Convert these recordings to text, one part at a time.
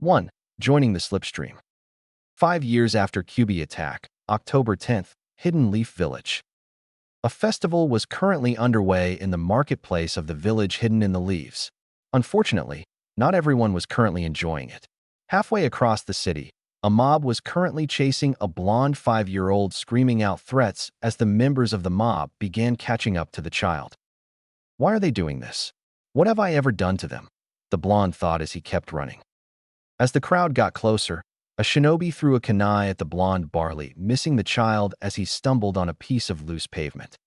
1. Joining the slipstream. 5 years after QB attack, October 10th, Hidden Leaf Village. A festival was currently underway in the marketplace of the village hidden in the leaves. Unfortunately, not everyone was currently enjoying it. Halfway across the city, a mob was currently chasing a blonde 5-year-old, screaming out threats as the members of the mob began catching up to the child. Why are they doing this? What have I ever done to them? The blonde thought as he kept running. As the crowd got closer, a shinobi threw a kunai at the blonde Barley, missing the child as he stumbled on a piece of loose pavement.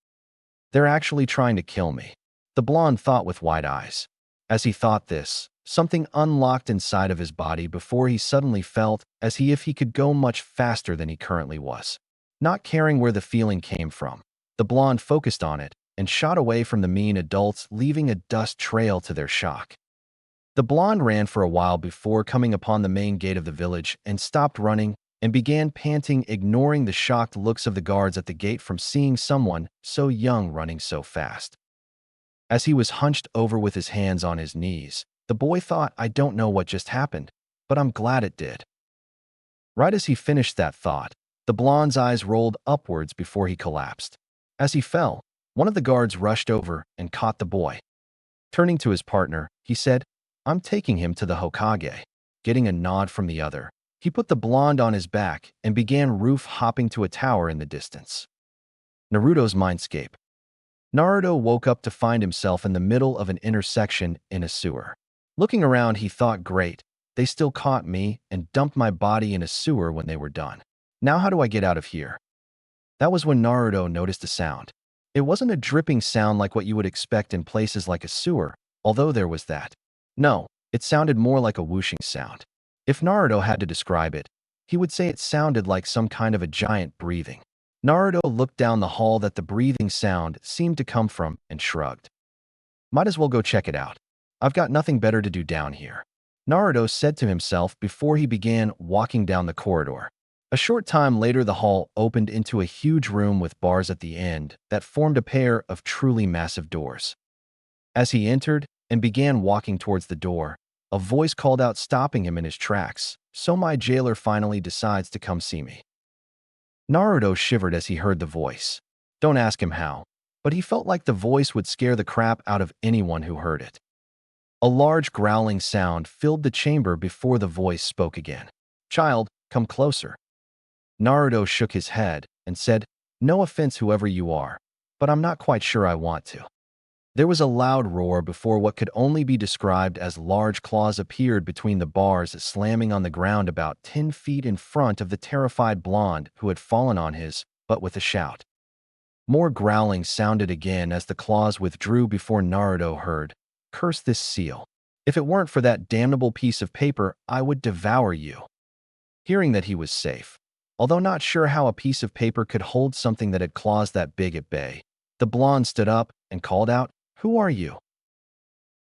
They're actually trying to kill me, the blonde thought with wide eyes. As he thought this, something unlocked inside of his body before he suddenly felt as if he could go much faster than he currently was. Not caring where the feeling came from, the blonde focused on it and shot away from the mean adults, leaving a dust trail to their shock. The blonde ran for a while before coming upon the main gate of the village and stopped running and began panting, ignoring the shocked looks of the guards at the gate from seeing someone so young running so fast. As he was hunched over with his hands on his knees, the boy thought, I don't know what just happened, but I'm glad it did. Right as he finished that thought, the blonde's eyes rolled upwards before he collapsed. As he fell, one of the guards rushed over and caught the boy. Turning to his partner, he said, I'm taking him to the Hokage. Getting a nod from the other, he put the blonde on his back and began roof-hopping to a tower in the distance. Naruto's mindscape. Naruto woke up to find himself in the middle of an intersection in a sewer. Looking around, he thought, great, they still caught me and dumped my body in a sewer when they were done. Now how do I get out of here? That was when Naruto noticed a sound. It wasn't a dripping sound like what you would expect in places like a sewer, although there was that. No, it sounded more like a whooshing sound. If Naruto had to describe it, he would say it sounded like some kind of a giant breathing. Naruto looked down the hall that the breathing sound seemed to come from and shrugged. Might as well go check it out. I've got nothing better to do down here, Naruto said to himself before he began walking down the corridor. A short time later, the hall opened into a huge room with bars at the end that formed a pair of truly massive doors. As he entered and began walking towards the door, a voice called out, stopping him in his tracks, so my jailer finally decides to come see me. Naruto shivered as he heard the voice. Don't ask him how, but he felt like the voice would scare the crap out of anyone who heard it. A large growling sound filled the chamber before the voice spoke again. Child, come closer. Naruto shook his head and said, no offense whoever you are, but I'm not quite sure I want to. There was a loud roar before what could only be described as large claws appeared between the bars, slamming on the ground about 10 feet in front of the terrified blonde who had fallen on his butt with a shout. More growling sounded again as the claws withdrew before Naruto heard, curse this seal. If it weren't for that damnable piece of paper, I would devour you. Hearing that he was safe, although not sure how a piece of paper could hold something that had claws that big at bay, the blonde stood up and called out, who are you?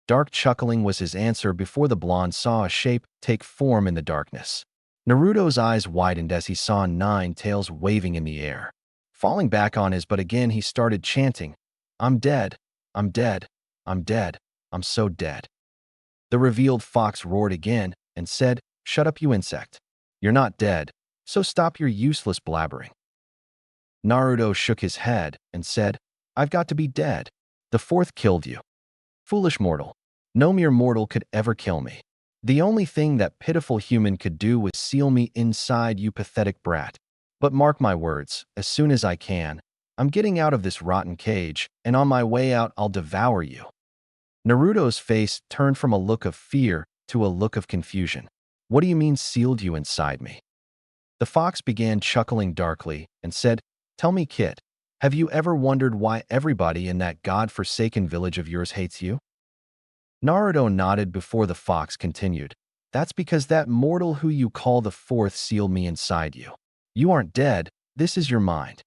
Dark chuckling was his answer before the blonde saw a shape take form in the darkness. Naruto's eyes widened as he saw 9 tails waving in the air. Falling back on his butt again, he started chanting, I'm dead, I'm dead, I'm dead, I'm so dead. The revealed fox roared again and said, shut up, you insect. You're not dead, so stop your useless blabbering. Naruto shook his head and said, I've got to be dead. The 4th killed you. Foolish mortal. No mere mortal could ever kill me. The only thing that pitiful human could do was seal me inside, you pathetic brat. But mark my words, as soon as I can, I'm getting out of this rotten cage, and on my way out I'll devour you. Naruto's face turned from a look of fear to a look of confusion. What do you mean sealed you inside me? The fox began chuckling darkly and said, tell me, kid, have you ever wondered why everybody in that god-forsaken village of yours hates you? Naruto nodded before the fox continued, that's because that mortal who you call the 4th sealed me inside you. You aren't dead, this is your mind.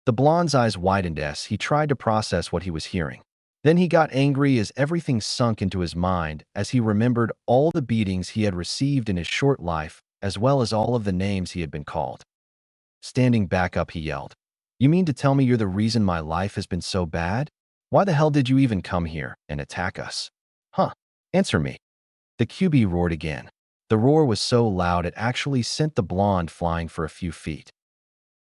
The blonde's eyes widened as he tried to process what he was hearing. Then he got angry as everything sunk into his mind as he remembered all the beatings he had received in his short life, as well as all of the names he had been called. Standing back up, he yelled, you mean to tell me you're the reason my life has been so bad? Why the hell did you even come here and attack us? Huh? Answer me. The QB roared again. The roar was so loud it actually sent the blonde flying for a few feet.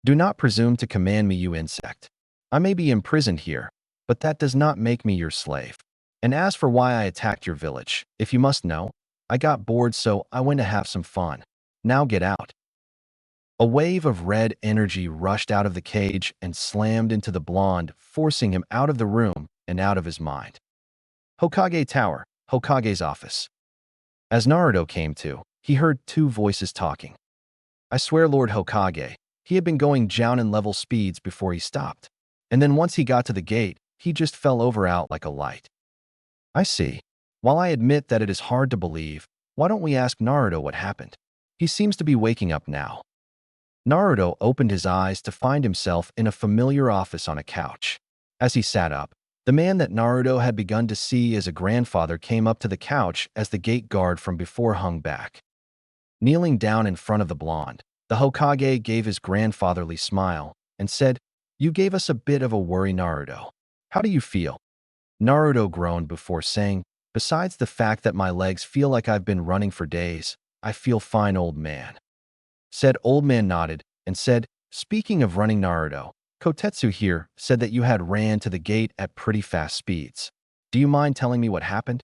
Do not presume to command me, you insect. I may be imprisoned here, but that does not make me your slave. And as for why I attacked your village, if you must know, I got bored so I went to have some fun. Now get out. A wave of red energy rushed out of the cage and slammed into the blonde, forcing him out of the room and out of his mind. Hokage Tower, Hokage's office. As Naruto came to, he heard two voices talking. I swear, Lord Hokage, he had been going Jounin level speeds before he stopped. And then once he got to the gate, he just fell over out like a light. I see. While I admit that it is hard to believe, why don't we ask Naruto what happened? He seems to be waking up now. Naruto opened his eyes to find himself in a familiar office on a couch. As he sat up, the man that Naruto had begun to see as a grandfather came up to the couch as the gate guard from before hung back. Kneeling down in front of the blonde, the Hokage gave his grandfatherly smile and said, "You gave us a bit of a worry, Naruto. How do you feel?" Naruto groaned before saying, "Besides the fact that my legs feel like I've been running for days, I feel fine, old man." Said old man nodded and said, "Speaking of running, Naruto, Kotetsu here said that you had ran to the gate at pretty fast speeds. Do you mind telling me what happened?"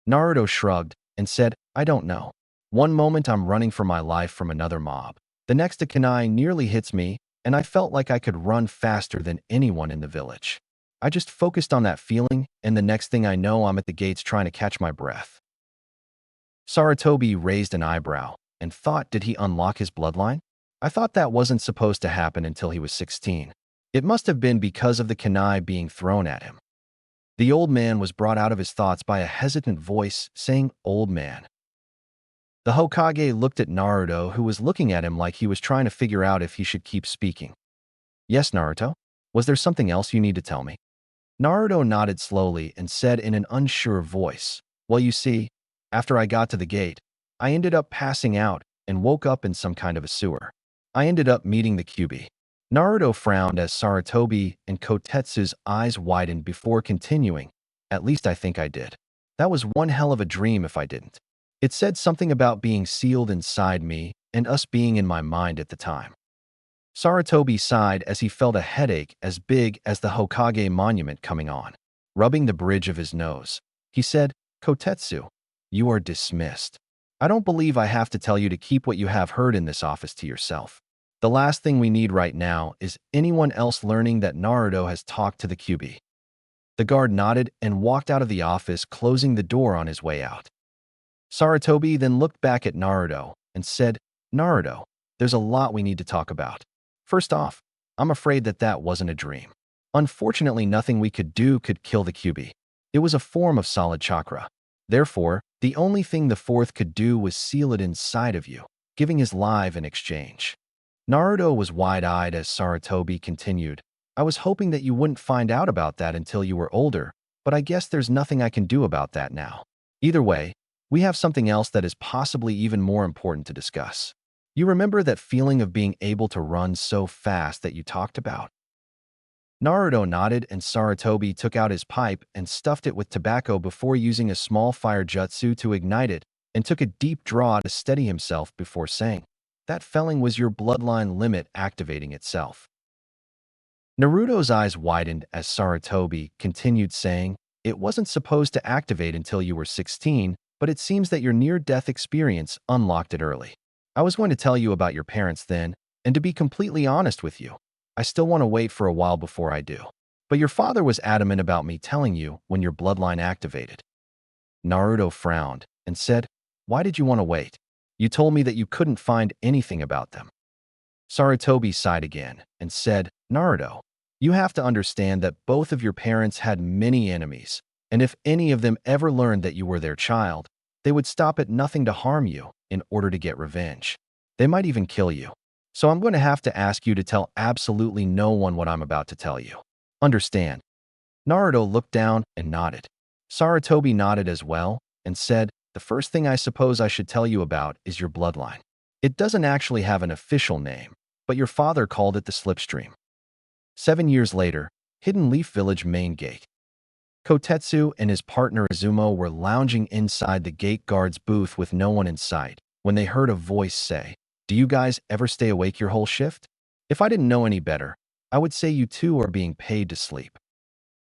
Naruto shrugged and said, "I don't know. One moment I'm running for my life from another mob. The next a kunai nearly hits me, and I felt like I could run faster than anyone in the village. I just focused on that feeling, and the next thing I know, I'm at the gates trying to catch my breath." Sarutobi raised an eyebrow and thought, did he unlock his bloodline? I thought that wasn't supposed to happen until he was 16. It must have been because of the kunai being thrown at him. The old man was brought out of his thoughts by a hesitant voice saying, "Old man." The Hokage looked at Naruto, who was looking at him like he was trying to figure out if he should keep speaking. "Yes, Naruto? Was there something else you need to tell me?" Naruto nodded slowly and said in an unsure voice, "Well, you see, after I got to the gate, I ended up passing out and woke up in some kind of a sewer. I ended up meeting the Kyuubi." Naruto frowned as Sarutobi and Kotetsu's eyes widened before continuing, "At least I think I did. That was one hell of a dream if I didn't. It said something about being sealed inside me and us being in my mind at the time." Sarutobi sighed as he felt a headache as big as the Hokage monument coming on. Rubbing the bridge of his nose, he said, "Kotetsu, you are dismissed. I don't believe I have to tell you to keep what you have heard in this office to yourself. The last thing we need right now is anyone else learning that Naruto has talked to the Kyuubi." The guard nodded and walked out of the office, closing the door on his way out. Sarutobi then looked back at Naruto and said, "Naruto, there's a lot we need to talk about. First off, I'm afraid that wasn't a dream. Unfortunately, nothing we could do could kill the Kyuubi. It was a form of solid chakra. Therefore, the only thing the fourth could do was seal it inside of you, giving his life in exchange." Naruto was wide-eyed as Sarutobi continued, "I was hoping that you wouldn't find out about that until you were older, but I guess there's nothing I can do about that now. Either way, we have something else that is possibly even more important to discuss. You remember that feeling of being able to run so fast that you talked about?" Naruto nodded and Sarutobi took out his pipe and stuffed it with tobacco before using a small fire jutsu to ignite it and took a deep draw to steady himself before saying, "That feeling was your bloodline limit activating itself." Naruto's eyes widened as Sarutobi continued saying, "It wasn't supposed to activate until you were 16, but it seems that your near-death experience unlocked it early. I was going to tell you about your parents then, and to be completely honest with you, I still want to wait for a while before I do. But your father was adamant about me telling you when your bloodline activated." Naruto frowned and said, "Why did you want to wait? You told me that you couldn't find anything about them." Sarutobi sighed again and said, "Naruto, you have to understand that both of your parents had many enemies, and if any of them ever learned that you were their child, they would stop at nothing to harm you in order to get revenge. They might even kill you. So I'm going to have to ask you to tell absolutely no one what I'm about to tell you. Understand?" Naruto looked down and nodded. Sarutobi nodded as well and said, "The first thing I suppose I should tell you about is your bloodline. It doesn't actually have an official name, but your father called it the slipstream." 7 years later, Hidden Leaf Village main gate. Kotetsu and his partner Izumo were lounging inside the gate guard's booth with no one in sight when they heard a voice say, "Do you guys ever stay awake your whole shift? If I didn't know any better, I would say you two are being paid to sleep."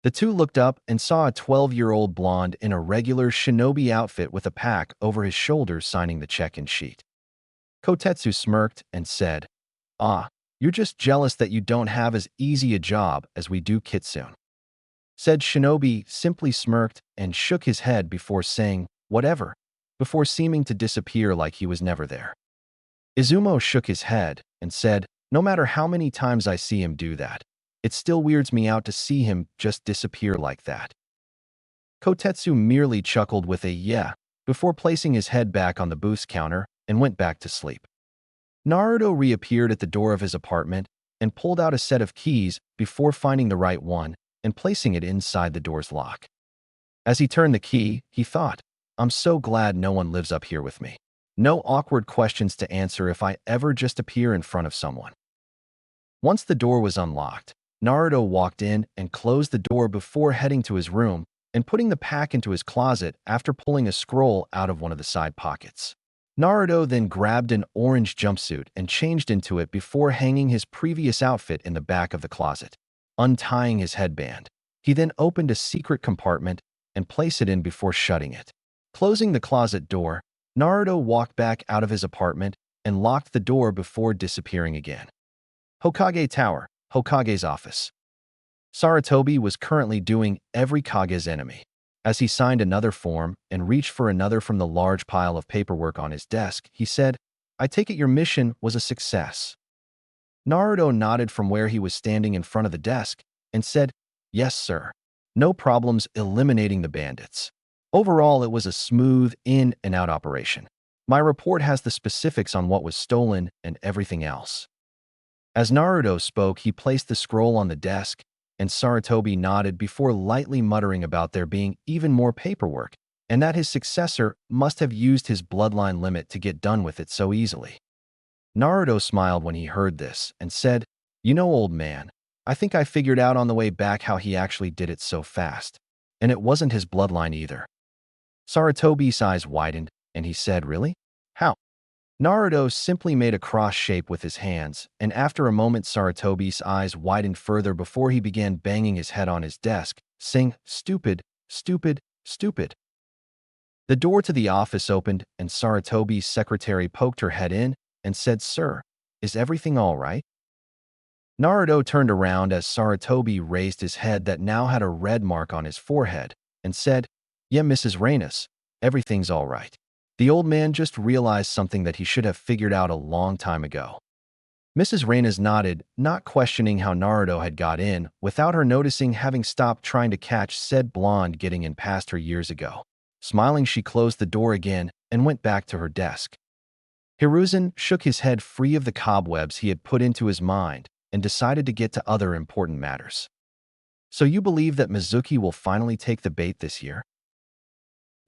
The two looked up and saw a 12-year-old blonde in a regular shinobi outfit with a pack over his shoulders signing the check-in sheet. Kotetsu smirked and said, "Ah, you're just jealous that you don't have as easy a job as we do, Kitsune." Said shinobi simply smirked and shook his head before saying, "Whatever," before seeming to disappear like he was never there. Izumo shook his head and said, "No matter how many times I see him do that, it still weirds me out to see him just disappear like that." Kotetsu merely chuckled with a "yeah" before placing his head back on the booth's counter and went back to sleep. Naruto reappeared at the door of his apartment and pulled out a set of keys before finding the right one and placing it inside the door's lock. As he turned the key, he thought, "I'm so glad no one lives up here with me. No awkward questions to answer if I ever just appear in front of someone." Once the door was unlocked, Naruto walked in and closed the door before heading to his room and putting the pack into his closet after pulling a scroll out of one of the side pockets. Naruto then grabbed an orange jumpsuit and changed into it before hanging his previous outfit in the back of the closet. Untying his headband, he then opened a secret compartment and placed it in before shutting it. Closing the closet door, Naruto walked back out of his apartment and locked the door before disappearing again. Hokage Tower, Hokage's office. Sarutobi was currently doing every Kage's enemy. As he signed another form and reached for another from the large pile of paperwork on his desk, he said, "I take it your mission was a success." Naruto nodded from where he was standing in front of the desk and said, "Yes, sir. No problems eliminating the bandits. Overall, it was a smooth in and out operation. My report has the specifics on what was stolen and everything else." As Naruto spoke, he placed the scroll on the desk, and Sarutobi nodded before lightly muttering about there being even more paperwork, and that his successor must have used his bloodline limit to get done with it so easily. Naruto smiled when he heard this and said, "You know, old man, I think I figured out on the way back how he actually did it so fast. And it wasn't his bloodline either." Sarutobi's eyes widened, and he said, "Really? How?" Naruto simply made a cross shape with his hands, and after a moment Sarutobi's eyes widened further before he began banging his head on his desk, saying, "Stupid, stupid, stupid." The door to the office opened, and Sarutobi's secretary poked her head in and said, "Sir, is everything all right?" Naruto turned around as Sarutobi raised his head that now had a red mark on his forehead and said, "Yeah, Mrs. Reynos, everything's all right." The old man just realized something that he should have figured out a long time ago. Mrs. Reynos nodded, not questioning how Naruto had got in, without her noticing having stopped trying to catch said blonde getting in past her years ago. Smiling, she closed the door again and went back to her desk. Hiruzen shook his head free of the cobwebs he had put into his mind and decided to get to other important matters. "So you believe that Mizuki will finally take the bait this year?"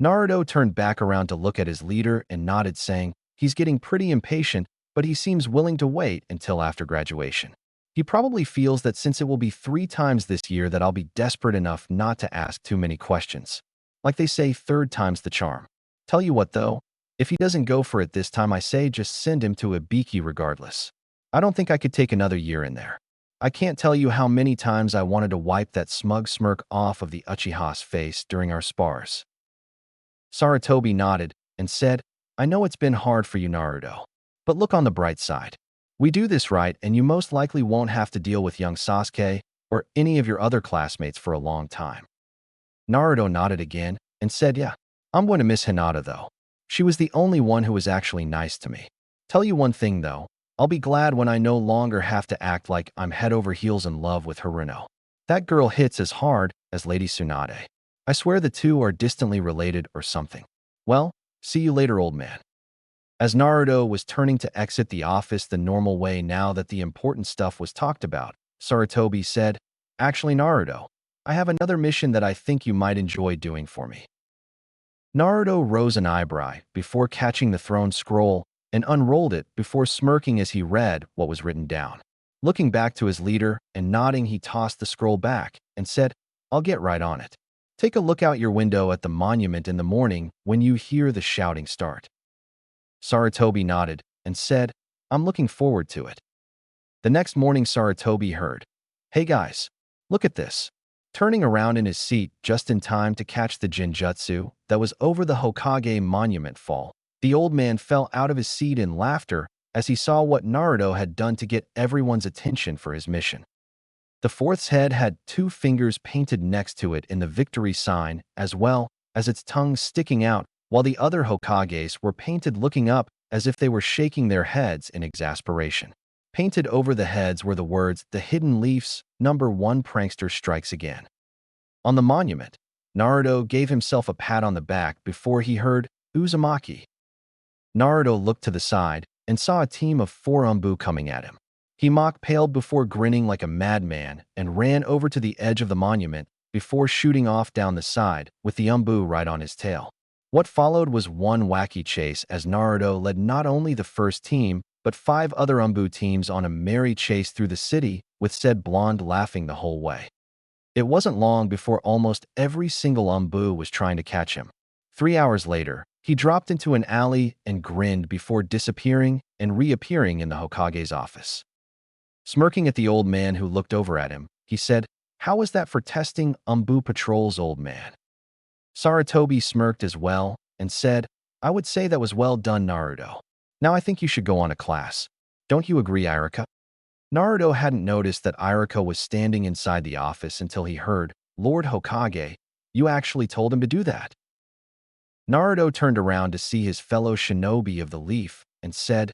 Naruto turned back around to look at his leader and nodded, saying, "He's getting pretty impatient, but he seems willing to wait until after graduation. He probably feels that since it will be 3 times this year that I'll be desperate enough not to ask too many questions. Like they say, third time's the charm. Tell you what though, if he doesn't go for it this time, I say just send him to Ibiki regardless. I don't think I could take another year in there. I can't tell you how many times I wanted to wipe that smug smirk off of the Uchiha's face during our spars." Sarutobi nodded and said, "I know it's been hard for you, Naruto. But look on the bright side. We do this right and you most likely won't have to deal with young Sasuke or any of your other classmates for a long time." Naruto nodded again and said, "Yeah, I'm going to miss Hinata though. She was the only one who was actually nice to me. Tell you one thing though, I'll be glad when I no longer have to act like I'm head over heels in love with Haruno. That girl hits as hard as Lady Tsunade. I swear the two are distantly related or something. Well, see you later, old man." As Naruto was turning to exit the office the normal way now that the important stuff was talked about, Sarutobi said, "Actually, Naruto, I have another mission that I think you might enjoy doing for me." Naruto rose an eyebrow before catching the thrown scroll and unrolled it before smirking as he read what was written down. Looking back to his leader and nodding, he tossed the scroll back and said, "I'll get right on it." Take a look out your window at the monument in the morning when you hear the shouting start." Saratobi nodded and said, "I'm looking forward to it." The next morning Saratobi heard, "Hey guys, look at this." Turning around in his seat just in time to catch the Jinjutsu that was over the Hokage monument fall, the old man fell out of his seat in laughter as he saw what Naruto had done to get everyone's attention for his mission. The fourth's head had 2 fingers painted next to it in the victory sign, as well as its tongue sticking out, while the other Hokages were painted looking up as if they were shaking their heads in exasperation. Painted over the heads were the words, "The Hidden Leafs, #1 Prankster Strikes Again." On the monument, Naruto gave himself a pat on the back before he heard Uzumaki. Naruto looked to the side and saw a team of 4 Umbu coming at him. He mock-paled before grinning like a madman and ran over to the edge of the monument before shooting off down the side with the Umbu right on his tail. What followed was one wacky chase as Naruto led not only the first team, but 5 other Umbu teams on a merry chase through the city, with said blonde laughing the whole way. It wasn't long before almost every single Umbu was trying to catch him. 3 hours later, he dropped into an alley and grinned before disappearing and reappearing in the Hokage's office. Smirking at the old man who looked over at him, he said, "How was that for testing Umbu patrols, old man?" Saratobi smirked as well and said, "I would say that was well done, Naruto. Now I think you should go on a class. Don't you agree, Irika?" Naruto hadn't noticed that Irika was standing inside the office until he heard, "Lord Hokage, you actually told him to do that." Naruto turned around to see his fellow shinobi of the leaf and said,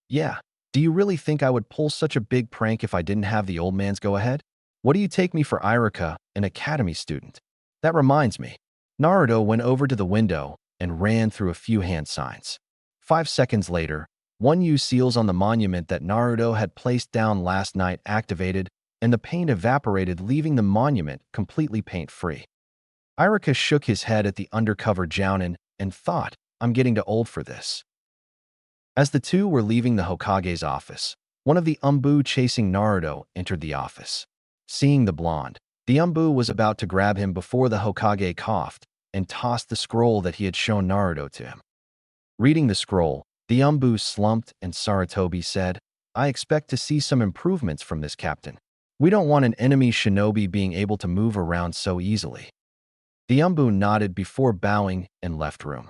"Yeah, do you really think I would pull such a big prank if I didn't have the old man's go-ahead? What do you take me for, Irika, an academy student? That reminds me." Naruto went over to the window and ran through a few hand signs. 5 seconds later, 1 seals on the monument that Naruto had placed down last night activated, and the paint evaporated, leaving the monument completely paint-free. Irika shook his head at the undercover Jounin and thought, "I'm getting too old for this." As the two were leaving the Hokage's office, one of the Umbu chasing Naruto entered the office. Seeing the blonde, the Umbu was about to grab him before the Hokage coughed and tossed the scroll that he had shown Naruto to him. Reading the scroll, the Umbu slumped and Saratobi said, "I expect to see some improvements from this captain. We don't want an enemy shinobi being able to move around so easily." The Umbu nodded before bowing and left room.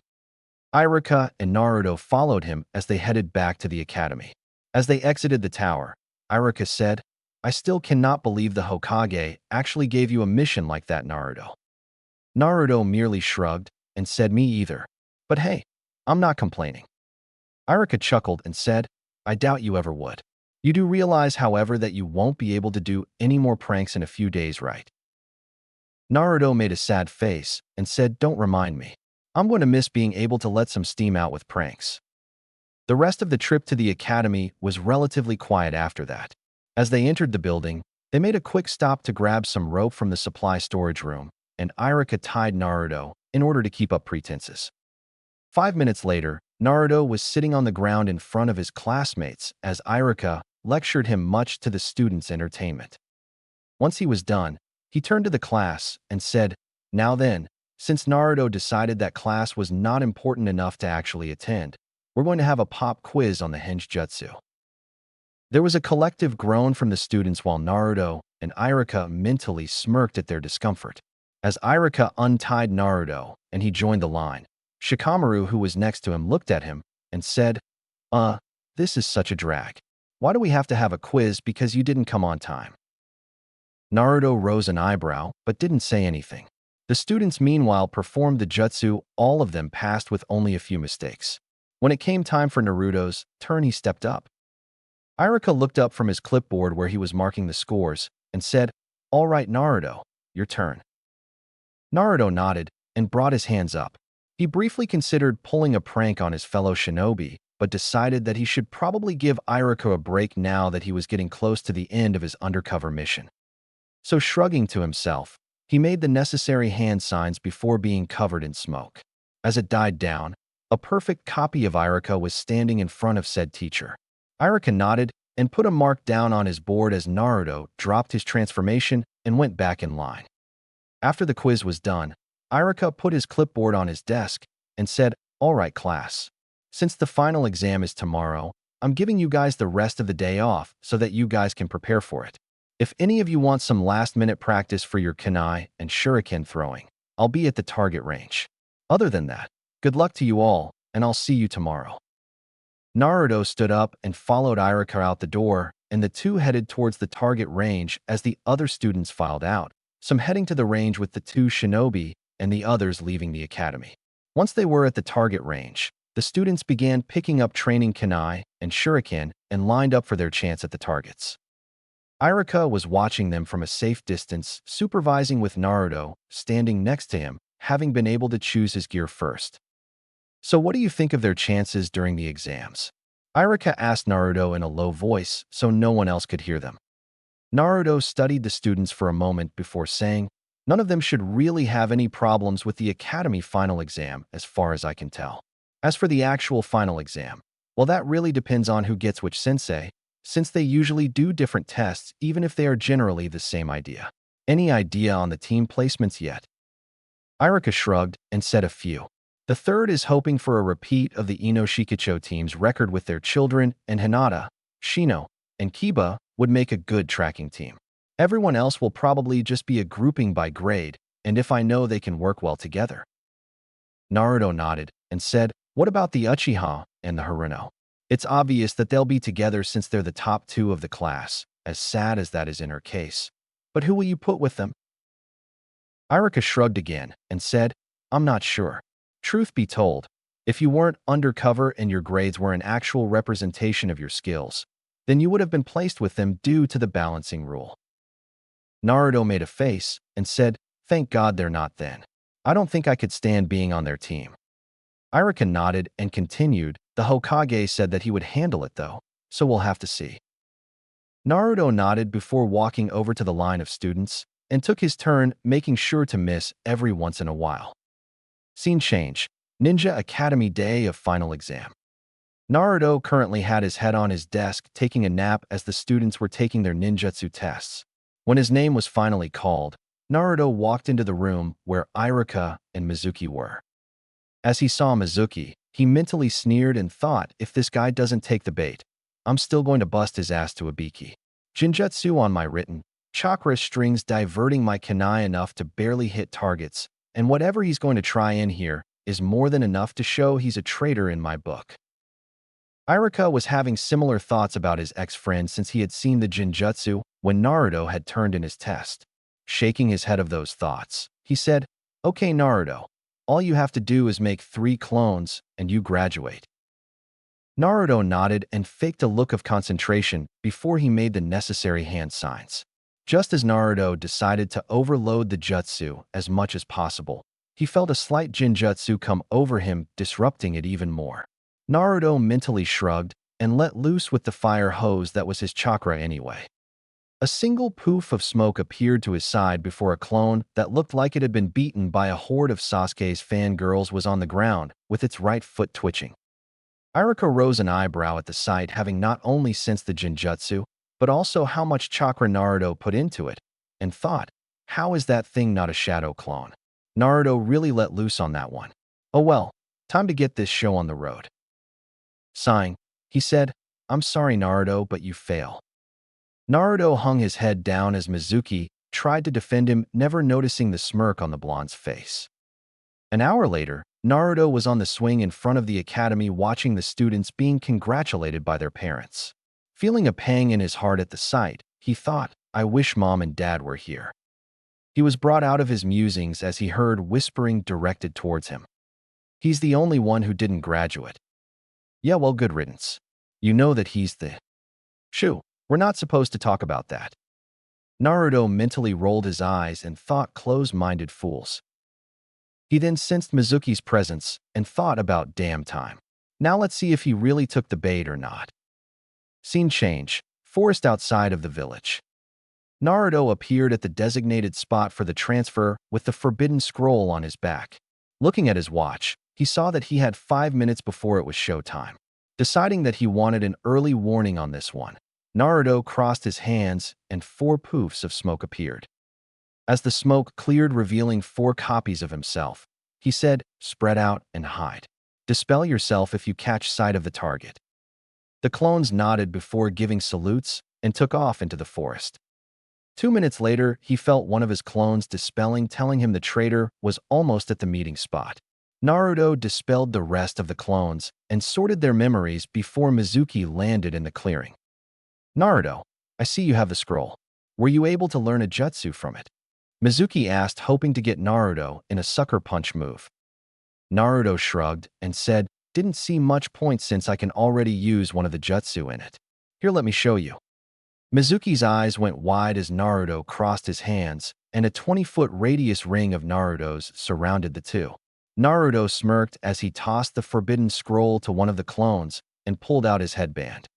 Irika and Naruto followed him as they headed back to the academy. As they exited the tower, Irika said, "I still cannot believe the Hokage actually gave you a mission like that, Naruto." Naruto merely shrugged and said, "Me either. But hey, I'm not complaining." Irika chuckled and said, "I doubt you ever would. You do realize, however, that you won't be able to do any more pranks in a few days, right?" Naruto made a sad face and said, "Don't remind me. I'm going to miss being able to let some steam out with pranks." The rest of the trip to the academy was relatively quiet after that. As they entered the building, they made a quick stop to grab some rope from the supply storage room, and Irika tied Naruto in order to keep up pretenses. 5 minutes later, Naruto was sitting on the ground in front of his classmates as Irika lectured him, much to the students' entertainment. Once he was done, he turned to the class and said, "Now then, since Naruto decided that class was not important enough to actually attend, we're going to have a pop quiz on the Henjutsu." There was a collective groan from the students while Naruto and Irika mentally smirked at their discomfort. As Irika untied Naruto and he joined the line, Shikamaru, who was next to him, looked at him and said, This is such a drag. Why do we have to have a quiz because you didn't come on time?" Naruto rose an eyebrow but didn't say anything. The students meanwhile performed the jutsu. All of them passed with only a few mistakes. When it came time for Naruto's turn, he stepped up. Irika looked up from his clipboard where he was marking the scores and said, "All right, Naruto, your turn." Naruto nodded and brought his hands up. He briefly considered pulling a prank on his fellow shinobi, but decided that he should probably give Irika a break now that he was getting close to the end of his undercover mission. So shrugging to himself, he made the necessary hand signs before being covered in smoke. As it died down, a perfect copy of Irika was standing in front of said teacher. Irika nodded and put a mark down on his board as Naruto dropped his transformation and went back in line. After the quiz was done, Irika put his clipboard on his desk and said, "All right, class. Since the final exam is tomorrow, I'm giving you guys the rest of the day off so that you guys can prepare for it. If any of you want some last-minute practice for your kunai and shuriken throwing, I'll be at the target range. Other than that, good luck to you all, and I'll see you tomorrow." Naruto stood up and followed Irika out the door, and the two headed towards the target range as the other students filed out, some heading to the range with the two shinobi and the others leaving the academy. Once they were at the target range, the students began picking up training kunai and shuriken and lined up for their chance at the targets. Irika was watching them from a safe distance, supervising with Naruto, standing next to him, having been able to choose his gear first. "So what do you think of their chances during the exams?" Irika asked Naruto in a low voice so no one else could hear them. Naruto studied the students for a moment before saying, "None of them should really have any problems with the academy final exam as far as I can tell. As for the actual final exam, well, that really depends on who gets which sensei, since they usually do different tests even if they are generally the same idea. Any idea on the team placements yet?" Irika shrugged and said a few. The third is hoping for a repeat of the Inoshikacho team's record with their children, and Hinata, Shino, and Kiba would make a good tracking team. Everyone else will probably just be a grouping by grade, and if I know they can work well together. Naruto nodded and said, "What about the Uchiha and the Haruno? It's obvious that they'll be together since they're the top two of the class, as sad as that is in her case. But who will you put with them?" Irika shrugged again and said, "I'm not sure. Truth be told, if you weren't undercover and your grades were an actual representation of your skills, then you would have been placed with them due to the balancing rule." Naruto made a face and said, "Thank God they're not then. I don't think I could stand being on their team." Irika nodded and continued, "The Hokage said that he would handle it though, so we'll have to see." Naruto nodded before walking over to the line of students and took his turn, making sure to miss every once in a while. Scene change. Ninja Academy day of final exam. Naruto currently had his head on his desk taking a nap as the students were taking their ninjutsu tests. When his name was finally called, Naruto walked into the room where Irika and Mizuki were. As he saw Mizuki, he mentally sneered and thought, if this guy doesn't take the bait, I'm still going to bust his ass to a biki. Jinjutsu on my written, chakra strings diverting my kunai enough to barely hit targets, and whatever he's going to try in here is more than enough to show he's a traitor in my book. Irika was having similar thoughts about his ex-friend since he had seen the Jinjutsu when Naruto had turned in his test. Shaking his head of those thoughts, he said, "Okay, Naruto, all you have to do is make 3 clones and you graduate." Naruto nodded and faked a look of concentration before he made the necessary hand signs. Just as Naruto decided to overload the jutsu as much as possible, he felt a slight Jinjutsu come over him, disrupting it even more. Naruto mentally shrugged and let loose with the fire hose that was his chakra anyway. A single poof of smoke appeared to his side before a clone that looked like it had been beaten by a horde of Sasuke's fangirls was on the ground, with its right foot twitching. Irika rose an eyebrow at the sight, having not only sensed the Jinjutsu, but also how much chakra Naruto put into it, and thought, how is that thing not a shadow clone? Naruto really let loose on that one. Oh well, time to get this show on the road. Sighing, he said, "I'm sorry, Naruto, but you fail." Naruto hung his head down as Mizuki tried to defend him, never noticing the smirk on the blonde's face. An hour later, Naruto was on the swing in front of the academy watching the students being congratulated by their parents. Feeling a pang in his heart at the sight, he thought, I wish Mom and Dad were here. He was brought out of his musings as he heard whispering directed towards him. He's the only one who didn't graduate. Yeah, well, good riddance. You know that he's the... Shoo, we're not supposed to talk about that. Naruto mentally rolled his eyes and thought close-minded fools. He then sensed Mizuki's presence and thought about damn time. Now let's see if he really took the bait or not. Scene change. Forest outside of the village. Naruto appeared at the designated spot for the transfer with the forbidden scroll on his back. Looking at his watch, he saw that he had 5 minutes before it was showtime. Deciding that he wanted an early warning on this one, Naruto crossed his hands and 4 poofs of smoke appeared. As the smoke cleared, revealing 4 copies of himself, he said, "Spread out and hide. Dispel yourself if you catch sight of the target." The clones nodded before giving salutes and took off into the forest. 2 minutes later, he felt one of his clones dispelling, telling him the traitor was almost at the meeting spot. Naruto dispelled the rest of the clones and sorted their memories before Mizuki landed in the clearing. "Naruto, I see you have the scroll. Were you able to learn a jutsu from it?" Mizuki asked, hoping to get Naruto in a sucker punch move. Naruto shrugged and said, "Didn't see much point since I can already use one of the jutsu in it. Here, let me show you." Mizuki's eyes went wide as Naruto crossed his hands, and a 20-foot radius ring of Naruto's surrounded the two. Naruto smirked as he tossed the forbidden scroll to one of the clones and pulled out his headband.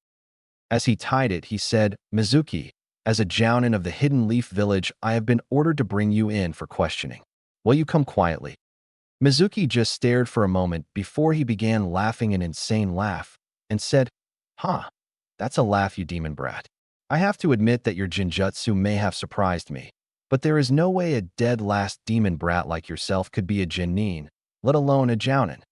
As he tied it, he said, "Mizuki, as a jounin of the Hidden Leaf Village, I have been ordered to bring you in for questioning. Will you come quietly?" Mizuki just stared for a moment before he began laughing an insane laugh and said, "Huh, that's a laugh, you demon brat. I have to admit that your jinjutsu may have surprised me, but there is no way a dead last demon brat like yourself could be a Genin, let alone a jounin."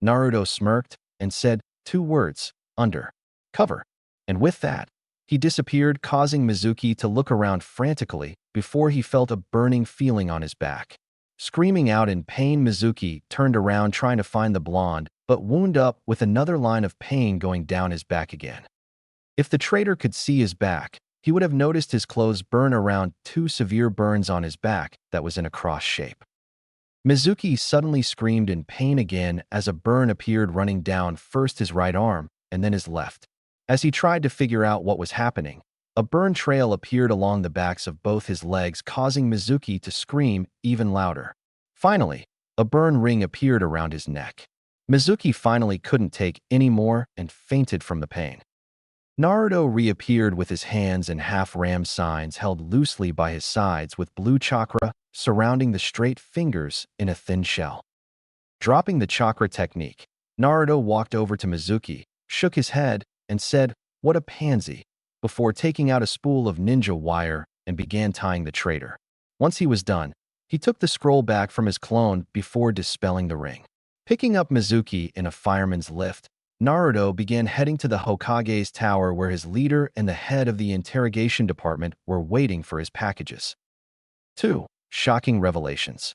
Naruto smirked and said 2 words, "Under. Cover." And with that, he disappeared, causing Mizuki to look around frantically before he felt a burning feeling on his back. Screaming out in pain, Mizuki turned around trying to find the blonde, but wound up with another line of pain going down his back again. If the traitor could see his back, he would have noticed his clothes burn around 2 severe burns on his back that was in a cross shape. Mizuki suddenly screamed in pain again as a burn appeared running down first his right arm and then his left. As he tried to figure out what was happening, a burn trail appeared along the backs of both his legs, causing Mizuki to scream even louder. Finally, a burn ring appeared around his neck. Mizuki finally couldn't take any more and fainted from the pain. Naruto reappeared with his hands and half-ram signs held loosely by his sides with blue chakra surrounding the straight fingers in a thin shell. Dropping the chakra technique, Naruto walked over to Mizuki, shook his head, and said, "What a pansy," before taking out a spool of ninja wire and began tying the traitor. Once he was done, he took the scroll back from his clone before dispelling the ring. Picking up Mizuki in a fireman's lift, Naruto began heading to the Hokage's tower where his leader and the head of the interrogation department were waiting for his packages. 2. Shocking revelations.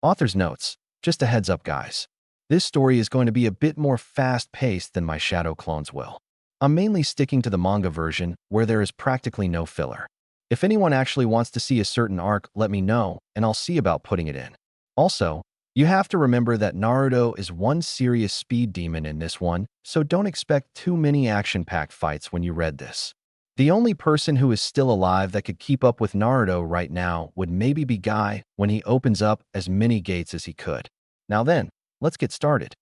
Author's notes. Just a heads up, guys. This story is going to be a bit more fast-paced than my shadow clones will. I'm mainly sticking to the manga version, where there is practically no filler. If anyone actually wants to see a certain arc, let me know, and I'll see about putting it in. Also, you have to remember that Naruto is one serious speed demon in this one, so don't expect too many action-packed fights when you read this. The only person who is still alive that could keep up with Naruto right now would maybe be Guy when he opens up as many gates as he could. Now then, let's get started.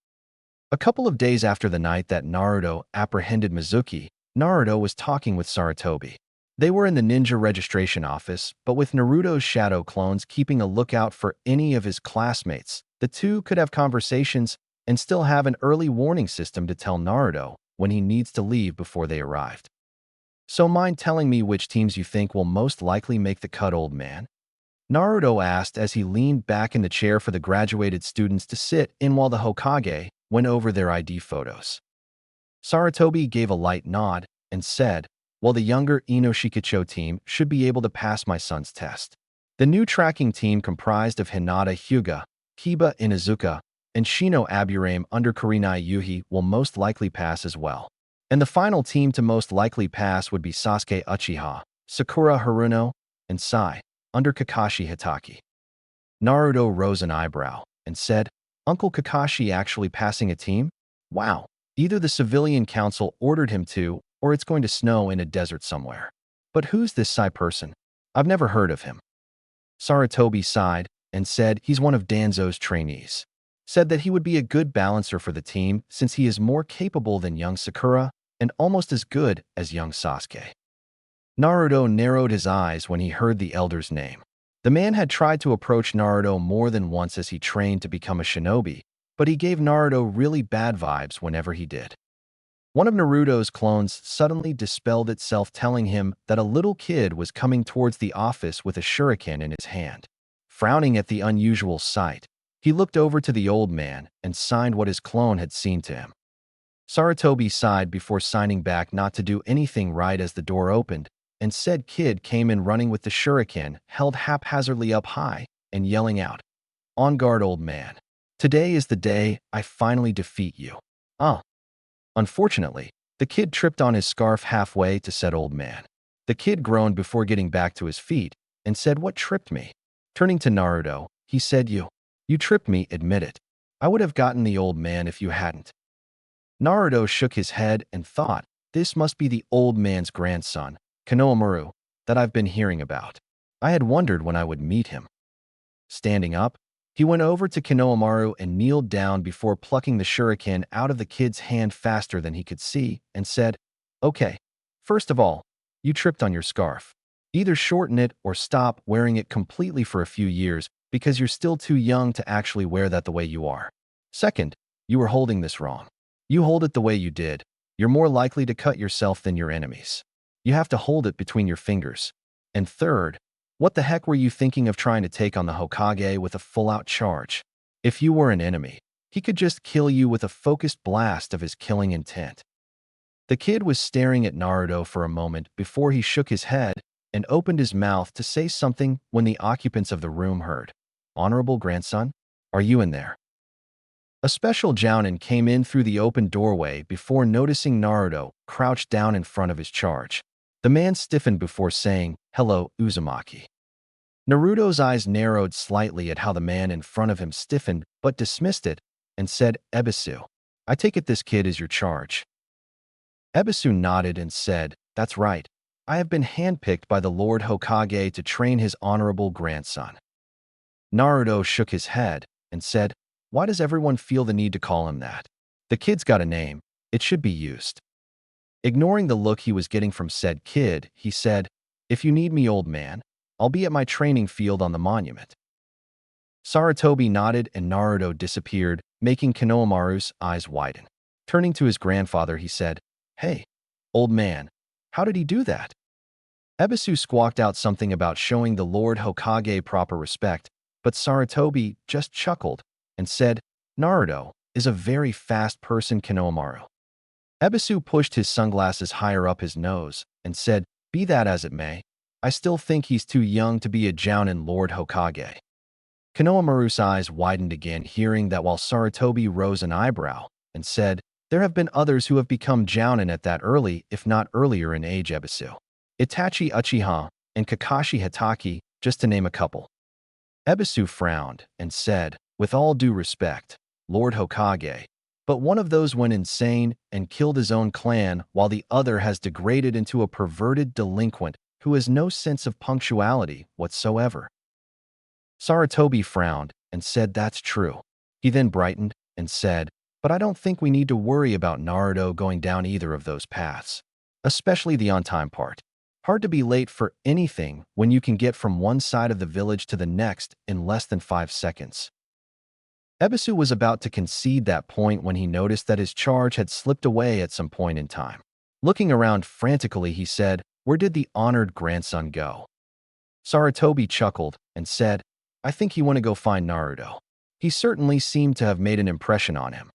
A couple of days after the night that Naruto apprehended Mizuki, Naruto was talking with Sarutobi. They were in the ninja registration office, but with Naruto's shadow clones keeping a lookout for any of his classmates, the two could have conversations and still have an early warning system to tell Naruto when he needs to leave before they arrived. "So mind telling me which teams you think will most likely make the cut, old man?" Naruto asked as he leaned back in the chair for the graduated students to sit in while the Hokage went over their ID photos. Sarutobi gave a light nod and said, "Well, the younger Inoshikacho team should be able to pass my son's test. The new tracking team comprised of Hinata Hyuga, Kiba Inuzuka, and Shino Aburame under Kurenai Yuhi will most likely pass as well. And the final team to most likely pass would be Sasuke Uchiha, Sakura Haruno, and Sai, under Kakashi Hitaki." Naruto rose an eyebrow and said, "Uncle Kakashi actually passing a team? Wow, either the civilian council ordered him to, or it's going to snow in a desert somewhere. But who's this Sai person? I've never heard of him." Sarutobi sighed and said he's one of Danzo's trainees. Said that he would be a good balancer for the team since he is more capable than young Sakura and almost as good as young Sasuke. Naruto narrowed his eyes when he heard the elder's name. The man had tried to approach Naruto more than once as he trained to become a shinobi, but he gave Naruto really bad vibes whenever he did. One of Naruto's clones suddenly dispelled itself, telling him that a little kid was coming towards the office with a shuriken in his hand. Frowning at the unusual sight, he looked over to the old man and signed what his clone had seen to him. Sarutobi sighed before signing back not to do anything right as the door opened, and said kid came in running with the shuriken held haphazardly up high and yelling out, "On guard, old man. Today is the day I finally defeat you." Ah. Unfortunately, the kid tripped on his scarf halfway to said old man. The kid groaned before getting back to his feet and said, "What tripped me?" Turning to Naruto, he said, You tripped me, admit it. I would have gotten the old man if you hadn't." Naruto shook his head and thought, this must be the old man's grandson, Konohamaru, that I've been hearing about. I had wondered when I would meet him. Standing up, he went over to Konohamaru and kneeled down before plucking the shuriken out of the kid's hand faster than he could see and said, "Okay, first of all, you tripped on your scarf. Either shorten it or stop wearing it completely for a few years because you're still too young to actually wear that the way you are. Second, you were holding this wrong. You hold it the way you did, you're more likely to cut yourself than your enemies. You have to hold it between your fingers. And third, what the heck were you thinking of trying to take on the Hokage with a full-out charge? If you were an enemy, he could just kill you with a focused blast of his killing intent." The kid was staring at Naruto for a moment before he shook his head and opened his mouth to say something when the occupants of the room heard, "Honorable grandson, are you in there?" A special jounin came in through the open doorway before noticing Naruto crouched down in front of his charge. The man stiffened before saying, "Hello, Uzumaki." Naruto's eyes narrowed slightly at how the man in front of him stiffened but dismissed it and said, "Ebisu, I take it this kid is your charge." Ebisu nodded and said, "That's right. I have been handpicked by the Lord Hokage to train his honorable grandson." Naruto shook his head and said, "Why does everyone feel the need to call him that? The kid's got a name. It should be used." Ignoring the look he was getting from said kid, he said, "If you need me, old man, I'll be at my training field on the monument." Sarutobi nodded and Naruto disappeared, making Konohamaru's eyes widen. Turning to his grandfather, he said, "Hey, old man, how did he do that?" Ebisu squawked out something about showing the Lord Hokage proper respect, but Sarutobi just chuckled and said, "Naruto is a very fast person, Konohamaru." Ebisu pushed his sunglasses higher up his nose and said, "Be that as it may, I still think he's too young to be a Jounin Lord Hokage." Konohamaru's eyes widened again, hearing that while Sarutobi rose an eyebrow and said, "There have been others who have become Jounin at that early, if not earlier in age, Ebisu. Itachi Uchiha and Kakashi Hatake, just to name a couple." Ebisu frowned and said, "With all due respect, Lord Hokage, but one of those went insane and killed his own clan while the other has degraded into a perverted delinquent who has no sense of punctuality whatsoever." Sarutobi frowned and said, "That's true." He then brightened and said, "But I don't think we need to worry about Naruto going down either of those paths, especially the on-time part. Hard to be late for anything when you can get from one side of the village to the next in less than 5 seconds. Ebisu was about to concede that point when he noticed that his charge had slipped away at some point in time. Looking around frantically, he said, "Where did the honored grandson go?" Sarutobi chuckled and said, "I think he went to go find Naruto. He certainly seemed to have made an impression on him."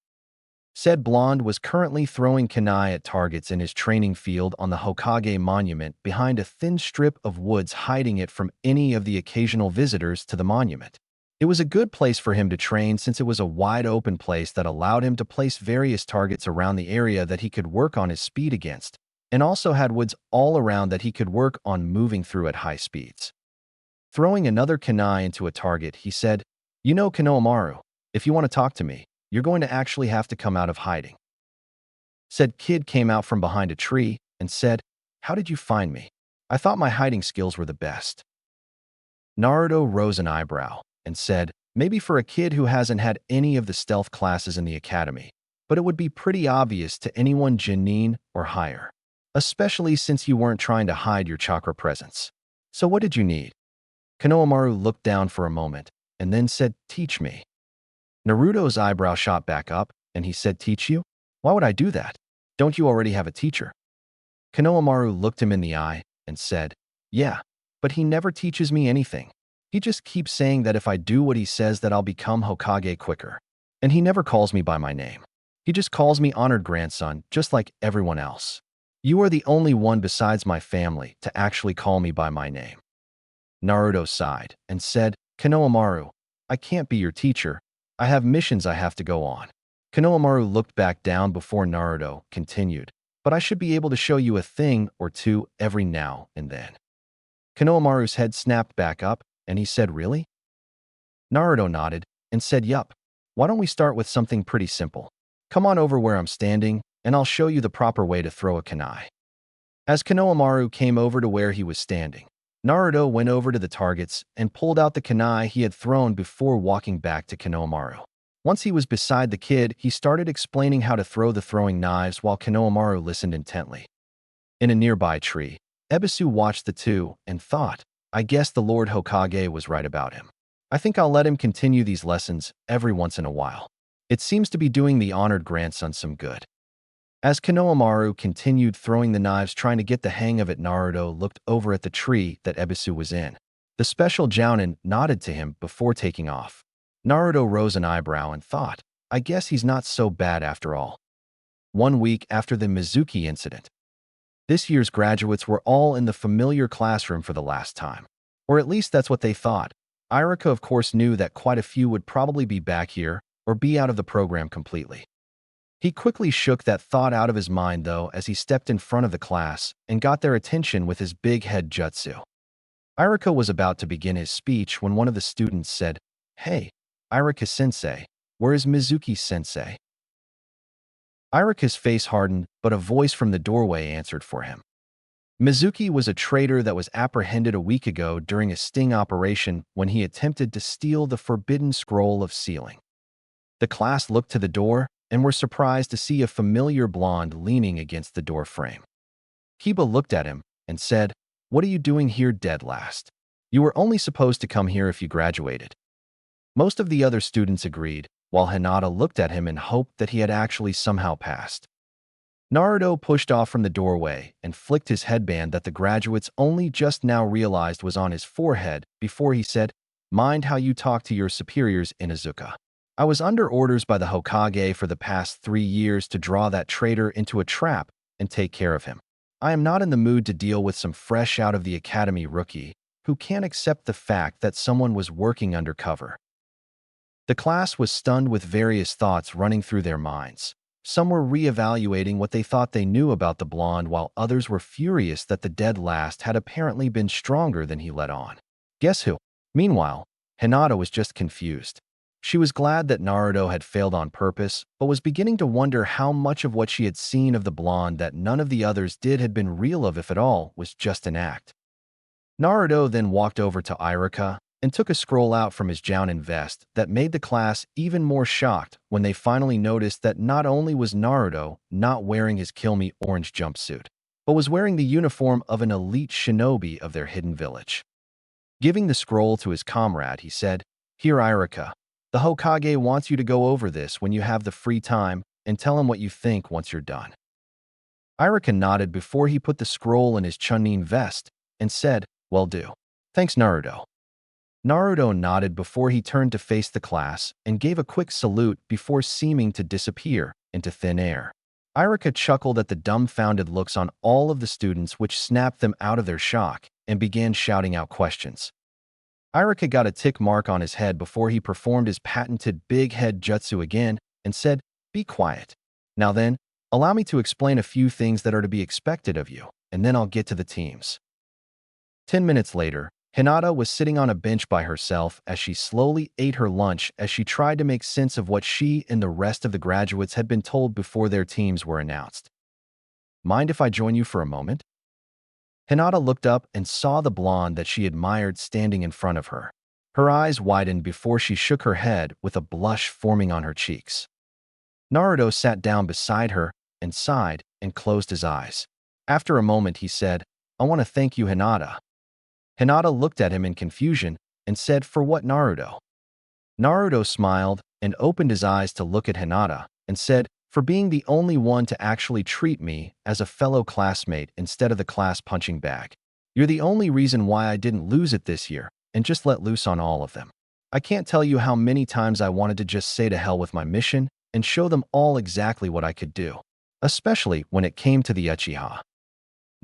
Said blonde was currently throwing kunai at targets in his training field on the Hokage monument behind a thin strip of woods, hiding it from any of the occasional visitors to the monument. It was a good place for him to train since it was a wide open place that allowed him to place various targets around the area that he could work on his speed against, and also had woods all around that he could work on moving through at high speeds. Throwing another kunai into a target, he said, "You know, Konohamaru, if you want to talk to me, you're going to actually have to come out of hiding." Said kid came out from behind a tree and said, "How did you find me? I thought my hiding skills were the best." Naruto rose an eyebrow and said, "Maybe for a kid who hasn't had any of the stealth classes in the academy, but it would be pretty obvious to anyone Jonin or higher, especially since you weren't trying to hide your chakra presence. So what did you need?" Konohamaru looked down for a moment and then said, "Teach me." Naruto's eyebrow shot back up and he said, "Teach you? Why would I do that? Don't you already have a teacher? Konohamaru looked him in the eye and said, Yeah, but he never teaches me anything. He just keeps saying that if I do what he says that I'll become Hokage quicker. And he never calls me by my name. He just calls me honored grandson, just like everyone else. You are the only one besides my family to actually call me by my name. Naruto sighed and said, Konohamaru, I can't be your teacher. I have missions I have to go on. Konohamaru looked back down before Naruto continued, but I should be able to show you a thing or two every now and then. Konohamaru's head snapped back up, and he said, Really? Naruto nodded and said, Yup. Why don't we start with something pretty simple? Come on over where I'm standing, and I'll show you the proper way to throw a kunai. As Konohamaru came over to where he was standing, Naruto went over to the targets and pulled out the kunai he had thrown before walking back to Konohamaru. Once he was beside the kid, he started explaining how to throw the throwing knives while Konohamaru listened intently. In a nearby tree, Ebisu watched the two and thought, I guess the Lord Hokage was right about him. I think I'll let him continue these lessons every once in a while. It seems to be doing the honored grandson some good. As Konohamaru continued throwing the knives trying to get the hang of it, Naruto looked over at the tree that Ebisu was in. The special jounin nodded to him before taking off. Naruto rose an eyebrow and thought, I guess he's not so bad after all. 1 week after the Mizuki incident. This year's graduates were all in the familiar classroom for the last time. Or at least that's what they thought. Irika, of course, knew that quite a few would probably be back here or be out of the program completely. He quickly shook that thought out of his mind, though, as he stepped in front of the class and got their attention with his big head jutsu. Irika was about to begin his speech when one of the students said, Hey, Irika-sensei, where is Mizuki-sensei? Irika's face hardened, but a voice from the doorway answered for him. Mizuki was a traitor that was apprehended a week ago during a sting operation when he attempted to steal the forbidden scroll of sealing. The class looked to the door and were surprised to see a familiar blonde leaning against the door frame. Kiba looked at him and said, What are you doing here dead last? You were only supposed to come here if you graduated. Most of the other students agreed, while Hinata looked at him and hoped that he had actually somehow passed. Naruto pushed off from the doorway and flicked his headband that the graduates only just now realized was on his forehead before he said, Mind how you talk to your superiors, Inuzuka. I was under orders by the Hokage for the past 3 years to draw that traitor into a trap and take care of him. I am not in the mood to deal with some fresh out of the academy rookie who can't accept the fact that someone was working undercover. The class was stunned with various thoughts running through their minds. Some were reevaluating what they thought they knew about the blonde, while others were furious that the dead last had apparently been stronger than he let on. Guess who? Meanwhile, Hinata was just confused. She was glad that Naruto had failed on purpose, but was beginning to wonder how much of what she had seen of the blonde that none of the others did had been real, of if at all, was just an act. Naruto then walked over to Irika and took a scroll out from his jounin vest that made the class even more shocked when they finally noticed that not only was Naruto not wearing his Kill Me orange jumpsuit, but was wearing the uniform of an elite shinobi of their hidden village. Giving the scroll to his comrade, he said, Here, Irika. The Hokage wants you to go over this when you have the free time and tell him what you think once you're done. Irika nodded before he put the scroll in his Chunin vest and said, Well do. Thanks, Naruto. Naruto nodded before he turned to face the class and gave a quick salute before seeming to disappear into thin air. Irika chuckled at the dumbfounded looks on all of the students, which snapped them out of their shock and began shouting out questions. Irika got a tick mark on his head before he performed his patented big head jutsu again and said, Be quiet. Now then, allow me to explain a few things that are to be expected of you, and then I'll get to the teams. 10 minutes later, Hinata was sitting on a bench by herself as she slowly ate her lunch as she tried to make sense of what she and the rest of the graduates had been told before their teams were announced. Mind if I join you for a moment? Hinata looked up and saw the blonde that she admired standing in front of her. Her eyes widened before she shook her head with a blush forming on her cheeks. Naruto sat down beside her and sighed and closed his eyes. After a moment, he said, I want to thank you, Hinata. Hinata looked at him in confusion and said, For what, Naruto? Naruto smiled and opened his eyes to look at Hinata and said, for being the only one to actually treat me as a fellow classmate instead of the class punching bag. You're the only reason why I didn't lose it this year and just let loose on all of them. I can't tell you how many times I wanted to just say to hell with my mission and show them all exactly what I could do, especially when it came to the Uchiha.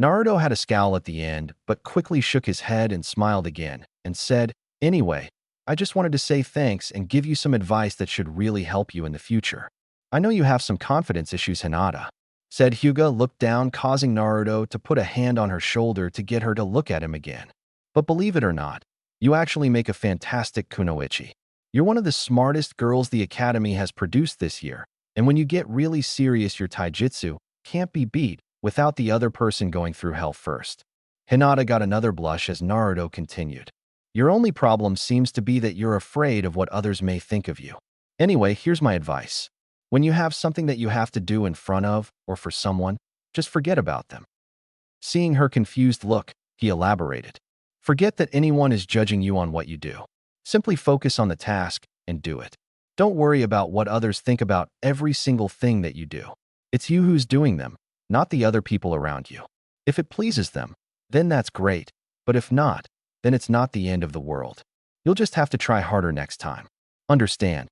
Naruto had a scowl at the end, but quickly shook his head and smiled again, and said, "Anyway, I just wanted to say thanks and give you some advice that should really help you in the future. I know you have some confidence issues, Hinata," said Hyuga, looked down, causing Naruto to put a hand on her shoulder to get her to look at him again. "But believe it or not, you actually make a fantastic kunoichi. You're one of the smartest girls the Academy has produced this year, and when you get really serious, your taijutsu can't be beat without the other person going through hell first." Hinata got another blush as Naruto continued. "Your only problem seems to be that you're afraid of what others may think of you. Anyway, here's my advice. When you have something that you have to do in front of or for someone, just forget about them." Seeing her confused look, he elaborated. "Forget that anyone is judging you on what you do. Simply focus on the task and do it. Don't worry about what others think about every single thing that you do. It's you who's doing them, not the other people around you. If it pleases them, then that's great, but if not, then it's not the end of the world. You'll just have to try harder next time. Understand?"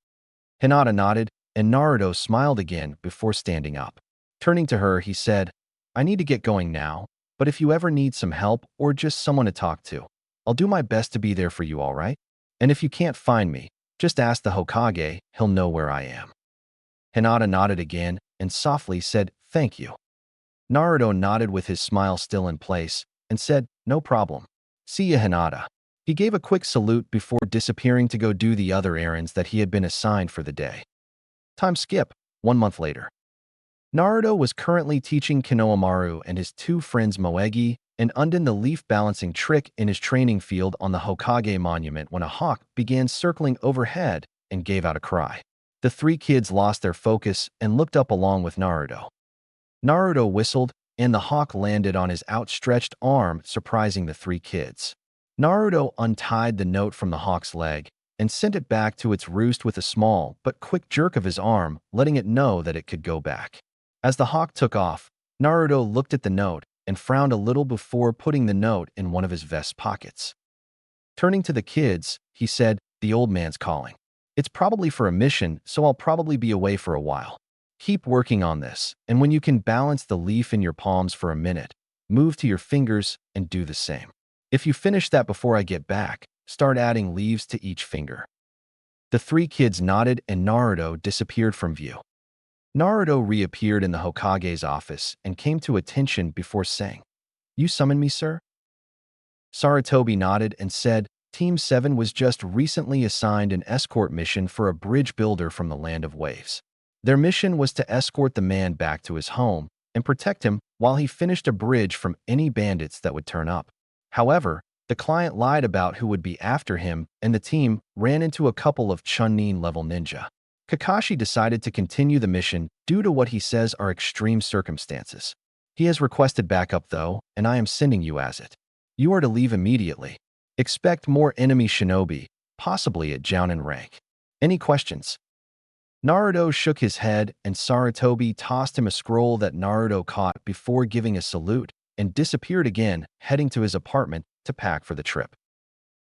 Hinata nodded, and Naruto smiled again before standing up. Turning to her, he said, "I need to get going now, but if you ever need some help or just someone to talk to, I'll do my best to be there for you, all right? And if you can't find me, just ask the Hokage, he'll know where I am." Hinata nodded again and softly said, "Thank you." Naruto nodded with his smile still in place and said, "No problem. See ya, Hinata." He gave a quick salute before disappearing to go do the other errands that he had been assigned for the day. Time skip, 1 month later. Naruto was currently teaching Konohamaru and his two friends Moegi and Undin the leaf balancing trick in his training field on the Hokage monument when a hawk began circling overhead and gave out a cry. The three kids lost their focus and looked up along with Naruto. Naruto whistled, and the hawk landed on his outstretched arm, surprising the three kids. Naruto untied the note from the hawk's leg and sent it back to its roost with a small but quick jerk of his arm, letting it know that it could go back. As the hawk took off, Naruto looked at the note and frowned a little before putting the note in one of his vest pockets. Turning to the kids, he said, "The old man's calling. It's probably for a mission, so I'll probably be away for a while. Keep working on this, and when you can balance the leaf in your palms for a minute, move to your fingers and do the same. If you finish that before I get back, start adding leaves to each finger." The three kids nodded and Naruto disappeared from view. Naruto reappeared in the Hokage's office and came to attention before saying, "You summoned me, sir?" Sarutobi nodded and said, "Team 7 was just recently assigned an escort mission for a bridge builder from the Land of Waves. Their mission was to escort the man back to his home and protect him while he finished a bridge from any bandits that would turn up. However, the client lied about who would be after him, and the team ran into a couple of Chunin-level ninja. Kakashi decided to continue the mission due to what he says are extreme circumstances. He has requested backup though, and I am sending you as it. You are to leave immediately. Expect more enemy shinobi, possibly at Jounin rank. Any questions?" Naruto shook his head, and Sarutobi tossed him a scroll that Naruto caught before giving a salute and disappeared again, heading to his apartment to pack for the trip.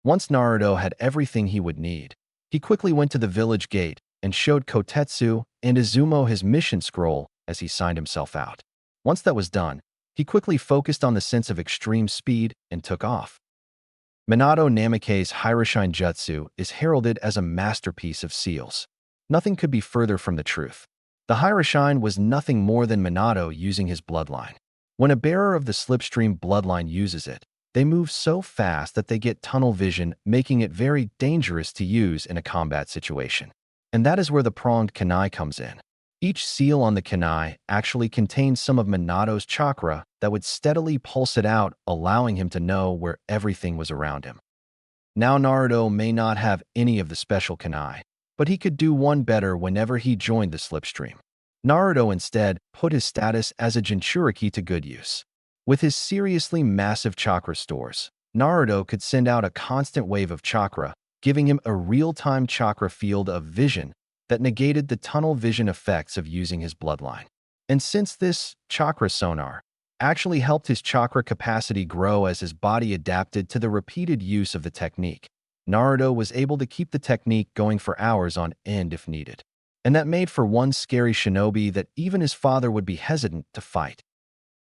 Once Naruto had everything he would need, he quickly went to the village gate and showed Kotetsu and Izumo his mission scroll as he signed himself out. Once that was done, he quickly focused on the sense of extreme speed and took off. Minato Namake's Hirashine Jutsu is heralded as a masterpiece of seals. Nothing could be further from the truth. The Hirashine was nothing more than Minato using his bloodline. When a bearer of the slipstream bloodline uses it, they move so fast that they get tunnel vision, making it very dangerous to use in a combat situation. And that is where the pronged kunai comes in. Each seal on the kunai actually contains some of Minato's chakra that would steadily pulse it out, allowing him to know where everything was around him. Now Naruto may not have any of the special kunai, but he could do one better whenever he joined the slipstream. Naruto instead put his status as a Jinchuriki to good use. With his seriously massive chakra stores, Naruto could send out a constant wave of chakra, giving him a real-time chakra field of vision that negated the tunnel vision effects of using his bloodline. And since this chakra sonar actually helped his chakra capacity grow as his body adapted to the repeated use of the technique, Naruto was able to keep the technique going for hours on end if needed. And that made for one scary shinobi that even his father would be hesitant to fight.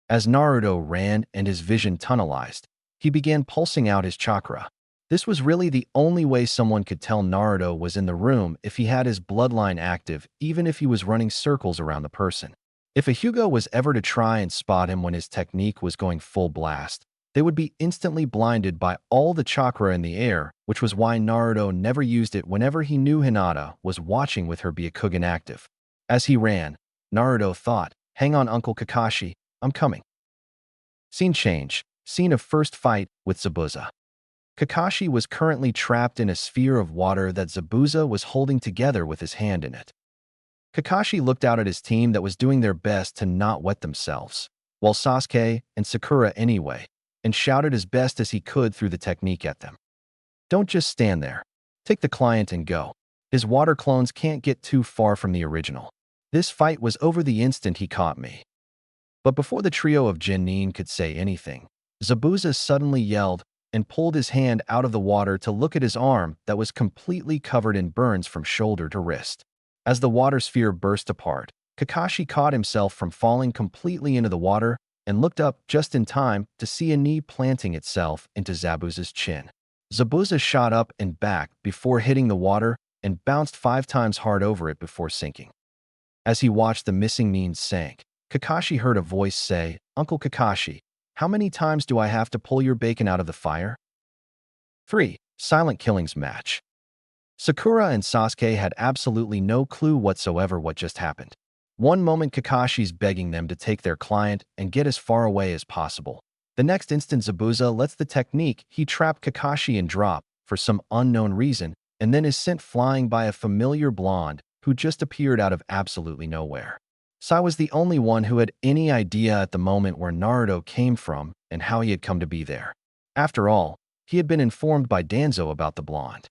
As Naruto ran and his vision tunnelized, he began pulsing out his chakra. This was really the only way someone could tell Naruto was in the room if he had his bloodline active, even if he was running circles around the person. If a Hyuga was ever to try and spot him when his technique was going full blast, they would be instantly blinded by all the chakra in the air, which was why Naruto never used it whenever he knew Hinata was watching with her Byakugan active. As he ran, Naruto thought, "Hang on, Uncle Kakashi, I'm coming." Scene change. Scene of first fight with Zabuza. Kakashi was currently trapped in a sphere of water that Zabuza was holding together with his hand in it. Kakashi looked out at his team that was doing their best to not wet themselves, while Sasuke and Sakura anyway, and shouted as best as he could through the technique at them. "Don't just stand there. Take the client and go. His water clones can't get too far from the original." This fight was over the instant he caught me. But before the trio of Genin could say anything, Zabuza suddenly yelled and pulled his hand out of the water to look at his arm that was completely covered in burns from shoulder to wrist. As the water sphere burst apart, Kakashi caught himself from falling completely into the water and looked up just in time to see a knee planting itself into Zabuza's chin. Zabuza shot up and back before hitting the water and bounced 5 times hard over it before sinking. As he watched the missing knee sank, Kakashi heard a voice say, "Uncle Kakashi, how many times do I have to pull your bacon out of the fire?" 3. Silent Killings Match. Sakura and Sasuke had absolutely no clue whatsoever what just happened. One moment Kakashi's begging them to take their client and get as far away as possible. The next instant Zabuza lets the technique he trapped Kakashi in drop for some unknown reason and then is sent flying by a familiar blonde who just appeared out of absolutely nowhere. Sai was the only one who had any idea at the moment where Naruto came from and how he had come to be there. After all, he had been informed by Danzo about the blonde.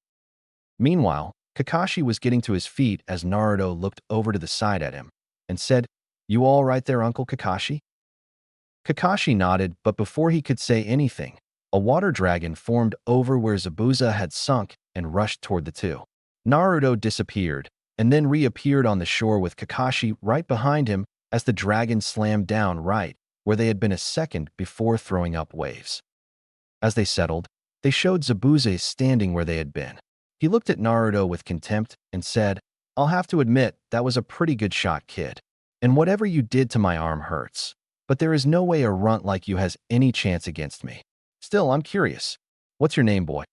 Meanwhile, Kakashi was getting to his feet as Naruto looked over to the side at him and said, "You all right there, Uncle Kakashi?" Kakashi nodded, but before he could say anything, a water dragon formed over where Zabuza had sunk and rushed toward the two. Naruto disappeared and then reappeared on the shore with Kakashi right behind him as the dragon slammed down right where they had been a second before throwing up waves. As they settled, they showed Zabuza standing where they had been. He looked at Naruto with contempt and said, "I'll have to admit that was a pretty good shot, kid. And whatever you did to my arm hurts. But there is no way a runt like you has any chance against me. Still, I'm curious. What's your name, boy?"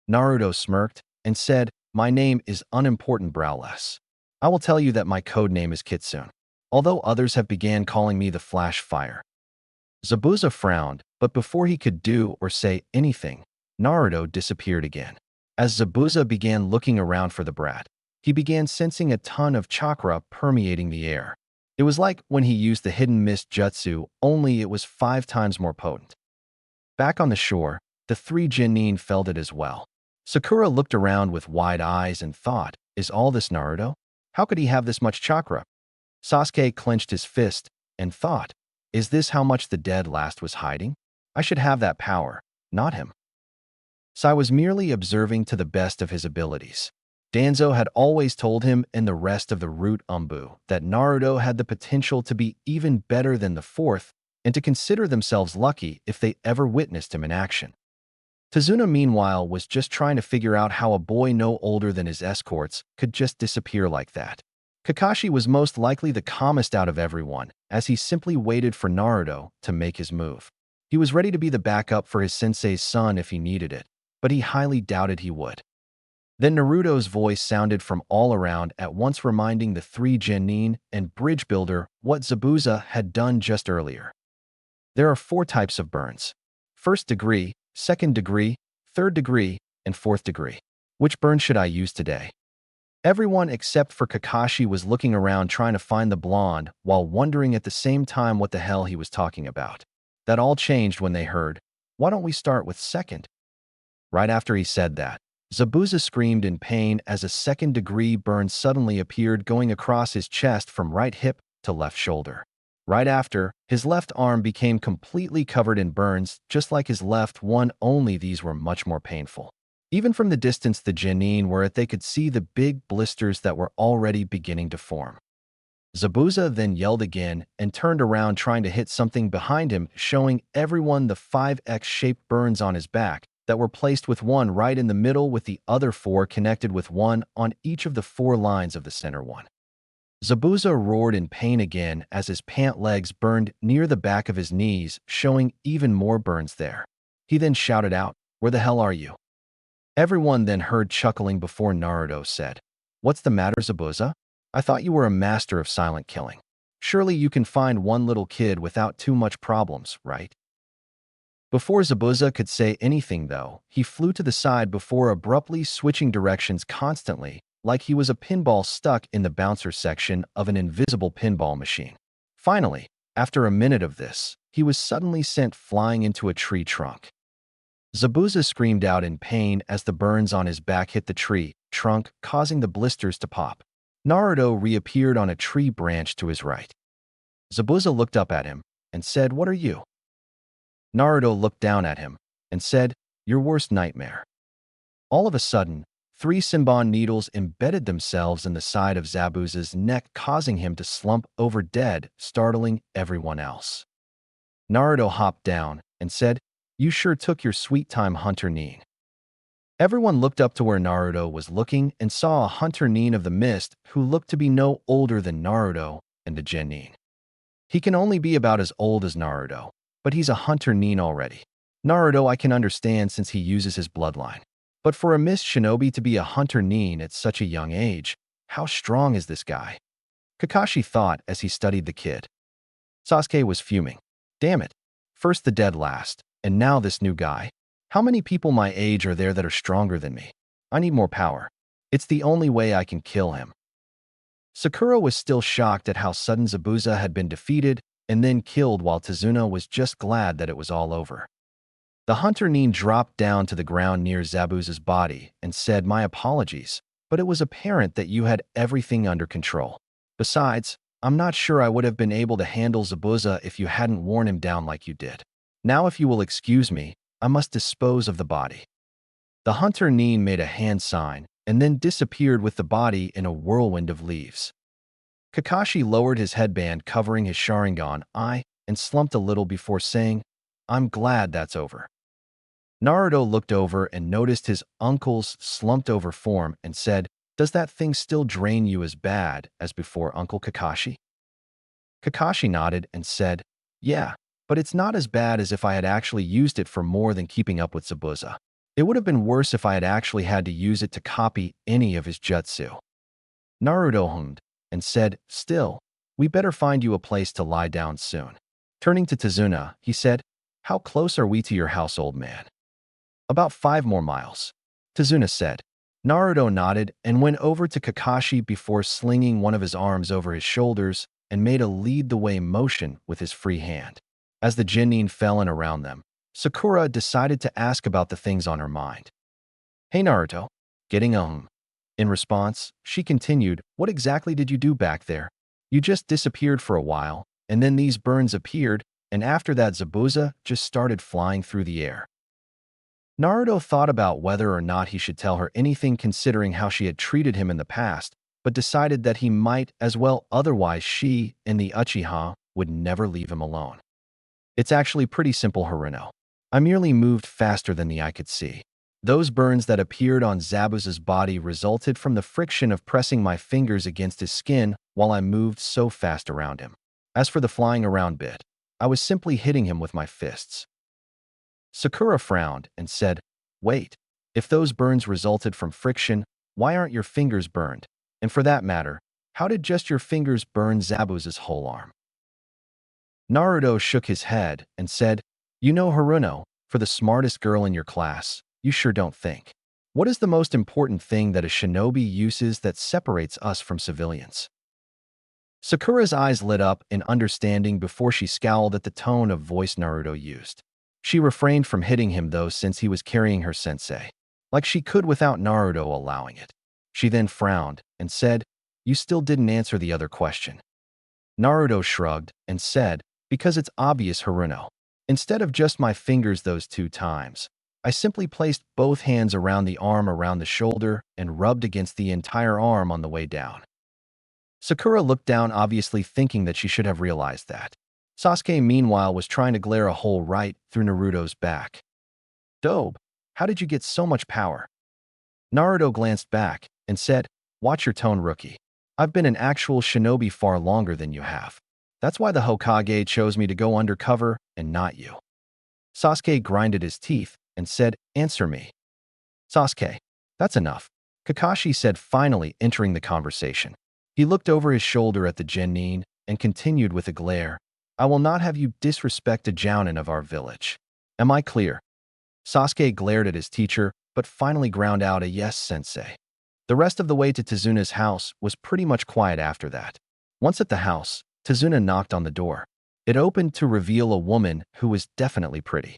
Naruto smirked and said, "My name is unimportant, Browless. I will tell you that my code name is Kitsune, although others have began calling me the Flash Fire." Zabuza frowned, but before he could do or say anything, Naruto disappeared again. As Zabuza began looking around for the brat, he began sensing a ton of chakra permeating the air. It was like when he used the hidden mist jutsu, only it was 5 times more potent. Back on the shore, the 3 Genin felt it as well. Sakura looked around with wide eyes and thought, "Is all this Naruto? How could he have this much chakra?" Sasuke clenched his fist and thought, "Is this how much the dead last was hiding? I should have that power, not him." Sai was merely observing to the best of his abilities. Danzo had always told him and the rest of the Root Umbu that Naruto had the potential to be even better than the 4th and to consider themselves lucky if they ever witnessed him in action. Tazuna, meanwhile, was just trying to figure out how a boy no older than his escorts could just disappear like that. Kakashi was most likely the calmest out of everyone, as he simply waited for Naruto to make his move. He was ready to be the backup for his sensei's son if he needed it, but he highly doubted he would. Then Naruto's voice sounded from all around, at once reminding the 3 Genin and Bridge Builder what Zabuza had done just earlier. There are 4 types of burns: 1st degree, 2nd degree, 3rd degree, and 4th degree. Which burn should I use today? Everyone except for Kakashi was looking around trying to find the blonde while wondering at the same time what the hell he was talking about. That all changed when they heard, "Why don't we start with 2nd?" Right after he said that, Zabuza screamed in pain as a second-degree burn suddenly appeared going across his chest from right hip to left shoulder. Right after, his left arm became completely covered in burns, just like his left one, only these were much more painful. Even from the distance the genin were at, they could see the big blisters that were already beginning to form. Zabuza then yelled again and turned around trying to hit something behind him, showing everyone the 5X-shaped burns on his back that were placed with one right in the middle with the other 4 connected with one on each of the 4 lines of the center one. Zabuza roared in pain again as his pant legs burned near the back of his knees, showing even more burns there. He then shouted out, "Where the hell are you?" Everyone then heard chuckling before Naruto said, "What's the matter, Zabuza? I thought you were a master of silent killing. Surely you can find one little kid without too much problems, right?" Before Zabuza could say anything, though, he flew to the side before abruptly switching directions constantly, like he was a pinball stuck in the bouncer section of an invisible pinball machine. Finally, after a minute of this, he was suddenly sent flying into a tree trunk. Zabuza screamed out in pain as the burns on his back hit the tree trunk, causing the blisters to pop. Naruto reappeared on a tree branch to his right. Zabuza looked up at him and said, "What are you?" Naruto looked down at him and said, "Your worst nightmare." All of a sudden, 3 Senbon needles embedded themselves in the side of Zabuza's neck, causing him to slump over dead, startling everyone else. Naruto hopped down and said, "You sure took your sweet time, Hunter Nin." Everyone looked up to where Naruto was looking and saw a Hunter Nin of the Mist who looked to be no older than Naruto and the Genin. He can only be about as old as Naruto, but he's a Hunter Nin already. Naruto I can understand since he uses his bloodline. But for a Mist Shinobi to be a Hunter Nin at such a young age, how strong is this guy? Kakashi thought as he studied the kid. Sasuke was fuming. Damn it. First the dead last, and now this new guy. How many people my age are there that are stronger than me? I need more power. It's the only way I can kill him. Sakura was still shocked at how sudden Zabuza had been defeated and then killed, while Tazuna was just glad that it was all over. The Hunter Nin dropped down to the ground near Zabuza's body and said, "My apologies, but it was apparent that you had everything under control. Besides, I'm not sure I would have been able to handle Zabuza if you hadn't worn him down like you did. Now if you will excuse me, I must dispose of the body." The Hunter Nin made a hand sign and then disappeared with the body in a whirlwind of leaves. Kakashi lowered his headband covering his Sharingan eye and slumped a little before saying, "I'm glad that's over." Naruto looked over and noticed his uncle's slumped-over form and said, "Does that thing still drain you as bad as before, Uncle Kakashi?" Kakashi nodded and said, "Yeah, but it's not as bad as if I had actually used it for more than keeping up with Zabuza. It would have been worse if I had actually had to use it to copy any of his jutsu." Naruto hummed and said, "Still, we better find you a place to lie down soon." Turning to Tazuna, he said, "How close are we to your house, old man?" "About 5 more miles," Tazuna said. Naruto nodded and went over to Kakashi before slinging one of his arms over his shoulders and made a lead-the-way motion with his free hand. As the genin fell in around them, Sakura decided to ask about the things on her mind. "Hey Naruto," getting a In response, she continued, "What exactly did you do back there? You just disappeared for a while, and then these burns appeared, and after that Zabuza just started flying through the air." Naruto thought about whether or not he should tell her anything considering how she had treated him in the past, but decided that he might as well, otherwise she and the Uchiha would never leave him alone. "It's actually pretty simple, Haruno. I merely moved faster than the eye could see. Those burns that appeared on Zabuza's body resulted from the friction of pressing my fingers against his skin while I moved so fast around him. As for the flying around bit, I was simply hitting him with my fists." Sakura frowned and said, "Wait, if those burns resulted from friction, why aren't your fingers burned? And for that matter, how did just your fingers burn Zabuza's whole arm?" Naruto shook his head and said, "You know, Haruno, for the smartest girl in your class, you sure don't think. What is the most important thing that a shinobi uses that separates us from civilians?" Sakura's eyes lit up in understanding before she scowled at the tone of voice Naruto used. She refrained from hitting him though, since he was carrying her sensei. like she could without Naruto allowing it. She then frowned and said, "You still didn't answer the other question." Naruto shrugged and said, "Because it's obvious, Haruno. Instead of just my fingers those 2 times, I simply placed both hands around the arm around the shoulder and rubbed against the entire arm on the way down." Sakura looked down, obviously thinking that she should have realized that. Sasuke, meanwhile, was trying to glare a hole right through Naruto's back. "Dope, how did you get so much power?" Naruto glanced back and said, "Watch your tone, rookie. I've been an actual shinobi far longer than you have. That's why the Hokage chose me to go undercover and not you." Sasuke grinded his teeth and said, "Answer me." "Sasuke, that's enough," Kakashi said, finally entering the conversation. He looked over his shoulder at the genin and continued with a glare, "I will not have you disrespect a jounin of our village. Am I clear?" Sasuke glared at his teacher, but finally ground out a "yes, sensei." The rest of the way to Tezuna's house was pretty much quiet after that. Once at the house, Tezuna knocked on the door. It opened to reveal a woman who was definitely pretty.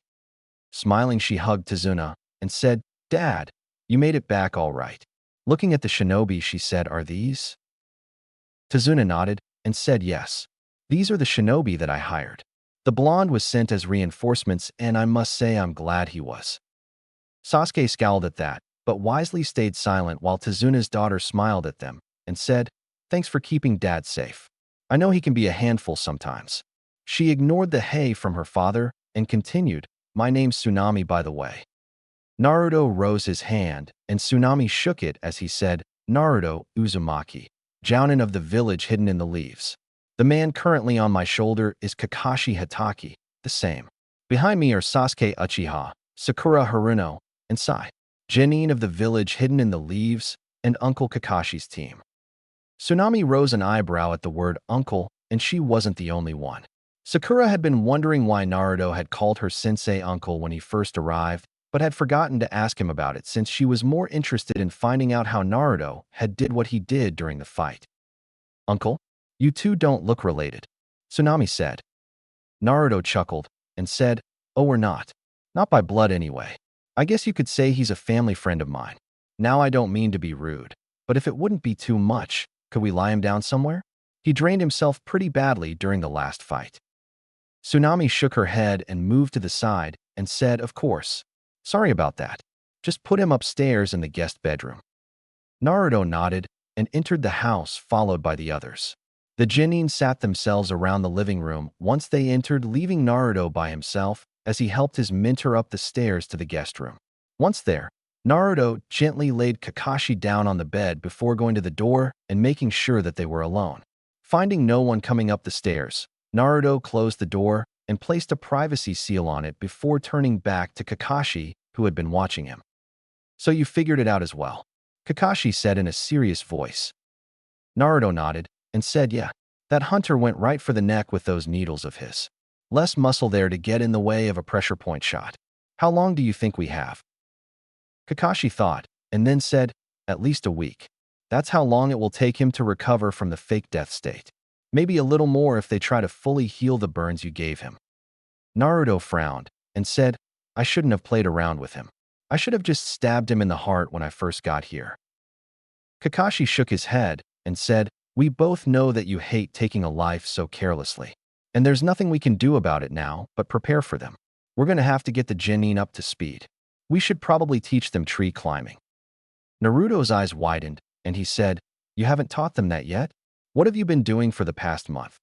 Smiling, she hugged Tezuna and said, "Dad, you made it back all right." Looking at the shinobi, she said, "Are these?" Tezuna nodded and said, "Yes. These are the shinobi that I hired." The blonde was sent as reinforcements, and I must say I'm glad he was. Sasuke scowled at that, but wisely stayed silent while Tezuna's daughter smiled at them and said, "Thanks for keeping Dad safe. I know he can be a handful sometimes." She ignored the "hey" from her father and continued, "My name's Tsunami, by the way." Naruto rose his hand, and Tsunami shook it as he said, "Naruto Uzumaki, jounin of the village hidden in the leaves. The man currently on my shoulder is Kakashi Hatake, the same. Behind me are Sasuke Uchiha, Sakura Haruno, and Sai, genin of the village hidden in the leaves, and Uncle Kakashi's team." Tsunami rose an eyebrow at the word uncle, and she wasn't the only one. Sakura had been wondering why Naruto had called her sensei uncle when he first arrived, but had forgotten to ask him about it since she was more interested in finding out how Naruto had did what he did during the fight. "Uncle, you two don't look related," Tsunami said. Naruto chuckled and said, "Oh, we're not. Not by blood anyway. I guess you could say he's a family friend of mine. Now, I don't mean to be rude, but if it wouldn't be too much, could we lie him down somewhere? He drained himself pretty badly during the last fight." Tsunami shook her head and moved to the side and said, "Of course. Sorry about that. Just put him upstairs in the guest bedroom." Naruto nodded and entered the house, followed by the others. The genin sat themselves around the living room once they entered, leaving Naruto by himself as he helped his mentor up the stairs to the guest room. Once there, Naruto gently laid Kakashi down on the bed before going to the door and making sure that they were alone. Finding no one coming up the stairs, Naruto closed the door and placed a privacy seal on it before turning back to Kakashi, who had been watching him. "So you figured it out as well?" Kakashi said in a serious voice. Naruto nodded and said, "Yeah, that hunter went right for the neck with those needles of his. Less muscle there to get in the way of a pressure point shot. How long do you think we have?" Kakashi thought and then said, "At least a week. That's how long it will take him to recover from the fake death state. Maybe a little more if they try to fully heal the burns you gave him." Naruto frowned and said, "I shouldn't have played around with him. I should have just stabbed him in the heart when I first got here." Kakashi shook his head and said, "We both know that you hate taking a life so carelessly. And there's nothing we can do about it now but prepare for them. We're going to have to get the genin up to speed. We should probably teach them tree climbing." Naruto's eyes widened, and he said, "You haven't taught them that yet? What have you been doing for the past month?"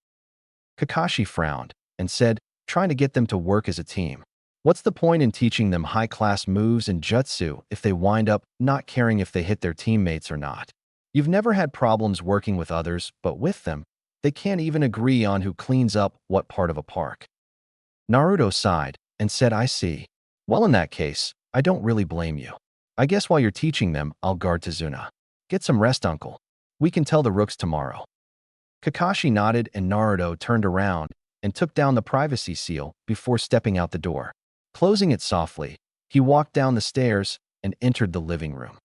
Kakashi frowned and said, "Trying to get them to work as a team. What's the point in teaching them high-class moves and jutsu if they wind up not caring if they hit their teammates or not? You've never had problems working with others, but with them, they can't even agree on who cleans up what part of a park." Naruto sighed and said, "I see. Well, in that case, I don't really blame you. I guess while you're teaching them, I'll guard Tezuna. Get some rest, uncle. We can tell the rooks tomorrow." Kakashi nodded and Naruto turned around and took down the privacy seal before stepping out the door. Closing it softly, he walked down the stairs and entered the living room.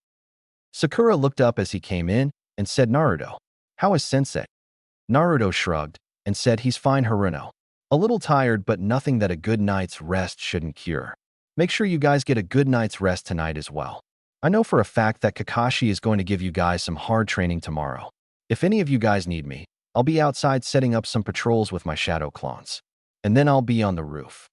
Sakura looked up as he came in and said, "Naruto, how is sensei?" Naruto shrugged and said, "He's fine, Haruno. A little tired, but nothing that a good night's rest shouldn't cure. Make sure you guys get a good night's rest tonight as well." I know for a fact that Kakashi is going to give you guys some hard training tomorrow. If any of you guys need me, I'll be outside setting up some patrols with my shadow clones. And then I'll be on the roof."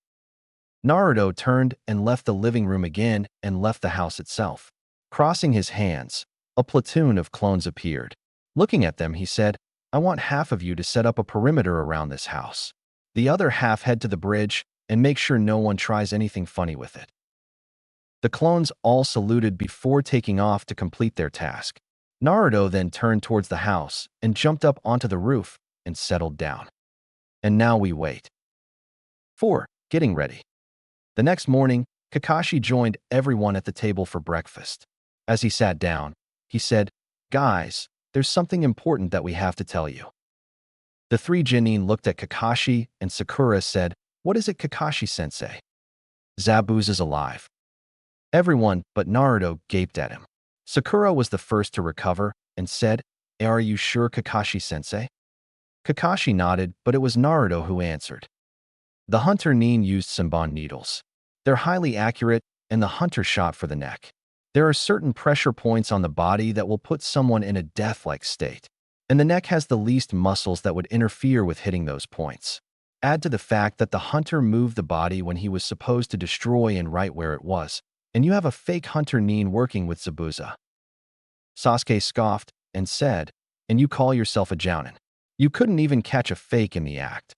Naruto turned and left the living room again and left the house itself. Crossing his hands, a platoon of clones appeared. Looking at them, he said, "I want half of you to set up a perimeter around this house. The other half head to the bridge and make sure no one tries anything funny with it." The clones all saluted before taking off to complete their task. Naruto then turned towards the house and jumped up onto the roof and settled down. And now we wait. 4. Getting ready. The next morning, Kakashi joined everyone at the table for breakfast. As he sat down, he said, "Guys, there's something important that we have to tell you." The three genin looked at Kakashi, and Sakura said, "What is it, Kakashi-sensei?" "Zabuza's alive." Everyone but Naruto gaped at him. Sakura was the first to recover and said, "Are you sure, Kakashi-sensei?" Kakashi nodded, but it was Naruto who answered. The hunter nin used Senbon needles. They're highly accurate, and the hunter shot for the neck. There are certain pressure points on the body that will put someone in a death-like state, and the neck has the least muscles that would interfere with hitting those points. Add to the fact that the hunter moved the body when he was supposed to destroy and right where it was, and you have a fake hunter nin working with Zabuza. Sasuke scoffed and said, "And you call yourself a jounin? You couldn't even catch a fake in the act."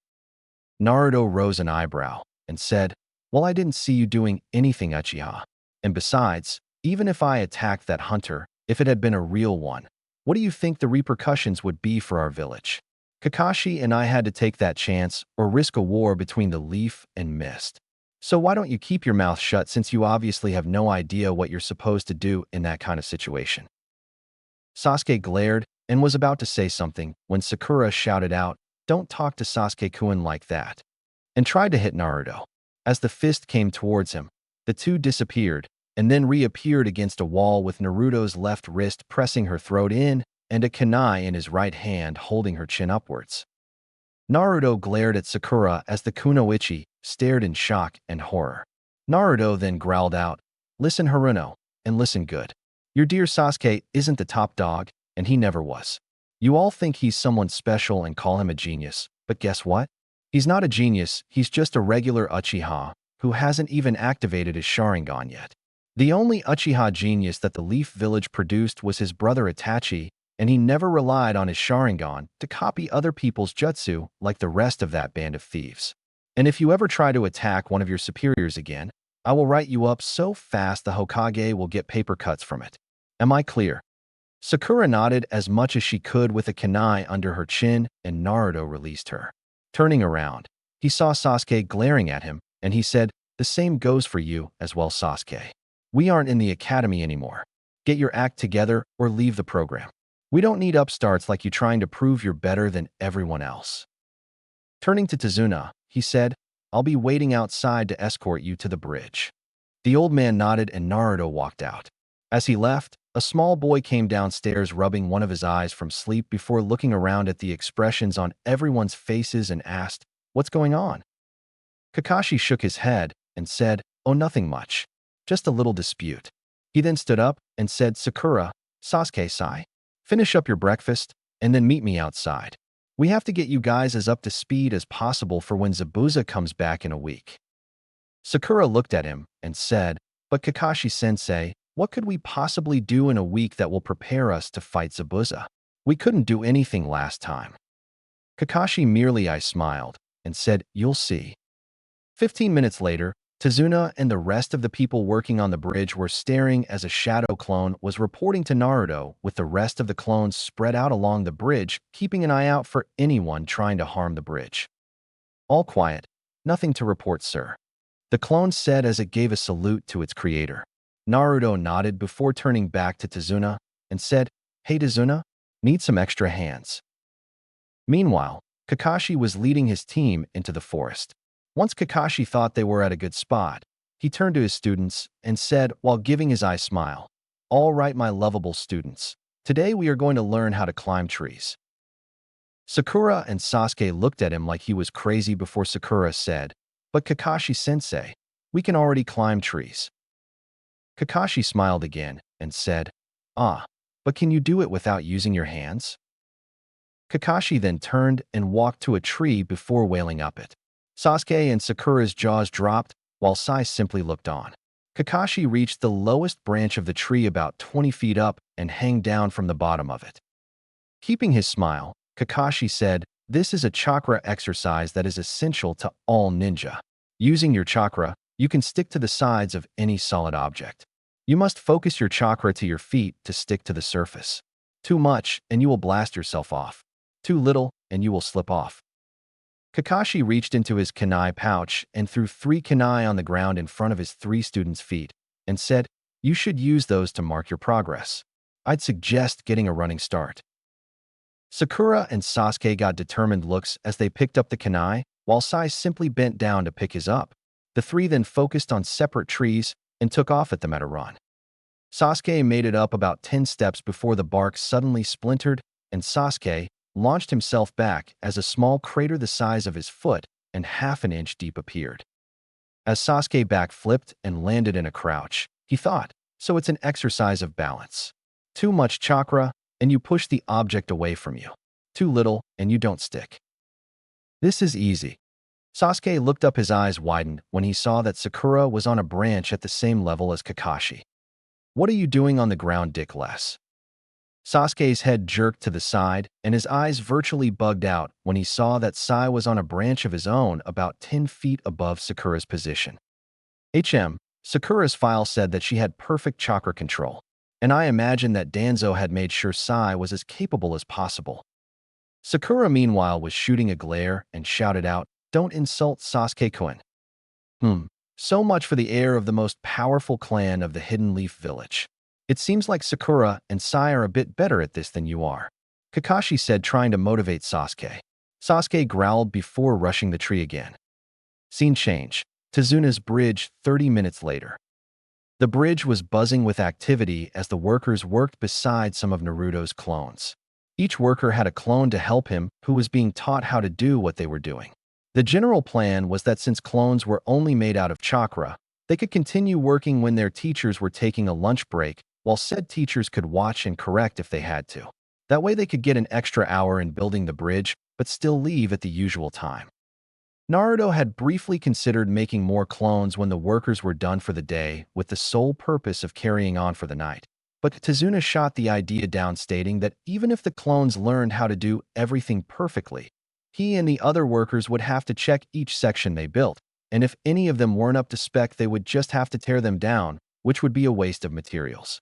Naruto rose an eyebrow and said, "Well, I didn't see you doing anything, Uchiha. And besides, even if I attacked that hunter, if it had been a real one, what do you think the repercussions would be for our village? Kakashi and I had to take that chance or risk a war between the Leaf and Mist. So why don't you keep your mouth shut, since you obviously have no idea what you're supposed to do in that kind of situation?" Sasuke glared and was about to say something when Sakura shouted out, "Don't talk to Sasuke-kun like that," and tried to hit Naruto. As the fist came towards him, the two disappeared and then reappeared against a wall with Naruto's left wrist pressing her throat in and a kunai in his right hand holding her chin upwards. Naruto glared at Sakura as the kunoichi stared in shock and horror. Naruto then growled out, "Listen, Haruno, and listen good. Your dear Sasuke isn't the top dog, and he never was. You all think he's someone special and call him a genius, but guess what? He's not a genius, he's just a regular Uchiha who hasn't even activated his Sharingan yet. The only Uchiha genius that the Leaf Village produced was his brother Itachi, and he never relied on his Sharingan to copy other people's jutsu like the rest of that band of thieves. And if you ever try to attack one of your superiors again, I will write you up so fast the Hokage will get paper cuts from it. Am I clear?" Sakura nodded as much as she could with a kunai under her chin, and Naruto released her. Turning around, he saw Sasuke glaring at him, and he said, "The same goes for you as well, Sasuke. We aren't in the academy anymore. Get your act together or leave the program. We don't need upstarts like you trying to prove you're better than everyone else." Turning to Tazuna, he said, "I'll be waiting outside to escort you to the bridge." The old man nodded and Naruto walked out. As he left, a small boy came downstairs rubbing one of his eyes from sleep before looking around at the expressions on everyone's faces and asked, "What's going on?" Kakashi shook his head and said, "Oh, nothing much. Just a little dispute." He then stood up and said, "Sakura, Sasuke-sai, finish up your breakfast and then meet me outside. We have to get you guys as up to speed as possible for when Zabuza comes back in a week." Sakura looked at him and said, "But Kakashi-sensei, what could we possibly do in a week that will prepare us to fight Zabuza? We couldn't do anything last time." Kakashi merely smiled and said, "You'll see." 15 minutes later, Tazuna and the rest of the people working on the bridge were staring as a shadow clone was reporting to Naruto, with the rest of the clones spread out along the bridge, keeping an eye out for anyone trying to harm the bridge. "All quiet. Nothing to report, sir," the clone said as it gave a salute to its creator. Naruto nodded before turning back to Tazuna and said, "Hey Tazuna, need some extra hands." Meanwhile, Kakashi was leading his team into the forest. Once Kakashi thought they were at a good spot, he turned to his students and said while giving his smile, "All right, my lovable students. Today we are going to learn how to climb trees." Sakura and Sasuke looked at him like he was crazy before Sakura said, "But Kakashi-sensei, we can already climb trees." Kakashi smiled again and said, "Ah, but can you do it without using your hands?" Kakashi then turned and walked to a tree before wailing up it. Sasuke and Sakura's jaws dropped, while Sai simply looked on. Kakashi reached the lowest branch of the tree about 20 feet up and hang down from the bottom of it. Keeping his smile, Kakashi said, "This is a chakra exercise that is essential to all ninja. Using your chakra, you can stick to the sides of any solid object. You must focus your chakra to your feet to stick to the surface. Too much, and you will blast yourself off. Too little, and you will slip off." Kakashi reached into his kunai pouch and threw 3 kunai on the ground in front of his 3 students' feet and said, "You should use those to mark your progress. I'd suggest getting a running start." Sakura and Sasuke got determined looks as they picked up the kunai, while Sai simply bent down to pick his up. The 3 then focused on separate trees and took off at them at a run. Sasuke made it up about 10 steps before the bark suddenly splintered, and Sasuke launched himself back as a small crater the size of his foot and half an inch deep appeared. As Sasuke backflipped and landed in a crouch, he thought, "So it's an exercise of balance. Too much chakra, and you push the object away from you. Too little, and you don't stick. This is easy." Sasuke looked up, his eyes widened when he saw that Sakura was on a branch at the same level as Kakashi. "What are you doing on the ground, dickless?" Sasuke's head jerked to the side, and his eyes virtually bugged out when he saw that Sai was on a branch of his own about 10 feet above Sakura's position. Sakura's file said that she had perfect chakra control, and I imagine that Danzo had made sure Sai was as capable as possible. Sakura, meanwhile, was shooting a glare and shouted out, "Don't insult Sasuke-kun." So much for the heir of the most powerful clan of the Hidden Leaf Village. It seems like Sakura and Sai are a bit better at this than you are, Kakashi said, trying to motivate Sasuke. Sasuke growled before rushing the tree again. Scene change. Tizuna's bridge 30 minutes later. The bridge was buzzing with activity as the workers worked beside some of Naruto's clones. Each worker had a clone to help him who was being taught how to do what they were doing. The general plan was that since clones were only made out of chakra, they could continue working when their teachers were taking a lunch break, while said teachers could watch and correct if they had to. That way they could get an extra hour in building the bridge, but still leave at the usual time. Naruto had briefly considered making more clones when the workers were done for the day, with the sole purpose of carrying on for the night. But Tizuna shot the idea down, stating that even if the clones learned how to do everything perfectly, he and the other workers would have to check each section they built, and if any of them weren't up to spec, they would just have to tear them down, which would be a waste of materials.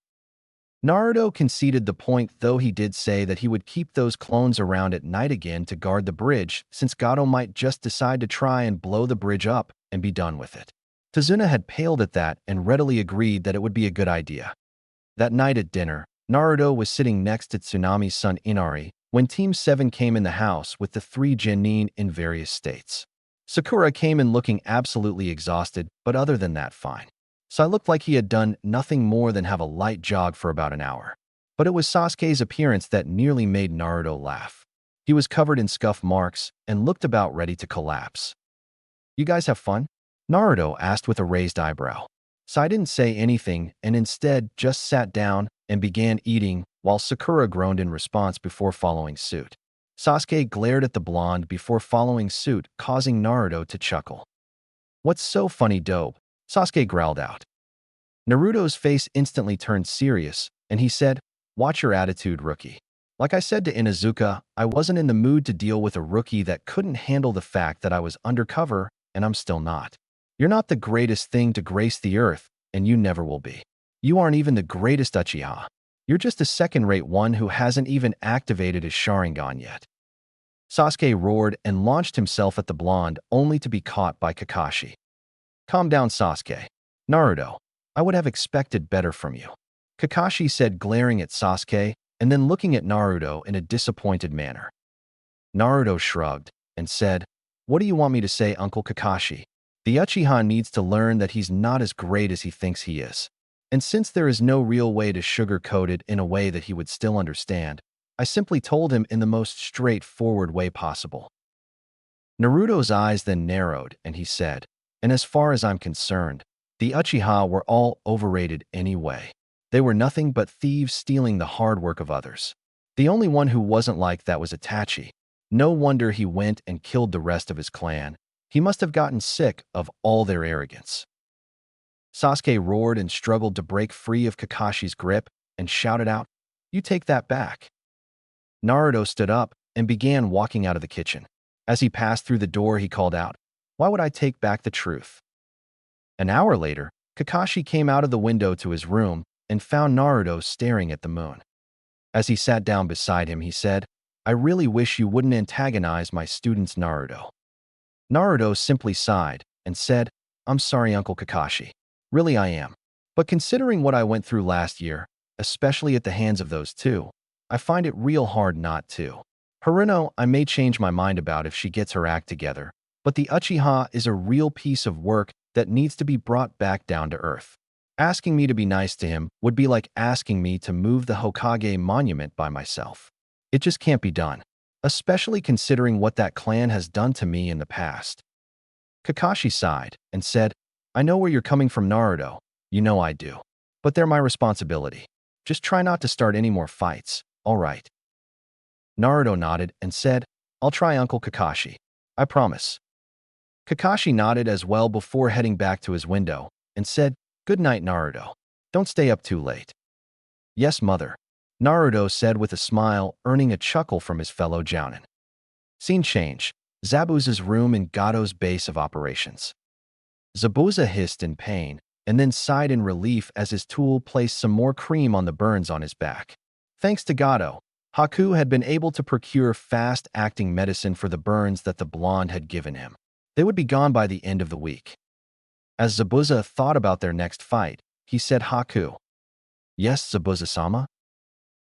Naruto conceded the point, though he did say that he would keep those clones around at night again to guard the bridge, since Gato might just decide to try and blow the bridge up and be done with it. Tizuna had paled at that and readily agreed that it would be a good idea. That night at dinner, Naruto was sitting next to Tsunami's son Inari when Team 7 came in the house with the 3 genin in various states. Sakura came in looking absolutely exhausted, but other than that, fine. Sai looked like he had done nothing more than have a light jog for about an hour. But it was Sasuke's appearance that nearly made Naruto laugh. He was covered in scuff marks and looked about ready to collapse. "You guys have fun?" Naruto asked with a raised eyebrow. Sai didn't say anything and instead just sat down and began eating, while Sakura groaned in response before following suit. Sasuke glared at the blonde before following suit, causing Naruto to chuckle. "What's so funny, dope?" Sasuke growled out. Naruto's face instantly turned serious, and he said, "Watch your attitude, rookie. Like I said to Inuzuka, I wasn't in the mood to deal with a rookie that couldn't handle the fact that I was undercover, and I'm still not. You're not the greatest thing to grace the earth, and you never will be. You aren't even the greatest Uchiha. You're just a second-rate one who hasn't even activated his Sharingan yet." Sasuke roared and launched himself at the blonde, only to be caught by Kakashi. "Calm down, Sasuke. Naruto, I would have expected better from you," Kakashi said, glaring at Sasuke and then looking at Naruto in a disappointed manner. Naruto shrugged and said, "What do you want me to say, Uncle Kakashi? The Uchiha needs to learn that he's not as great as he thinks he is. And since there is no real way to sugarcoat it in a way that he would still understand, I simply told him in the most straightforward way possible." Naruto's eyes then narrowed and he said, "And as far as I'm concerned, the Uchiha were all overrated anyway. They were nothing but thieves stealing the hard work of others. The only one who wasn't like that was Itachi. No wonder he went and killed the rest of his clan. He must have gotten sick of all their arrogance. Sasuke roared and struggled to break free of Kakashi's grip and shouted out, "You take that back." Naruto stood up and began walking out of the kitchen. As he passed through the door, he called out, "Why would I take back the truth?" An hour later, Kakashi came out of the window to his room and found Naruto staring at the moon. As he sat down beside him, he said, "I really wish you wouldn't antagonize my students, Naruto." Naruto simply sighed and said, "I'm sorry, Uncle Kakashi. Really I am. But considering what I went through last year, especially at the hands of those two, I find it real hard not to. Haruno, I may change my mind about if she gets her act together, but the Uchiha is a real piece of work that needs to be brought back down to earth. Asking me to be nice to him would be like asking me to move the Hokage monument by myself. It just can't be done, especially considering what that clan has done to me in the past." Kakashi sighed and said, "I know where you're coming from, Naruto. You know I do. But they're my responsibility. Just try not to start any more fights, all right?" Naruto nodded and said, "I'll try, Uncle Kakashi. I promise." Kakashi nodded as well before heading back to his window and said, "Good night, Naruto. Don't stay up too late." "Yes, mother," Naruto said with a smile, earning a chuckle from his fellow jounin. Scene change. Zabuza's room in Gato's base of operations. Zabuza hissed in pain and then sighed in relief as his tool placed some more cream on the burns on his back. Thanks to Gato, Haku had been able to procure fast-acting medicine for the burns that the blonde had given him. They would be gone by the end of the week. As Zabuza thought about their next fight, he said, "Haku." "Yes, Zabuza-sama?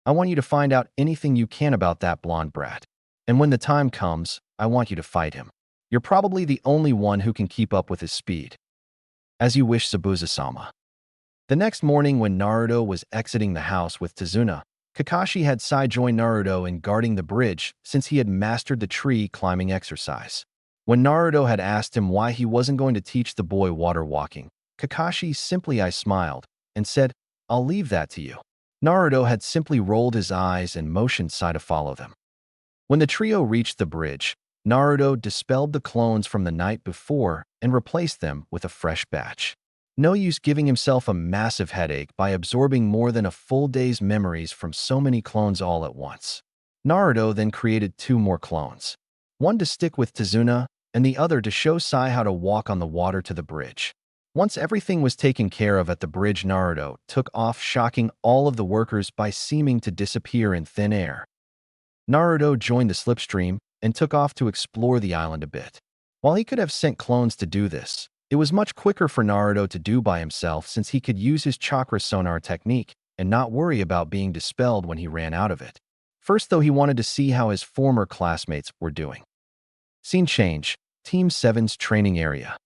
I want you to find out anything you can about that blonde brat. And when the time comes, I want you to fight him. You're probably the only one who can keep up with his speed." "As you wish, Zabuza-sama." The next morning when Naruto was exiting the house with Tazuna, Kakashi had Sai join Naruto in guarding the bridge since he had mastered the tree climbing exercise. When Naruto had asked him why he wasn't going to teach the boy water walking, Kakashi simply smiled and said, "I'll leave that to you." Naruto had simply rolled his eyes and motioned Sai to follow them. When the trio reached the bridge, Naruto dispelled the clones from the night before and replaced them with a fresh batch. No use giving himself a massive headache by absorbing more than a full day's memories from so many clones all at once. Naruto then created 2 more clones, one to stick with Tazuna and the other to show Sai how to walk on the water to the bridge. Once everything was taken care of at the bridge, Naruto took off, shocking all of the workers by seeming to disappear in thin air. Naruto joined the slipstream and took off to explore the island a bit. While he could have sent clones to do this, it was much quicker for Naruto to do by himself since he could use his chakra sonar technique and not worry about being dispelled when he ran out of it. First, though, he wanted to see how his former classmates were doing. Scene change. Team 7's training area.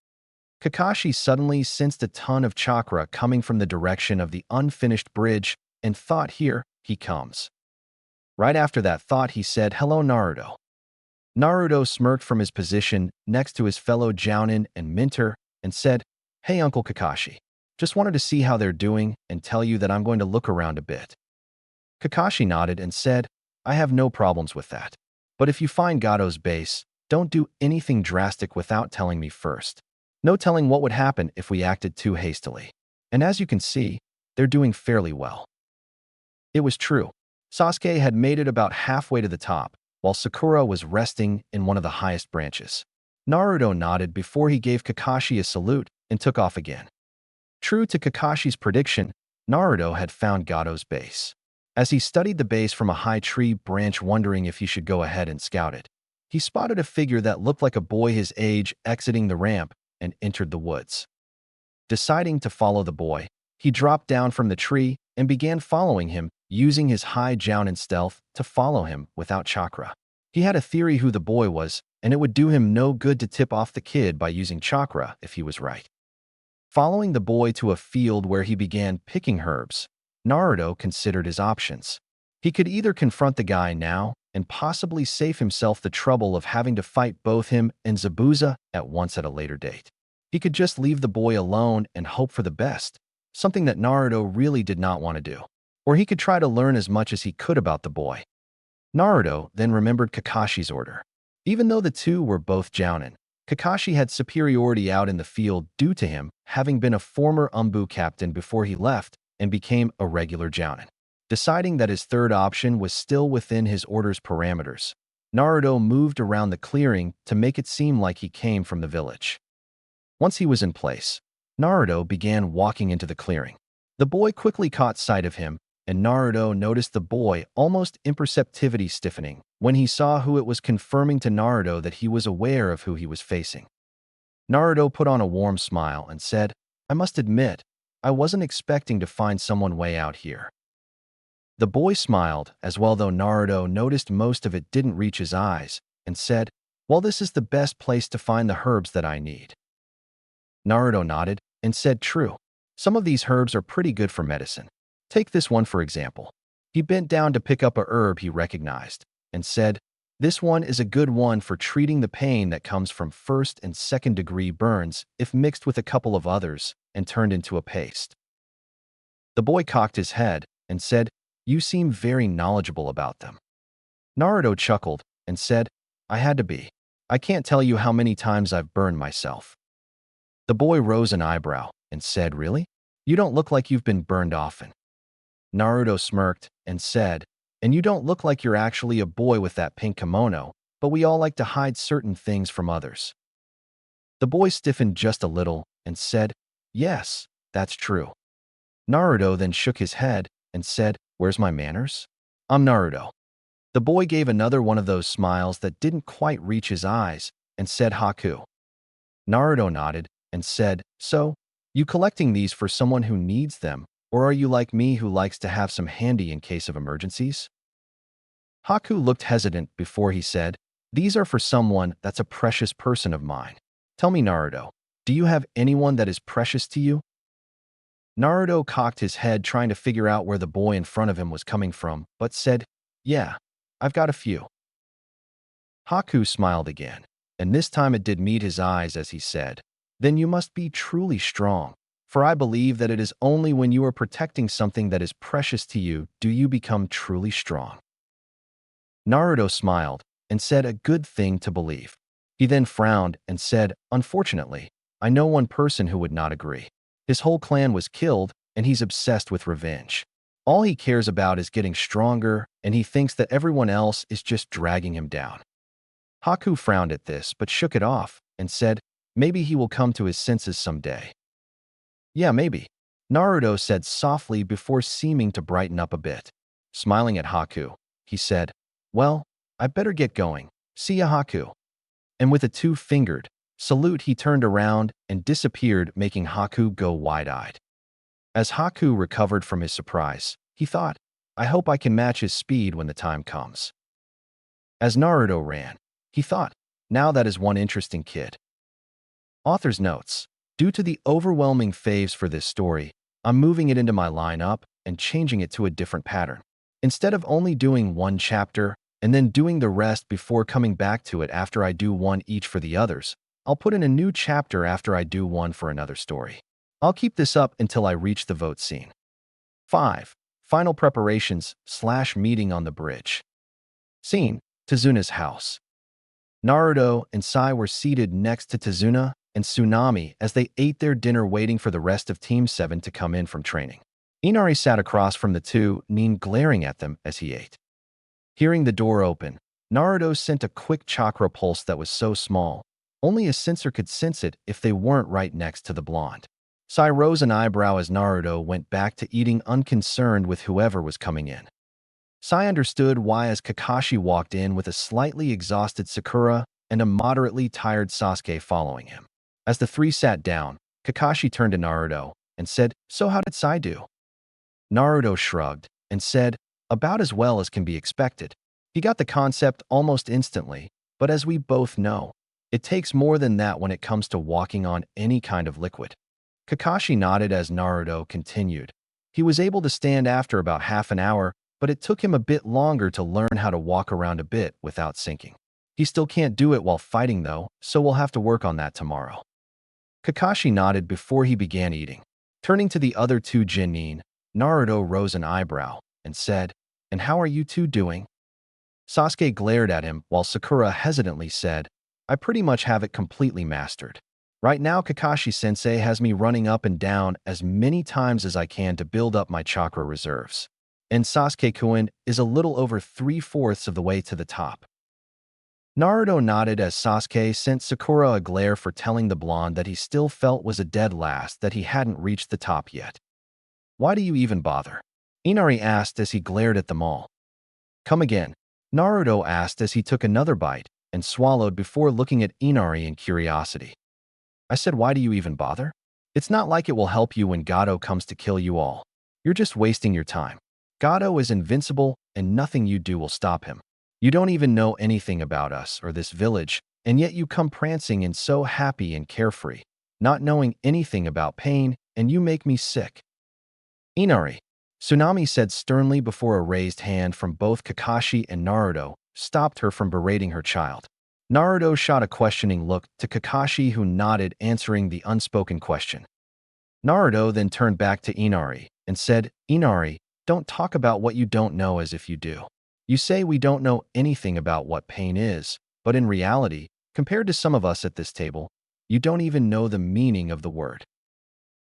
Kakashi suddenly sensed a ton of chakra coming from the direction of the unfinished bridge and thought, "Here he comes." Right after that thought, he said, "Hello, Naruto." Naruto smirked from his position next to his fellow Jounin and mentor and said, "Hey, Uncle Kakashi. Just wanted to see how they're doing and tell you that I'm going to look around a bit." Kakashi nodded and said, "I have no problems with that. But if you find Gato's base, don't do anything drastic without telling me first. No telling what would happen if we acted too hastily. And as you can see, they're doing fairly well." It was true. Sasuke had made it about halfway to the top, while Sakura was resting in one of the highest branches. Naruto nodded before he gave Kakashi a salute and took off again. True to Kakashi's prediction, Naruto had found Gato's base. As he studied the base from a high tree branch, wondering if he should go ahead and scout it, he spotted a figure that looked like a boy his age exiting the ramp and entered the woods. Deciding to follow the boy, he dropped down from the tree and began following him, using his high Jounin stealth to follow him without chakra. He had a theory who the boy was, and it would do him no good to tip off the kid by using chakra if he was right. Following the boy to a field where he began picking herbs, Naruto considered his options. He could either confront the guy now and possibly save himself the trouble of having to fight both him and Zabuza at once at a later date. He could just leave the boy alone and hope for the best, something that Naruto really did not want to do. Or he could try to learn as much as he could about the boy. Naruto then remembered Kakashi's order. Even though the two were both jounin, Kakashi had superiority out in the field due to him having been a former Umbu captain before he left and became a regular jounin. Deciding that his third option was still within his order's parameters, Naruto moved around the clearing to make it seem like he came from the village. Once he was in place, Naruto began walking into the clearing. The boy quickly caught sight of him, and Naruto noticed the boy almost imperceptibly stiffening when he saw who it was, confirming to Naruto that he was aware of who he was facing. Naruto put on a warm smile and said, "I must admit, I wasn't expecting to find someone way out here." The boy smiled as well, though Naruto noticed most of it didn't reach his eyes, and said, "Well, this is the best place to find the herbs that I need." Naruto nodded and said, "True. Some of these herbs are pretty good for medicine. Take this one for example." He bent down to pick up a herb he recognized and said, "This one is a good one for treating the pain that comes from first and second degree burns if mixed with a couple of others and turned into a paste." The boy cocked his head and said, "You seem very knowledgeable about them." Naruto chuckled and said, "I had to be. I can't tell you how many times I've burned myself." The boy rose an eyebrow and said, "Really? You don't look like you've been burned often." Naruto smirked and said, "And you don't look like you're actually a boy with that pink kimono, but we all like to hide certain things from others." The boy stiffened just a little and said, "Yes, that's true." Naruto then shook his head and said, "Where's my manners? I'm Naruto." The boy gave another one of those smiles that didn't quite reach his eyes and said, "Haku." Naruto nodded and said, "So, you collecting these for someone who needs them, or are you like me who likes to have some handy in case of emergencies?" Haku looked hesitant before he said, "These are for someone that's a precious person of mine. Tell me, Naruto, do you have anyone that is precious to you?" Naruto cocked his head trying to figure out where the boy in front of him was coming from, but said, "Yeah, I've got a few." Haku smiled again, and this time it did meet his eyes as he said, "Then you must be truly strong, for I believe that it is only when you are protecting something that is precious to you do you become truly strong." Naruto smiled and said, "A good thing to believe." He then frowned and said, "Unfortunately, I know one person who would not agree. His whole clan was killed, and he's obsessed with revenge. All he cares about is getting stronger, and he thinks that everyone else is just dragging him down." Haku frowned at this, but shook it off and said, "Maybe he will come to his senses someday." "Yeah, maybe," Naruto said softly before seeming to brighten up a bit. Smiling at Haku, he said, "Well, I better get going. See ya, Haku." And with a two-fingered salute, he turned around and disappeared, making Haku go wide-eyed. As Haku recovered from his surprise, he thought, "I hope I can match his speed when the time comes." As Naruto ran, he thought, "Now that is one interesting kid." Author's notes: due to the overwhelming faves for this story, I'm moving it into my lineup and changing it to a different pattern. Instead of only doing one chapter and then doing the rest before coming back to it after I do one each for the others, I'll put in a new chapter after I do one for another story. I'll keep this up until I reach the vote scene. 5. Final preparations / meeting on the bridge. Scene: Tazuna's house. Naruto and Sai were seated next to Tazuna and Tsunami as they ate their dinner, waiting for the rest of Team 7 to come in from training. Inari sat across from the two, Nin glaring at them as he ate. Hearing the door open, Naruto sent a quick chakra pulse that was so small, only a sensor could sense it if they weren't right next to the blonde. Sai rose an eyebrow as Naruto went back to eating, unconcerned with whoever was coming in. Sai understood why as Kakashi walked in with a slightly exhausted Sakura and a moderately tired Sasuke following him. As the three sat down, Kakashi turned to Naruto and said, "So how did Sai do?" Naruto shrugged and said, "About as well as can be expected. He got the concept almost instantly, but as we both know, it takes more than that when it comes to walking on any kind of liquid." Kakashi nodded as Naruto continued. He was able to stand after about half an hour, but it took him a bit longer to learn how to walk around a bit without sinking. He still can't do it while fighting though, so we'll have to work on that tomorrow. Kakashi nodded before he began eating. Turning to the other two genin, Naruto rose an eyebrow and said, "And how are you two doing?" Sasuke glared at him while Sakura hesitantly said, "I pretty much have it completely mastered. Right now, Kakashi-sensei has me running up and down as many times as I can to build up my chakra reserves. And Sasuke-kun is a little over 3/4 of the way to the top." Naruto nodded as Sasuke sent Sakura a glare for telling the blonde that he still felt was a dead last that he hadn't reached the top yet. "Why do you even bother?" Inari asked as he glared at them all. "Come again," Naruto asked as he took another bite and swallowed before looking at Inari in curiosity. "I said, why do you even bother? It's not like it will help you when Gato comes to kill you all. You're just wasting your time. Gato is invincible and nothing you do will stop him. You don't even know anything about us or this village, and yet you come prancing in so happy and carefree, not knowing anything about pain, and you make me sick." "Inari," Tsunami said sternly before a raised hand from both Kakashi and Naruto stopped her from berating her child. Naruto shot a questioning look to Kakashi, who nodded, answering the unspoken question. Naruto then turned back to Inari and said, "Inari, don't talk about what you don't know as if you do. You say we don't know anything about what pain is, but in reality, compared to some of us at this table, you don't even know the meaning of the word."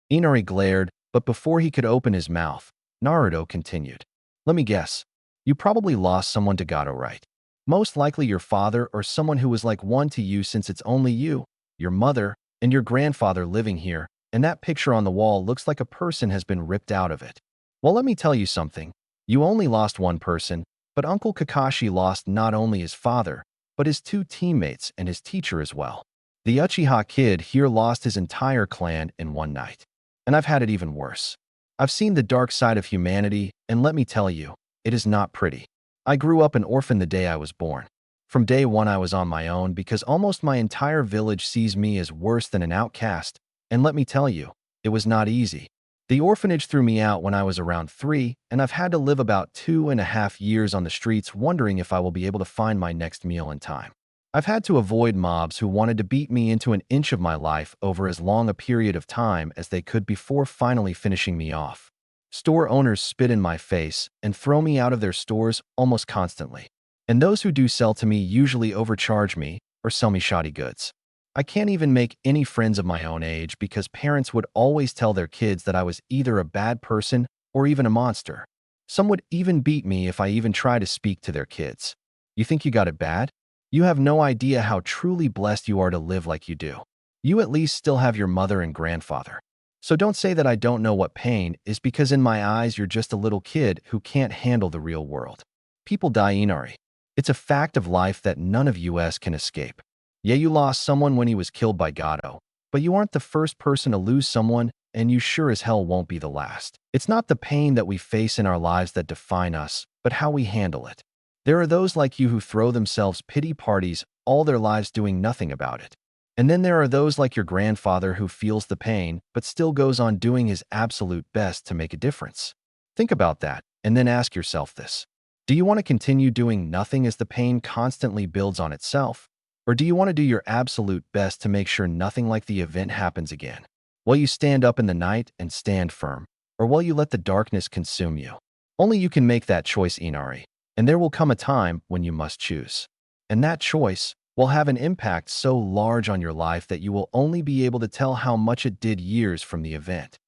Inari glared, but before he could open his mouth, Naruto continued. "Let me guess. You probably lost someone to Gato, right? Most likely your father or someone who was like one to you, since it's only you, your mother, and your grandfather living here, and that picture on the wall looks like a person has been ripped out of it. Well, let me tell you something. You only lost one person, but Uncle Kakashi lost not only his father, but his two teammates and his teacher as well. The Uchiha kid here lost his entire clan in one night. And I've had it even worse. I've seen the dark side of humanity, and let me tell you, it is not pretty. I grew up an orphan the day I was born. From day one I was on my own because almost my entire village sees me as worse than an outcast, and let me tell you, it was not easy. The orphanage threw me out when I was around 3, and I've had to live about 2.5 years on the streets wondering if I will be able to find my next meal in time. I've had to avoid mobs who wanted to beat me into an inch of my life over as long a period of time as they could before finally finishing me off. Store owners spit in my face and throw me out of their stores almost constantly. And those who do sell to me usually overcharge me or sell me shoddy goods. I can't even make any friends of my own age because parents would always tell their kids that I was either a bad person or even a monster. Some would even beat me if I even try to speak to their kids. You think you got it bad? You have no idea how truly blessed you are to live like you do. You at least still have your mother and grandfather. So don't say that I don't know what pain is, because in my eyes you're just a little kid who can't handle the real world. People die, Inari. It's a fact of life that none of us can escape. Yeah, you lost someone when he was killed by Gato, but you aren't the first person to lose someone, and you sure as hell won't be the last. It's not the pain that we face in our lives that define us, but how we handle it. There are those like you who throw themselves pity parties all their lives doing nothing about it. And then there are those like your grandfather who feels the pain but still goes on doing his absolute best to make a difference. Think about that, and then ask yourself this. Do you want to continue doing nothing as the pain constantly builds on itself? Or do you want to do your absolute best to make sure nothing like the event happens again? Will you stand up in the night and stand firm? Or will you let the darkness consume you? Only you can make that choice, Inari. And there will come a time when you must choose. And that choice will have an impact so large on your life that you will only be able to tell how much it did years from the event.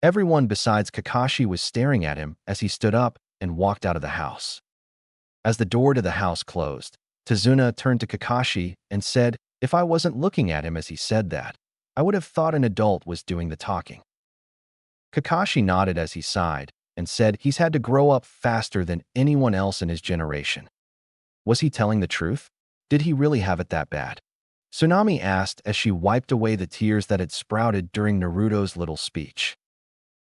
Everyone besides Kakashi was staring at him as he stood up and walked out of the house. As the door to the house closed, Tazuna turned to Kakashi and said, "If I wasn't looking at him as he said that, I would have thought an adult was doing the talking." Kakashi nodded as he sighed and said he's had to grow up faster than anyone else in his generation. Was he telling the truth? Did he really have it that bad? Tsunami asked as she wiped away the tears that had sprouted during Naruto's little speech.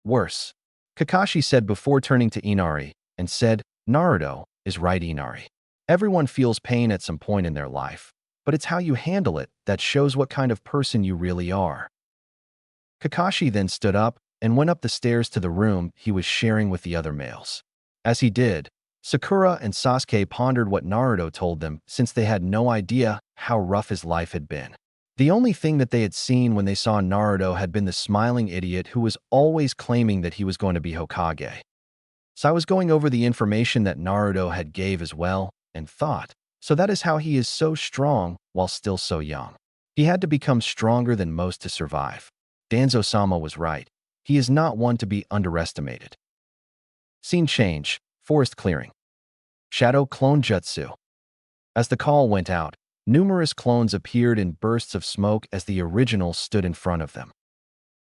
Worse, Kakashi said before turning to Inari and said, "Naruto is right, Inari. Everyone feels pain at some point in their life, but it's how you handle it that shows what kind of person you really are." Kakashi then stood up and went up the stairs to the room he was sharing with the other males. As he did, Sakura and Sasuke pondered what Naruto told them, since they had no idea how rough his life had been. The only thing that they had seen when they saw Naruto had been the smiling idiot who was always claiming that he was going to be Hokage. So I was going over the information that Naruto had gave as well, and thought, so that is how he is so strong while still so young. He had to become stronger than most to survive. Danzo-sama was right. He is not one to be underestimated. Scene change, forest clearing. Shadow clone jutsu. As the call went out, numerous clones appeared in bursts of smoke as the original stood in front of them.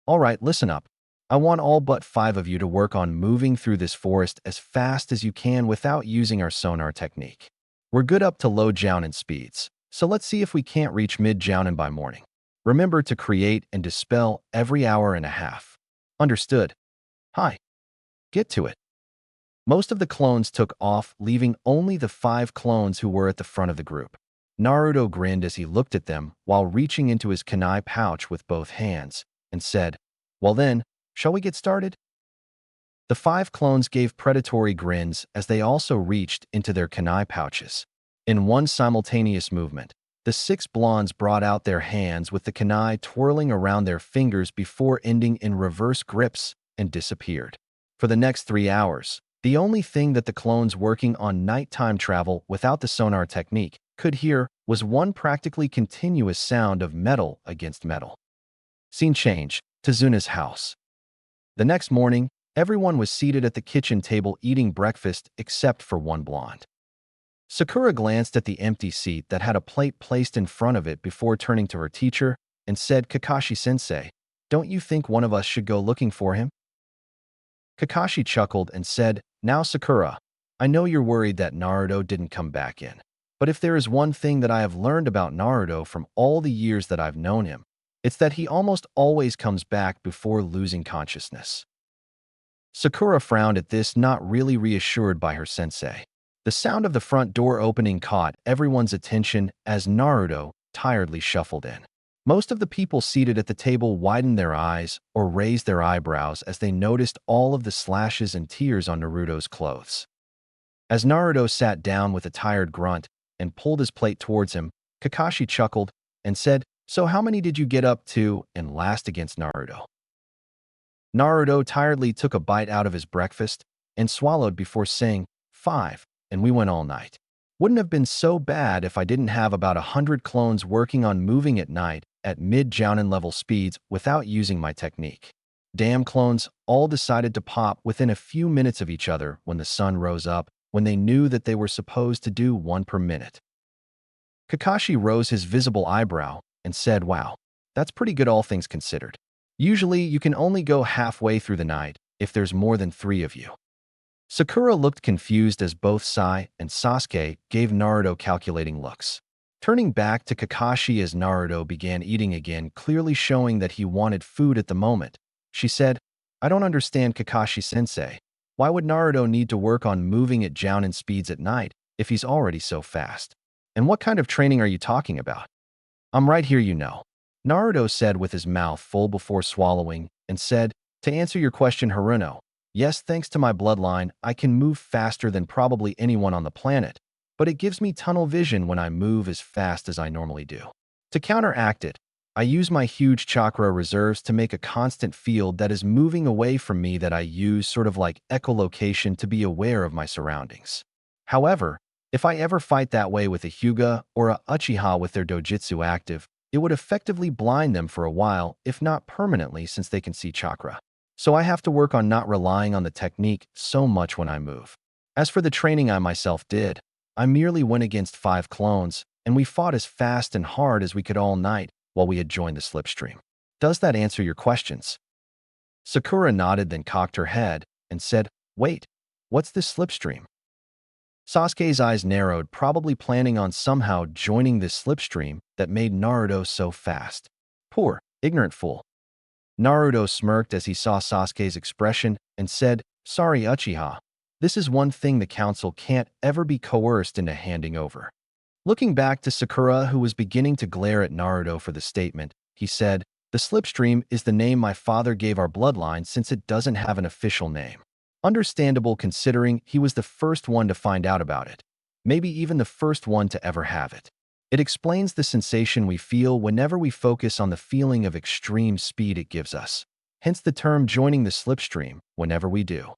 All right, listen up. I want all but 5 of you to work on moving through this forest as fast as you can without using our sonar technique. We're good up to low Jounin speeds, so let's see if we can't reach mid Jounin by morning. Remember to create and dispel every hour and a half. Understood? Hi. Get to it. Most of the clones took off, leaving only the 5 clones who were at the front of the group. Naruto grinned as he looked at them while reaching into his kunai pouch with both hands and said, "Well then, shall we get started?" The 5 clones gave predatory grins as they also reached into their kunai pouches. In one simultaneous movement, the 6 blondes brought out their hands with the kunai twirling around their fingers before ending in reverse grips and disappeared. For the next 3 hours, the only thing that the clones working on nighttime travel without the sonar technique could hear was one practically continuous sound of metal against metal. Scene change, Tazuna's house. The next morning, everyone was seated at the kitchen table eating breakfast except for one blonde. Sakura glanced at the empty seat that had a plate placed in front of it before turning to her teacher and said, "Kakashi-sensei, don't you think one of us should go looking for him?" Kakashi chuckled and said, "Now Sakura, I know you're worried that Naruto didn't come back in. But if there is one thing that I have learned about Naruto from all the years that I've known him, it's that he almost always comes back before losing consciousness." Sakura frowned at this, not really reassured by her sensei. The sound of the front door opening caught everyone's attention as Naruto tiredly shuffled in. Most of the people seated at the table widened their eyes or raised their eyebrows as they noticed all of the slashes and tears on Naruto's clothes. As Naruto sat down with a tired grunt and pulled his plate towards him, Kakashi chuckled and said, "So how many did you get up to in last against Naruto?" Naruto tiredly took a bite out of his breakfast and swallowed before saying, 5, and we went all night. Wouldn't have been so bad if I didn't have about 100 clones working on moving at night at mid-Jounin level speeds without using my technique. Damn clones all decided to pop within a few minutes of each other when the sun rose up, when they knew that they were supposed to do 1 per minute. Kakashi rose his visible eyebrow and said, "Wow, that's pretty good all things considered. Usually you can only go halfway through the night if there's more than 3 of you." Sakura looked confused as both Sai and Sasuke gave Naruto calculating looks. Turning back to Kakashi as Naruto began eating again, clearly showing that he wanted food at the moment, she said, "I don't understand, Kakashi-sensei. Why would Naruto need to work on moving at Jounin speeds at night if he's already so fast? And what kind of training are you talking about?" "I'm right here, you know," Naruto said with his mouth full before swallowing, and said, "To answer your question, Haruno, yes, thanks to my bloodline, I can move faster than probably anyone on the planet, but it gives me tunnel vision when I move as fast as I normally do. To counteract it, I use my huge chakra reserves to make a constant field that is moving away from me that I use sort of like echolocation to be aware of my surroundings. However, if I ever fight that way with a Hyuga or a Uchiha with their dojutsu active, it would effectively blind them for a while, if not permanently, since they can see chakra. So I have to work on not relying on the technique so much when I move. As for the training I myself did, I merely went against 5 clones, and we fought as fast and hard as we could all night while we had joined the slipstream. Does that answer your questions?" Sakura nodded, then cocked her head and said, "Wait, what's this slipstream?" Sasuke's eyes narrowed, probably planning on somehow joining this slipstream that made Naruto so fast. Poor, ignorant fool. Naruto smirked as he saw Sasuke's expression and said, "Sorry, Uchiha. This is one thing the council can't ever be coerced into handing over." Looking back to Sakura, who was beginning to glare at Naruto for the statement, he said, "The slipstream is the name my father gave our bloodline since it doesn't have an official name. Understandable considering he was the first one to find out about it. Maybe even the first one to ever have it. It explains the sensation we feel whenever we focus on the feeling of extreme speed it gives us. Hence the term joining the slipstream whenever we do.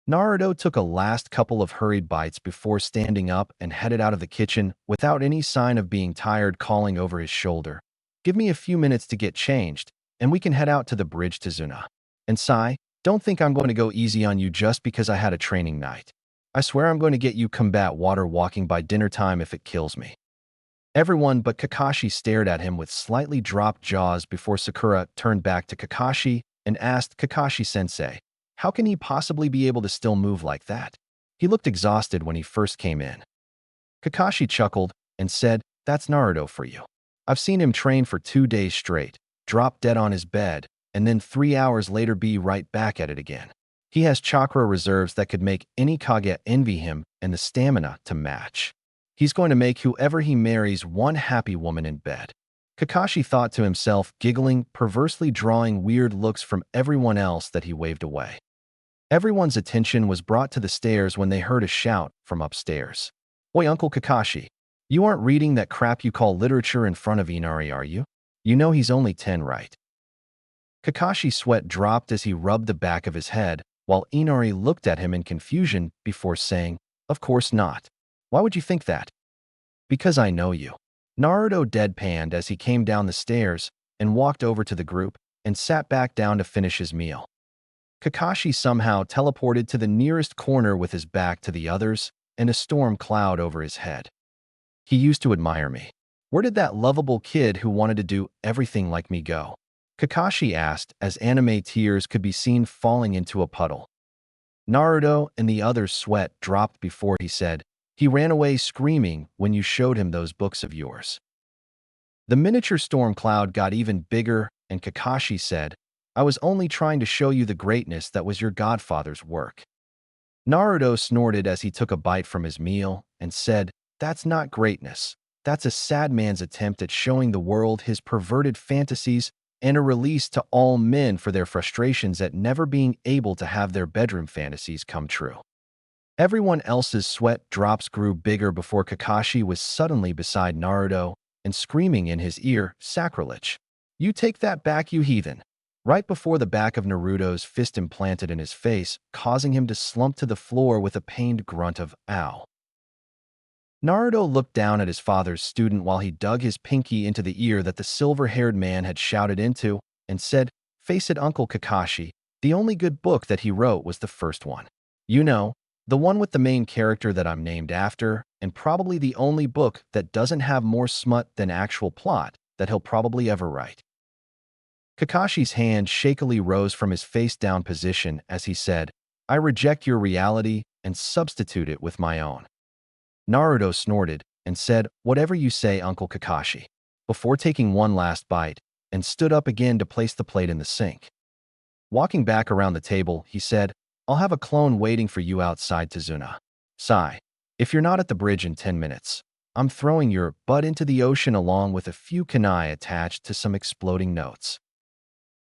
Naruto took a last couple of hurried bites before standing up and headed out of the kitchen without any sign of being tired, calling over his shoulder. Give me a few minutes to get changed, and we can head out to the bridge to Zuna. And Sai, don't think I'm going to go easy on you just because I had a training night. I swear I'm going to get you combat water walking by dinner time if it kills me. Everyone but Kakashi stared at him with slightly dropped jaws before Sakura turned back to Kakashi and asked Kakashi-sensei, how can he possibly be able to still move like that? He looked exhausted when he first came in. Kakashi chuckled and said, that's Naruto for you. I've seen him train for 2 days straight, drop dead on his bed, and then 3 hours later be right back at it again. He has chakra reserves that could make any Kage envy him and the stamina to match. He's going to make whoever he marries one happy woman in bed. Kakashi thought to himself, giggling, perversely drawing weird looks from everyone else that he waved away. Everyone's attention was brought to the stairs when they heard a shout from upstairs. Oi, Uncle Kakashi, you aren't reading that crap you call literature in front of Inari, are you? You know he's only 10, right? Kakashi's sweat dropped as he rubbed the back of his head, while Inari looked at him in confusion before saying, of course not. Why would you think that? Because I know you. Naruto deadpanned as he came down the stairs and walked over to the group and sat back down to finish his meal. Kakashi somehow teleported to the nearest corner with his back to the others and a storm cloud over his head. He used to admire me. Where did that lovable kid who wanted to do everything like me go? Kakashi asked as anime tears could be seen falling into a puddle. Naruto and the others' sweat dropped before he said, he ran away screaming when you showed him those books of yours. The miniature storm cloud got even bigger and Kakashi said, I was only trying to show you the greatness that was your godfather's work. Naruto snorted as he took a bite from his meal and said, that's not greatness. That's a sad man's attempt at showing the world his perverted fantasies and a release to all men for their frustrations at never being able to have their bedroom fantasies come true. Everyone else's sweat drops grew bigger before Kakashi was suddenly beside Naruto and screaming in his ear, sacrilege. You take that back, you heathen. Right before the back of Naruto's fist implanted in his face, causing him to slump to the floor with a pained grunt of, ow. Naruto looked down at his father's student while he dug his pinky into the ear that the silver-haired man had shouted into and said, face it, Uncle Kakashi, the only good book that he wrote was the first one. You know, the one with the main character that I'm named after, and probably the only book that doesn't have more smut than actual plot that he'll probably ever write. Kakashi's hand shakily rose from his face-down position as he said, I reject your reality and substitute it with my own. Naruto snorted and said, whatever you say, Uncle Kakashi, before taking one last bite and stood up again to place the plate in the sink. Walking back around the table, he said, I'll have a clone waiting for you outside Tazuna. Sai, if you're not at the bridge in 10 minutes, I'm throwing your butt into the ocean along with a few kunai attached to some exploding notes.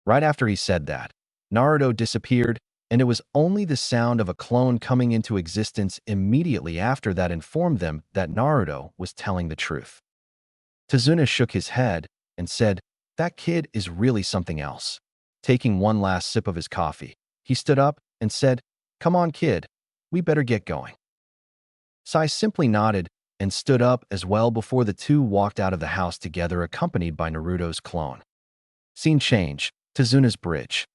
Right after he said that, Naruto disappeared, and it was only the sound of a clone coming into existence immediately after that informed them that Naruto was telling the truth. Tazuna shook his head and said, that kid is really something else. Taking one last sip of his coffee, he stood up and said, come on, kid, we better get going. Sai simply nodded and stood up as well before the two walked out of the house together accompanied by Naruto's clone. Scene change. Tazuna's bridge.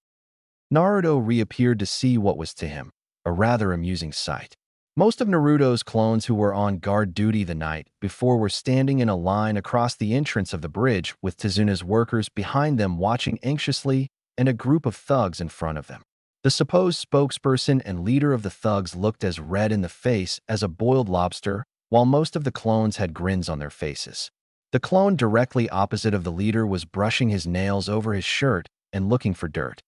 Naruto reappeared to see what was to him a rather amusing sight. Most of Naruto's clones who were on guard duty the night before were standing in a line across the entrance of the bridge with Tazuna's workers behind them watching anxiously and a group of thugs in front of them. The supposed spokesperson and leader of the thugs looked as red in the face as a boiled lobster, while most of the clones had grins on their faces. The clone directly opposite of the leader was brushing his nails over his shirt and looking for dirt.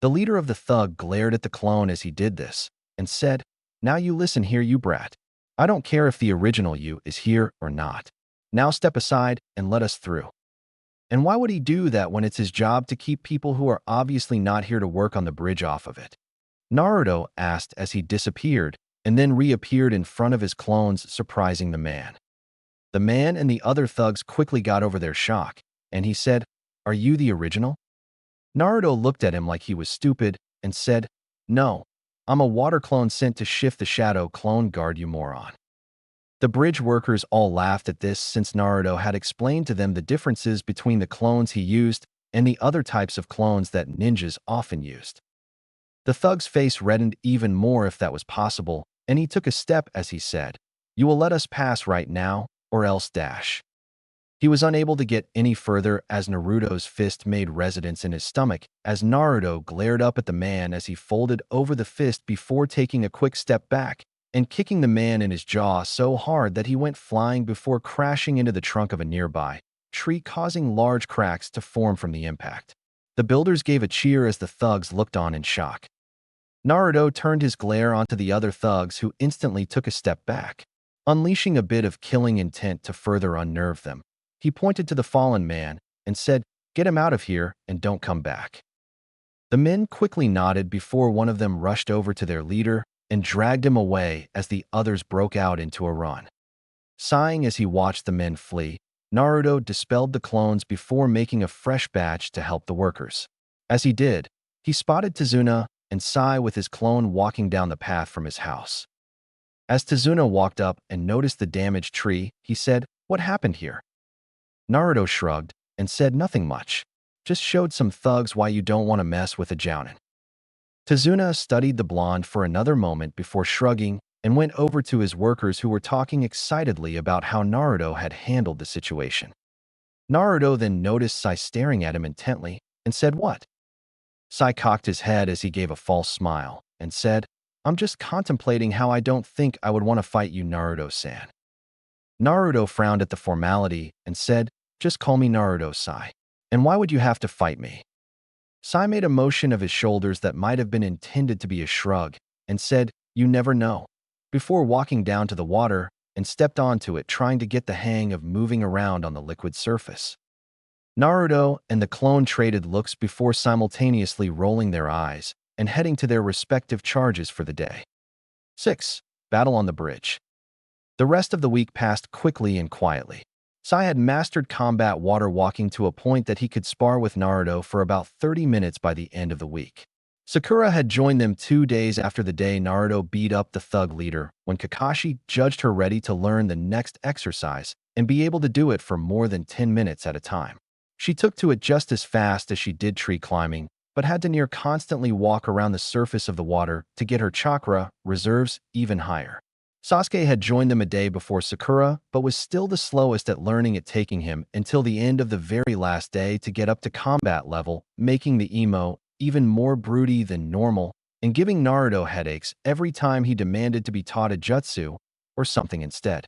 The leader of the thug glared at the clone as he did this and said, now you listen here, you brat. I don't care if the original you is here or not. Now step aside and let us through. And why would he do that when it's his job to keep people who are obviously not here to work on the bridge off of it? Naruto asked as he disappeared and then reappeared in front of his clones, surprising the man. The man and the other thugs quickly got over their shock, and he said, "Are you the original?" Naruto looked at him like he was stupid and said, "No, I'm a water clone sent to shift the shadow clone guard, you moron." The bridge workers all laughed at this since Naruto had explained to them the differences between the clones he used and the other types of clones that ninjas often used. The thug's face reddened even more if that was possible, and he took a step as he said, "You will let us pass right now, or else dash." He was unable to get any further as Naruto's fist made residence in his stomach as Naruto glared up at the man as he folded over the fist before taking a quick step back and kicking the man in his jaw so hard that he went flying before crashing into the trunk of a nearby tree, causing large cracks to form from the impact. The builders gave a cheer as the thugs looked on in shock. Naruto turned his glare onto the other thugs who instantly took a step back, unleashing a bit of killing intent to further unnerve them. He pointed to the fallen man and said, "Get him out of here and don't come back." The men quickly nodded before one of them rushed over to their leader and dragged him away as the others broke out into a run. Sighing as he watched the men flee, Naruto dispelled the clones before making a fresh batch to help the workers. As he did, he spotted Tazuna and Sai with his clone walking down the path from his house. As Tazuna walked up and noticed the damaged tree, he said, "What happened here?" Naruto shrugged and said nothing much, "Just showed some thugs why you don't want to mess with a jounin." Tazuna studied the blonde for another moment before shrugging and went over to his workers who were talking excitedly about how Naruto had handled the situation. Naruto then noticed Sai staring at him intently and said, "What?" Sai cocked his head as he gave a false smile and said, "I'm just contemplating how I don't think I would want to fight you, Naruto-san." Naruto frowned at the formality and said, "Just call me Naruto, Sai. And why would you have to fight me?" Sai made a motion of his shoulders that might have been intended to be a shrug and said, "You never know," before walking down to the water and stepped onto it, trying to get the hang of moving around on the liquid surface. Naruto and the clone traded looks before simultaneously rolling their eyes and heading to their respective charges for the day. 6. Battle on the bridge. The rest of the week passed quickly and quietly. Sai had mastered combat water walking to a point that he could spar with Naruto for about 30 minutes by the end of the week. Sakura had joined them 2 days after the day Naruto beat up the thug leader when Kakashi judged her ready to learn the next exercise and be able to do it for more than 10 minutes at a time. She took to it just as fast as she did tree climbing, but had to near constantly walk around the surface of the water to get her chakra reserves even higher. Sasuke had joined them a day before Sakura, but was still the slowest at learning it, taking him until the end of the very last day to get up to combat level, making the emo even more broody than normal and giving Naruto headaches every time he demanded to be taught a jutsu or something instead.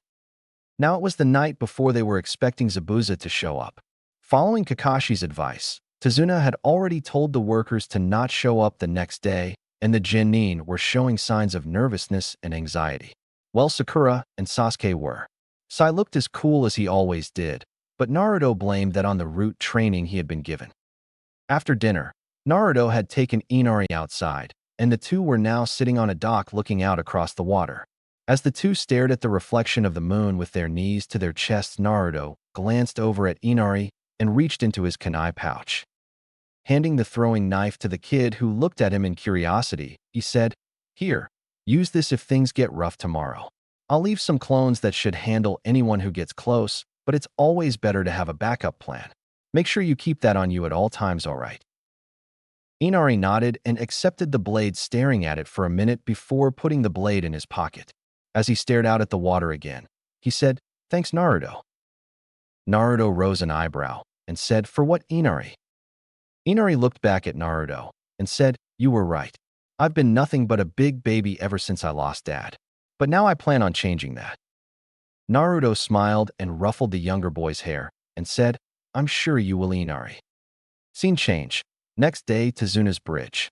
Now it was the night before they were expecting Zabuza to show up. Following Kakashi's advice, Tazuna had already told the workers to not show up the next day, and the genin were showing signs of nervousness and anxiety. Well, Sakura and Sasuke were. Sai looked as cool as he always did, but Naruto blamed that on the route training he had been given. After dinner, Naruto had taken Inari outside, and the two were now sitting on a dock looking out across the water. As the two stared at the reflection of the moon with their knees to their chests, Naruto glanced over at Inari and reached into his kunai pouch. Handing the throwing knife to the kid who looked at him in curiosity, he said, "Here, use this if things get rough tomorrow. I'll leave some clones that should handle anyone who gets close, but it's always better to have a backup plan. Make sure you keep that on you at all times, all right?" Inari nodded and accepted the blade, staring at it for a minute before putting the blade in his pocket. As he stared out at the water again, he said, "Thanks, Naruto." Naruto rose an eyebrow and said, "For what, Inari?" Inari looked back at Naruto and said, "You were right. I've been nothing but a big baby ever since I lost Dad. But now I plan on changing that." Naruto smiled and ruffled the younger boy's hair and said, "I'm sure you will, Inari." Scene change. Next day, Tazuna's bridge.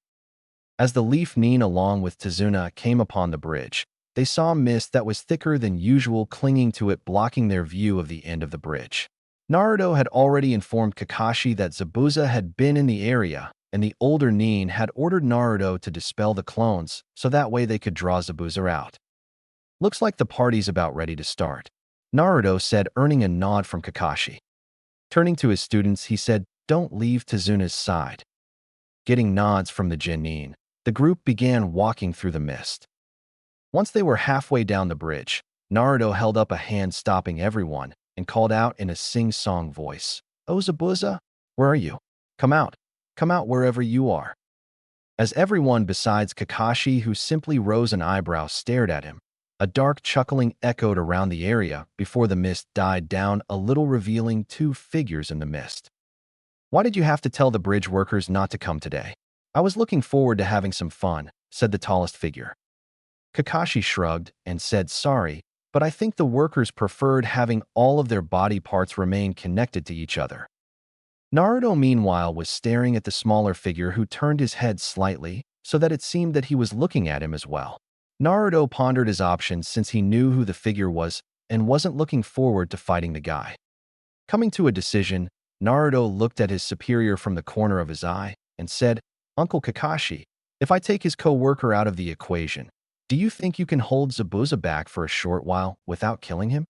As the Leaf Nin along with Tazuna came upon the bridge, they saw mist that was thicker than usual clinging to it, blocking their view of the end of the bridge. Naruto had already informed Kakashi that Zabuza had been in the area, and the older Nin had ordered Naruto to dispel the clones so that way they could draw Zabuza out. "Looks like the party's about ready to start." Naruto said, earning a nod from Kakashi. Turning to his students, he said, "Don't leave Tazuna's side." Getting nods from the genin, the group began walking through the mist. Once they were halfway down the bridge, Naruto held up a hand stopping everyone and called out in a sing-song voice, "Oh, Zabuza, where are you? Come out. Come out wherever you are." As everyone besides Kakashi, who simply rose an eyebrow, stared at him, a dark chuckling echoed around the area before the mist died down a little, revealing two figures in the mist. "Why did you have to tell the bridge workers not to come today? I was looking forward to having some fun," said the tallest figure. Kakashi shrugged and said, "Sorry, but I think the workers preferred having all of their body parts remain connected to each other." Naruto, meanwhile, was staring at the smaller figure, who turned his head slightly so that it seemed that he was looking at him as well. Naruto pondered his options since he knew who the figure was and wasn't looking forward to fighting the guy. Coming to a decision, Naruto looked at his superior from the corner of his eye and said, "Uncle Kakashi, if I take his co-worker out of the equation, do you think you can hold Zabuza back for a short while without killing him?"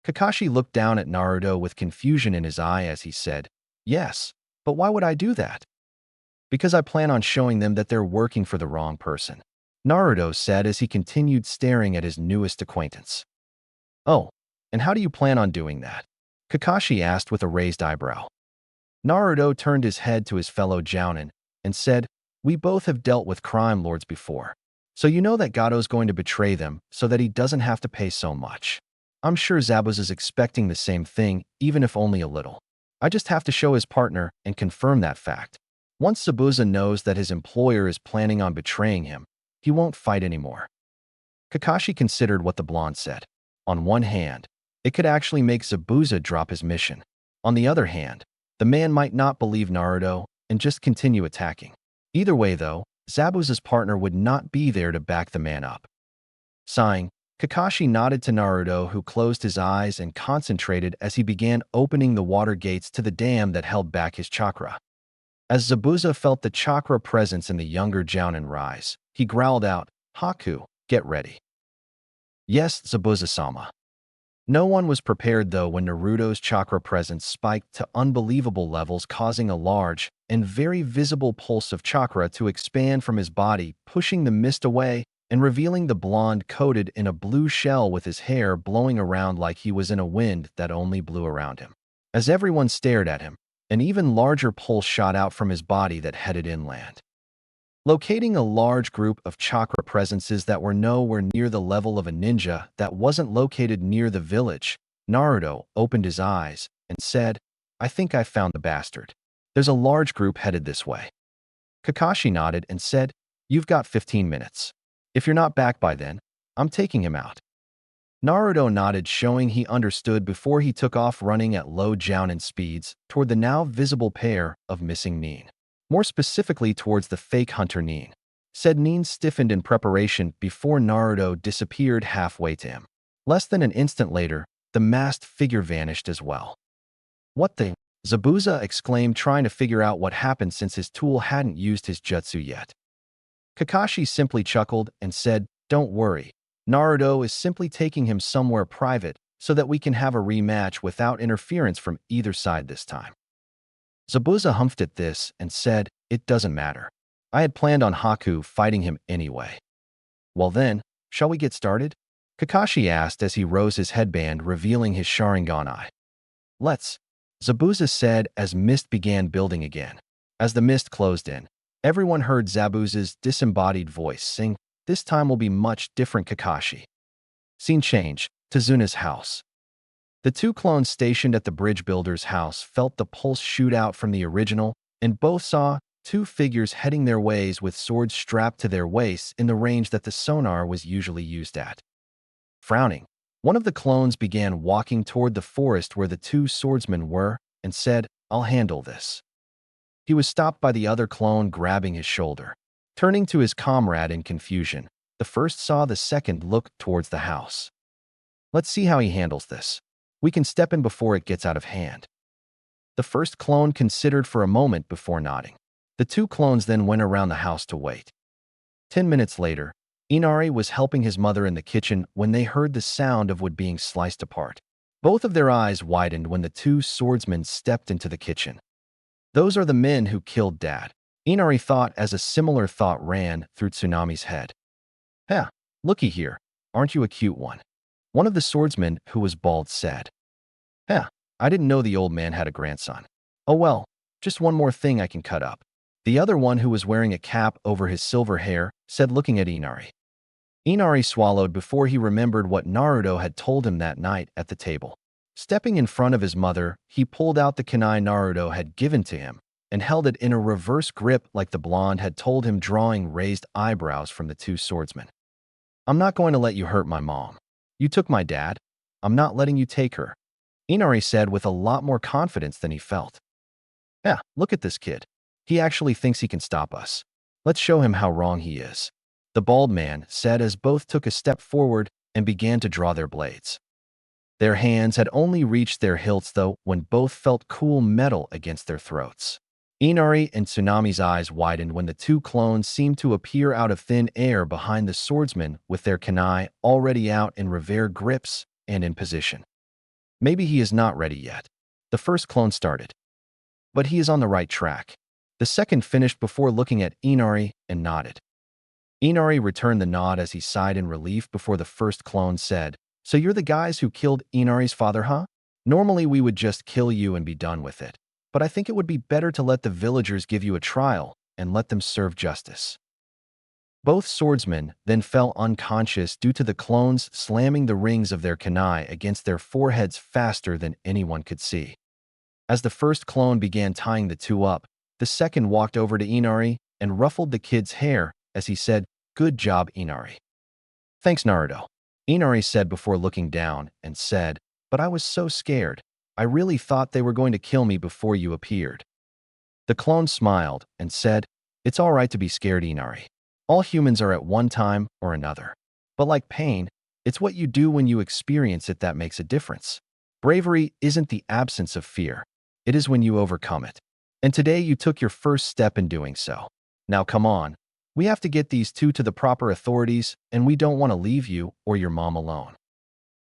Kakashi looked down at Naruto with confusion in his eye as he said, "Yes, but why would I do that?" "Because I plan on showing them that they're working for the wrong person," Naruto said as he continued staring at his newest acquaintance. "Oh, and how do you plan on doing that?" Kakashi asked with a raised eyebrow. Naruto turned his head to his fellow Jounin and said, "We both have dealt with crime lords before, so you know that Gato's going to betray them so that he doesn't have to pay so much. I'm sure Zabuza's expecting the same thing, even if only a little. I just have to show his partner and confirm that fact. Once Zabuza knows that his employer is planning on betraying him, he won't fight anymore." Kakashi considered what the blonde said. On one hand, it could actually make Zabuza drop his mission. On the other hand, the man might not believe Naruto and just continue attacking. Either way, though, Zabuza's partner would not be there to back the man up. Sighing, Kakashi nodded to Naruto, who closed his eyes and concentrated as he began opening the water gates to the dam that held back his chakra. As Zabuza felt the chakra presence in the younger Jounin rise, he growled out, "Haku, get ready." "Yes, Zabuza-sama." No one was prepared, though, when Naruto's chakra presence spiked to unbelievable levels, causing a large and very visible pulse of chakra to expand from his body, pushing the mist away and revealing the blonde coated in a blue shell with his hair blowing around like he was in a wind that only blew around him. As everyone stared at him, an even larger pulse shot out from his body that headed inland. Locating a large group of chakra presences that were nowhere near the level of a ninja that wasn't located near the village, Naruto opened his eyes and said, "I think I found the bastard. There's a large group headed this way." Kakashi nodded and said, "You've got 15 minutes. If you're not back by then, I'm taking him out." Naruto nodded, showing he understood, before he took off running at low Jounin speeds toward the now visible pair of missing Nin. More specifically towards the fake hunter Nin. Said Nin stiffened in preparation before Naruto disappeared halfway to him. Less than an instant later, the masked figure vanished as well. "What the?" Zabuza exclaimed, trying to figure out what happened since his tool hadn't used his jutsu yet. Kakashi simply chuckled and said, "Don't worry. Naruto is simply taking him somewhere private so that we can have a rematch without interference from either side this time." Zabuza humphed at this and said, "It doesn't matter. I had planned on Haku fighting him anyway." "Well then, shall we get started?" Kakashi asked as he rose his headband, revealing his Sharingan eye. "Let's," Zabuza said as mist began building again. As the mist closed in, everyone heard Zabuza's disembodied voice sing, "This time will be much different, Kakashi." Scene change, Tazuna's house. The two clones stationed at the bridge builder's house felt the pulse shoot out from the original, and both saw two figures heading their ways with swords strapped to their waists in the range that the sonar was usually used at. Frowning, one of the clones began walking toward the forest where the two swordsmen were and said, "I'll handle this." He was stopped by the other clone grabbing his shoulder. Turning to his comrade in confusion, the first saw the second look towards the house. "Let's see how he handles this. We can step in before it gets out of hand." The first clone considered for a moment before nodding. The two clones then went around the house to wait. 10 minutes later, Inari was helping his mother in the kitchen when they heard the sound of wood being sliced apart. Both of their eyes widened when the two swordsmen stepped into the kitchen. Those are the men who killed Dad, Inari thought as a similar thought ran through Tsunami's head. "Huh, looky here, aren't you a cute one?" One of the swordsmen, who was bald, said. "Huh, I didn't know the old man had a grandson. Oh well, just one more thing I can cut up." The other one, who was wearing a cap over his silver hair, said, looking at Inari. Inari swallowed before he remembered what Naruto had told him that night at the table. Stepping in front of his mother, he pulled out the kunai Naruto had given to him and held it in a reverse grip like the blonde had told him, drawing raised eyebrows from the two swordsmen. "I'm not going to let you hurt my mom. You took my dad. I'm not letting you take her," Inari said with a lot more confidence than he felt. "Yeah, look at this kid. He actually thinks he can stop us. Let's show him how wrong he is," the bald man said as both took a step forward and began to draw their blades. Their hands had only reached their hilts, though, when both felt cool metal against their throats. Inari and Tsunami's eyes widened when the two clones seemed to appear out of thin air behind the swordsmen with their kunai already out in revered grips and in position. "Maybe he is not ready yet," the first clone started. "But he is on the right track." The second finished before looking at Inari and nodded. Inari returned the nod as he sighed in relief before the first clone said, "So you're the guys who killed Inari's father, huh? Normally we would just kill you and be done with it, but I think it would be better to let the villagers give you a trial and let them serve justice." Both swordsmen then fell unconscious due to the clones slamming the rings of their kunai against their foreheads faster than anyone could see. As the first clone began tying the two up, the second walked over to Inari and ruffled the kid's hair as he said, "Good job, Inari." "Thanks, Naruto," Inari said before looking down and said, "But I was so scared. I really thought they were going to kill me before you appeared." The clone smiled and said, "It's all right to be scared, Inari. All humans are at one time or another. But like pain, it's what you do when you experience it that makes a difference. Bravery isn't the absence of fear. It is when you overcome it. And today you took your first step in doing so. Now come on. We have to get these two to the proper authorities, and we don't want to leave you or your mom alone."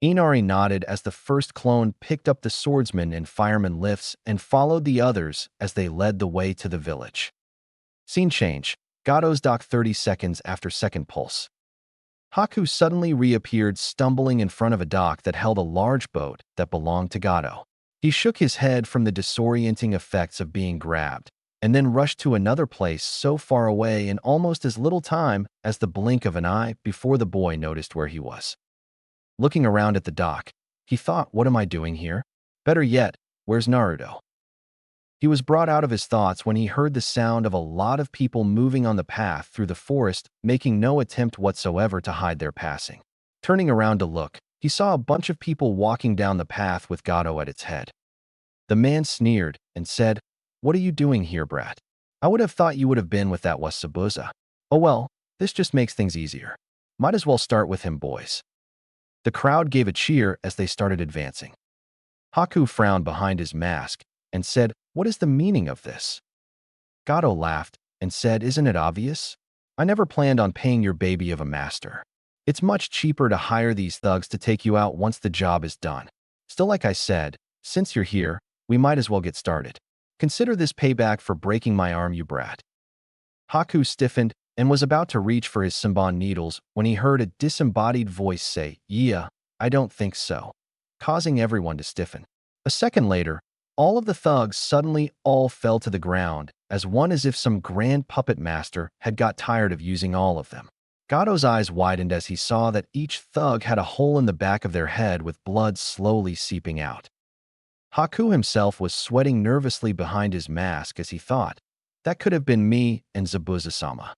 Inari nodded as the first clone picked up the swordsman in fireman lifts and followed the others as they led the way to the village. Scene change. Gato's dock 30 seconds after second pulse. Haku suddenly reappeared, stumbling in front of a dock that held a large boat that belonged to Gato. He shook his head from the disorienting effects of being grabbed, and then rushed to another place so far away in almost as little time as the blink of an eye before the boy noticed where he was. Looking around at the dock, he thought, "What am I doing here? Better yet, where's Naruto?" He was brought out of his thoughts when he heard the sound of a lot of people moving on the path through the forest, making no attempt whatsoever to hide their passing. Turning around to look, he saw a bunch of people walking down the path with Gato at its head. The man sneered and said, "What are you doing here, brat? I would have thought you would have been with that Wasabusa. Oh well, this just makes things easier. Might as well start with him, boys." The crowd gave a cheer as they started advancing. Haku frowned behind his mask and said, "What is the meaning of this?" Gato laughed and said, "Isn't it obvious? I never planned on paying your baby of a master. It's much cheaper to hire these thugs to take you out once the job is done. Still, like I said, since you're here, we might as well get started. Consider this payback for breaking my arm, you brat." Haku stiffened and was about to reach for his Senbon needles when he heard a disembodied voice say, "Yeah, I don't think so," causing everyone to stiffen. A second later, all of the thugs suddenly all fell to the ground, as one as if some grand puppet master had got tired of using all of them. Gato's eyes widened as he saw that each thug had a hole in the back of their head with blood slowly seeping out. Haku himself was sweating nervously behind his mask as he thought, "That could have been me and Zabuza-sama."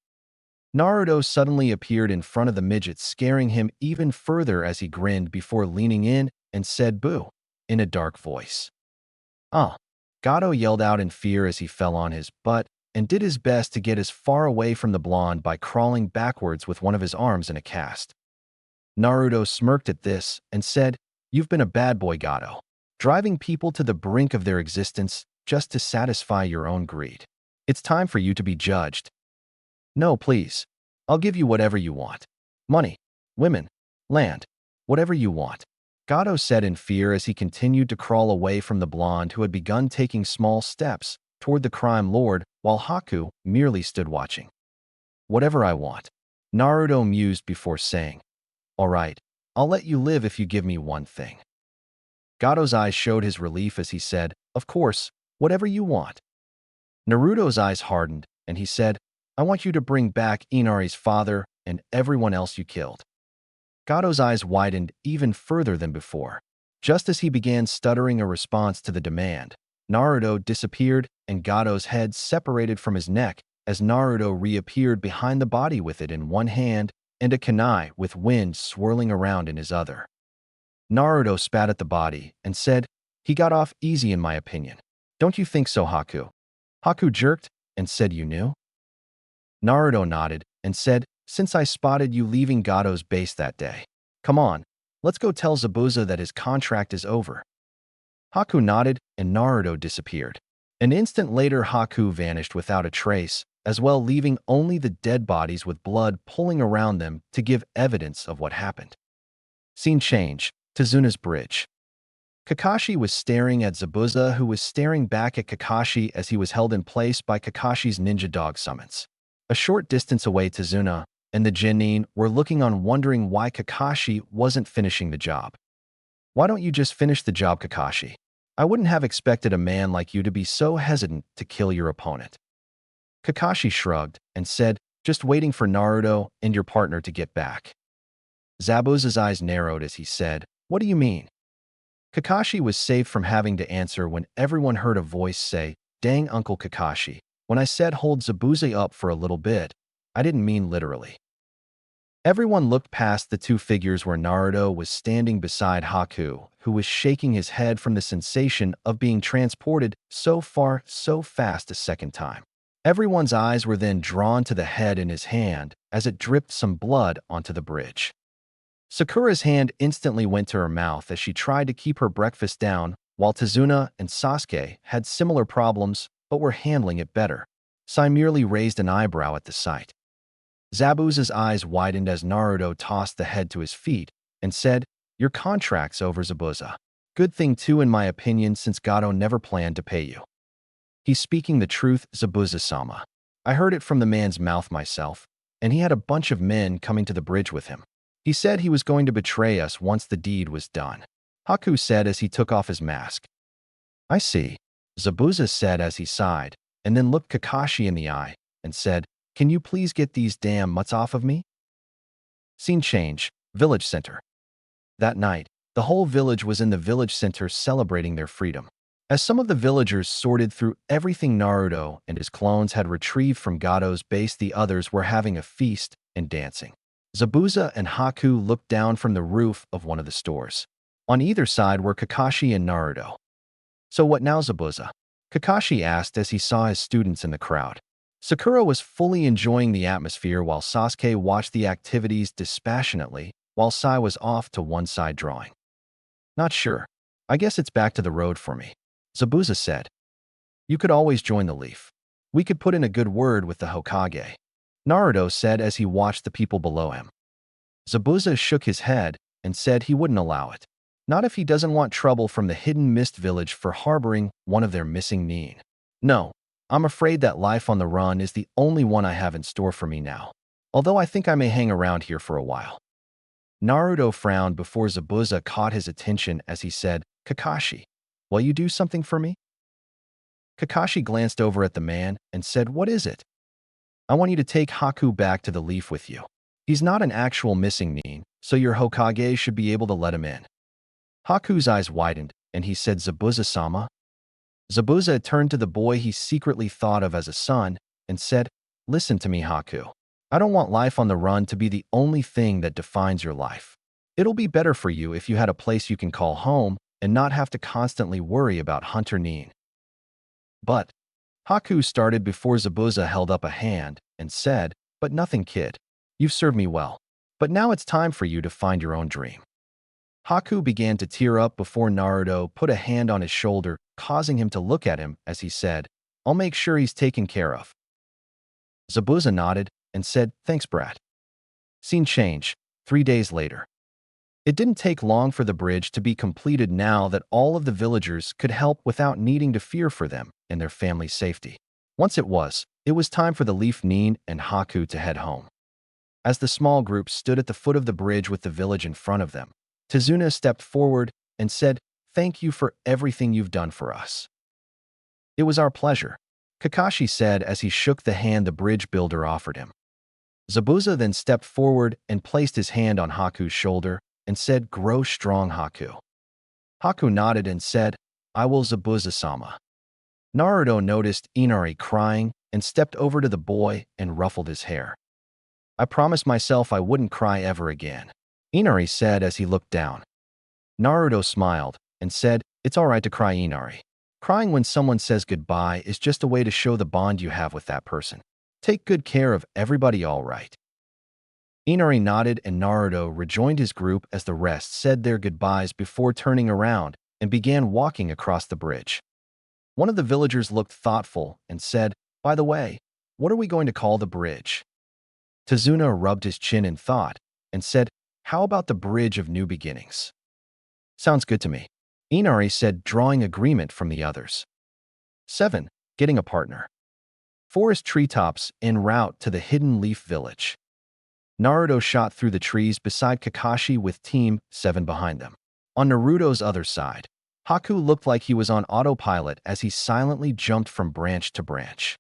Naruto suddenly appeared in front of the midget, scaring him even further as he grinned before leaning in and said, "Boo," in a dark voice. "Ah!" Gato yelled out in fear as he fell on his butt and did his best to get as far away from the blonde by crawling backwards with one of his arms in a cast. Naruto smirked at this and said, "You've been a bad boy, Gato, driving people to the brink of their existence just to satisfy your own greed. It's time for you to be judged." "No, please. I'll give you whatever you want." Money, women, land, whatever you want. Gato said in fear as he continued to crawl away from the blonde who had begun taking small steps toward the crime lord while Haku merely stood watching. Whatever I want. Naruto mused before saying, all right, I'll let you live if you give me one thing. Gato's eyes showed his relief as he said, of course, whatever you want. Naruto's eyes hardened, and he said, I want you to bring back Inari's father and everyone else you killed. Gato's eyes widened even further than before. Just as he began stuttering a response to the demand, Naruto disappeared and Gato's head separated from his neck as Naruto reappeared behind the body with it in one hand and a kunai with wind swirling around in his other. Naruto spat at the body and said, he got off easy in my opinion. Don't you think so, Haku? Haku jerked and said you knew? Naruto nodded and said, since I spotted you leaving Gato's base that day. Come on, let's go tell Zabuza that his contract is over. Haku nodded and Naruto disappeared. An instant later, Haku vanished without a trace, as well leaving only the dead bodies with blood pooling around them to give evidence of what happened. Scene change. Tazuna's bridge. Kakashi was staring at Zabuza, who was staring back at Kakashi as he was held in place by Kakashi's ninja dog summons. A short distance away, Tazuna and the Genin were looking on, wondering why Kakashi wasn't finishing the job. Why don't you just finish the job, Kakashi? I wouldn't have expected a man like you to be so hesitant to kill your opponent. Kakashi shrugged and said, just waiting for Naruto and your partner to get back. Zabuza's eyes narrowed as he said, what do you mean? Kakashi was saved from having to answer when everyone heard a voice say, dang Uncle Kakashi, when I said hold Zabuza up for a little bit, I didn't mean literally. Everyone looked past the two figures where Naruto was standing beside Haku, who was shaking his head from the sensation of being transported so far so fast a second time. Everyone's eyes were then drawn to the head in his hand as it dripped some blood onto the bridge. Sakura's hand instantly went to her mouth as she tried to keep her breakfast down, while Tazuna and Sasuke had similar problems but were handling it better. Sai merely raised an eyebrow at the sight. Zabuza's eyes widened as Naruto tossed the head to his feet and said, your contract's over, Zabuza. Good thing too in my opinion, since Gato never planned to pay you. He's speaking the truth, Zabuza-sama. I heard it from the man's mouth myself, and he had a bunch of men coming to the bridge with him. He said he was going to betray us once the deed was done. Haku said as he took off his mask. I see, Zabuza said as he sighed, and then looked Kakashi in the eye and said, can you please get these damn mutts off of me? Scene change. Village center. That night, the whole village was in the village center celebrating their freedom. As some of the villagers sorted through everything Naruto and his clones had retrieved from Gato's base, the others were having a feast and dancing. Zabuza and Haku looked down from the roof of one of the stores. On either side were Kakashi and Naruto. So what now, Zabuza? Kakashi asked as he saw his students in the crowd. Sakura was fully enjoying the atmosphere while Sasuke watched the activities dispassionately, while Sai was off to one side drawing. Not sure. I guess it's back to the road for me, Zabuza said. You could always join the Leaf. We could put in a good word with the Hokage, Naruto said as he watched the people below him. Zabuza shook his head and said he wouldn't allow it. Not if he doesn't want trouble from the Hidden Mist village for harboring one of their missing nin. No, I'm afraid that life on the run is the only one I have in store for me now, although I think I may hang around here for a while. Naruto frowned before Zabuza caught his attention as he said, Kakashi, will you do something for me? Kakashi glanced over at the man and said, what is it? I want you to take Haku back to the Leaf with you. He's not an actual missing nin, so your Hokage should be able to let him in. Haku's eyes widened, and he said, Zabuza-sama? Zabuza turned to the boy he secretly thought of as a son and said, listen to me, Haku. I don't want life on the run to be the only thing that defines your life. It'll be better for you if you had a place you can call home and not have to constantly worry about Hunter nin. But Haku started before Zabuza held up a hand and said, but nothing, kid. You've served me well. But now it's time for you to find your own dream. Haku began to tear up before Naruto put a hand on his shoulder, causing him to look at him as he said, I'll make sure he's taken care of. Zabuza nodded and said, thanks, brat. Scene change, 3 days later. It didn't take long for the bridge to be completed now that all of the villagers could help without needing to fear for them and their family's safety. Once it was time for the Leaf Nin and Haku to head home. As the small group stood at the foot of the bridge with the village in front of them, Tazuna stepped forward and said, "Thank you for everything you've done for us." "It was our pleasure," Kakashi said as he shook the hand the bridge builder offered him. Zabuza then stepped forward and placed his hand on Haku's shoulder and said, "Grow strong, Haku." Haku nodded and said, "I will, Zabuza-sama." Naruto noticed Inari crying and stepped over to the boy and ruffled his hair. "I promised myself I wouldn't cry ever again," Inari said as he looked down. Naruto smiled and said, "It's all right to cry, Inari. Crying when someone says goodbye is just a way to show the bond you have with that person. Take good care of everybody, all right." Inari nodded and Naruto rejoined his group as the rest said their goodbyes before turning around and began walking across the bridge. One of the villagers looked thoughtful and said, "By the way, what are we going to call the bridge?" Tazuna rubbed his chin in thought and said, "How about the Bridge of New Beginnings?" "Sounds good to me," Inari said, drawing agreement from the others. 7. Getting a partner. Forest treetops en route to the Hidden Leaf Village. Naruto shot through the trees beside Kakashi with Team 7 behind them. On Naruto's other side, Haku looked like he was on autopilot as he silently jumped from branch to branch.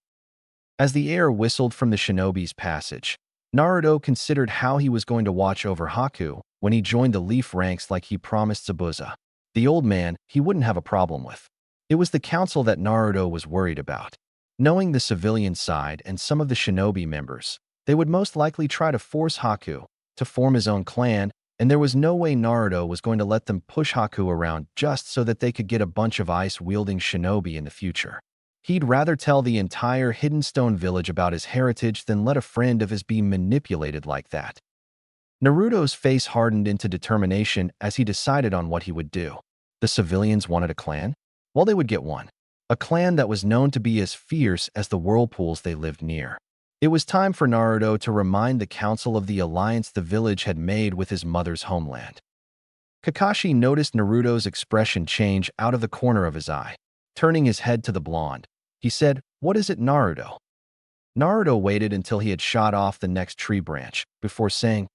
As the air whistled from the shinobi's passage, Naruto considered how he was going to watch over Haku when he joined the leaf ranks like he promised Zabuza. The old man he wouldn't have a problem with. It was the council that Naruto was worried about. Knowing the civilian side and some of the shinobi members, they would most likely try to force Haku to form his own clan, and there was no way Naruto was going to let them push Haku around just so that they could get a bunch of ice-wielding shinobi in the future. He'd rather tell the entire Hidden Stone village about his heritage than let a friend of his be manipulated like that. Naruto's face hardened into determination as he decided on what he would do. The civilians wanted a clan? Well, they would get one. A clan that was known to be as fierce as the whirlpools they lived near. It was time for Naruto to remind the council of the alliance the village had made with his mother's homeland. Kakashi noticed Naruto's expression change out of the corner of his eye. Turning his head to the blonde, he said, "What is it, Naruto?" Naruto waited until he had shot off the next tree branch before saying,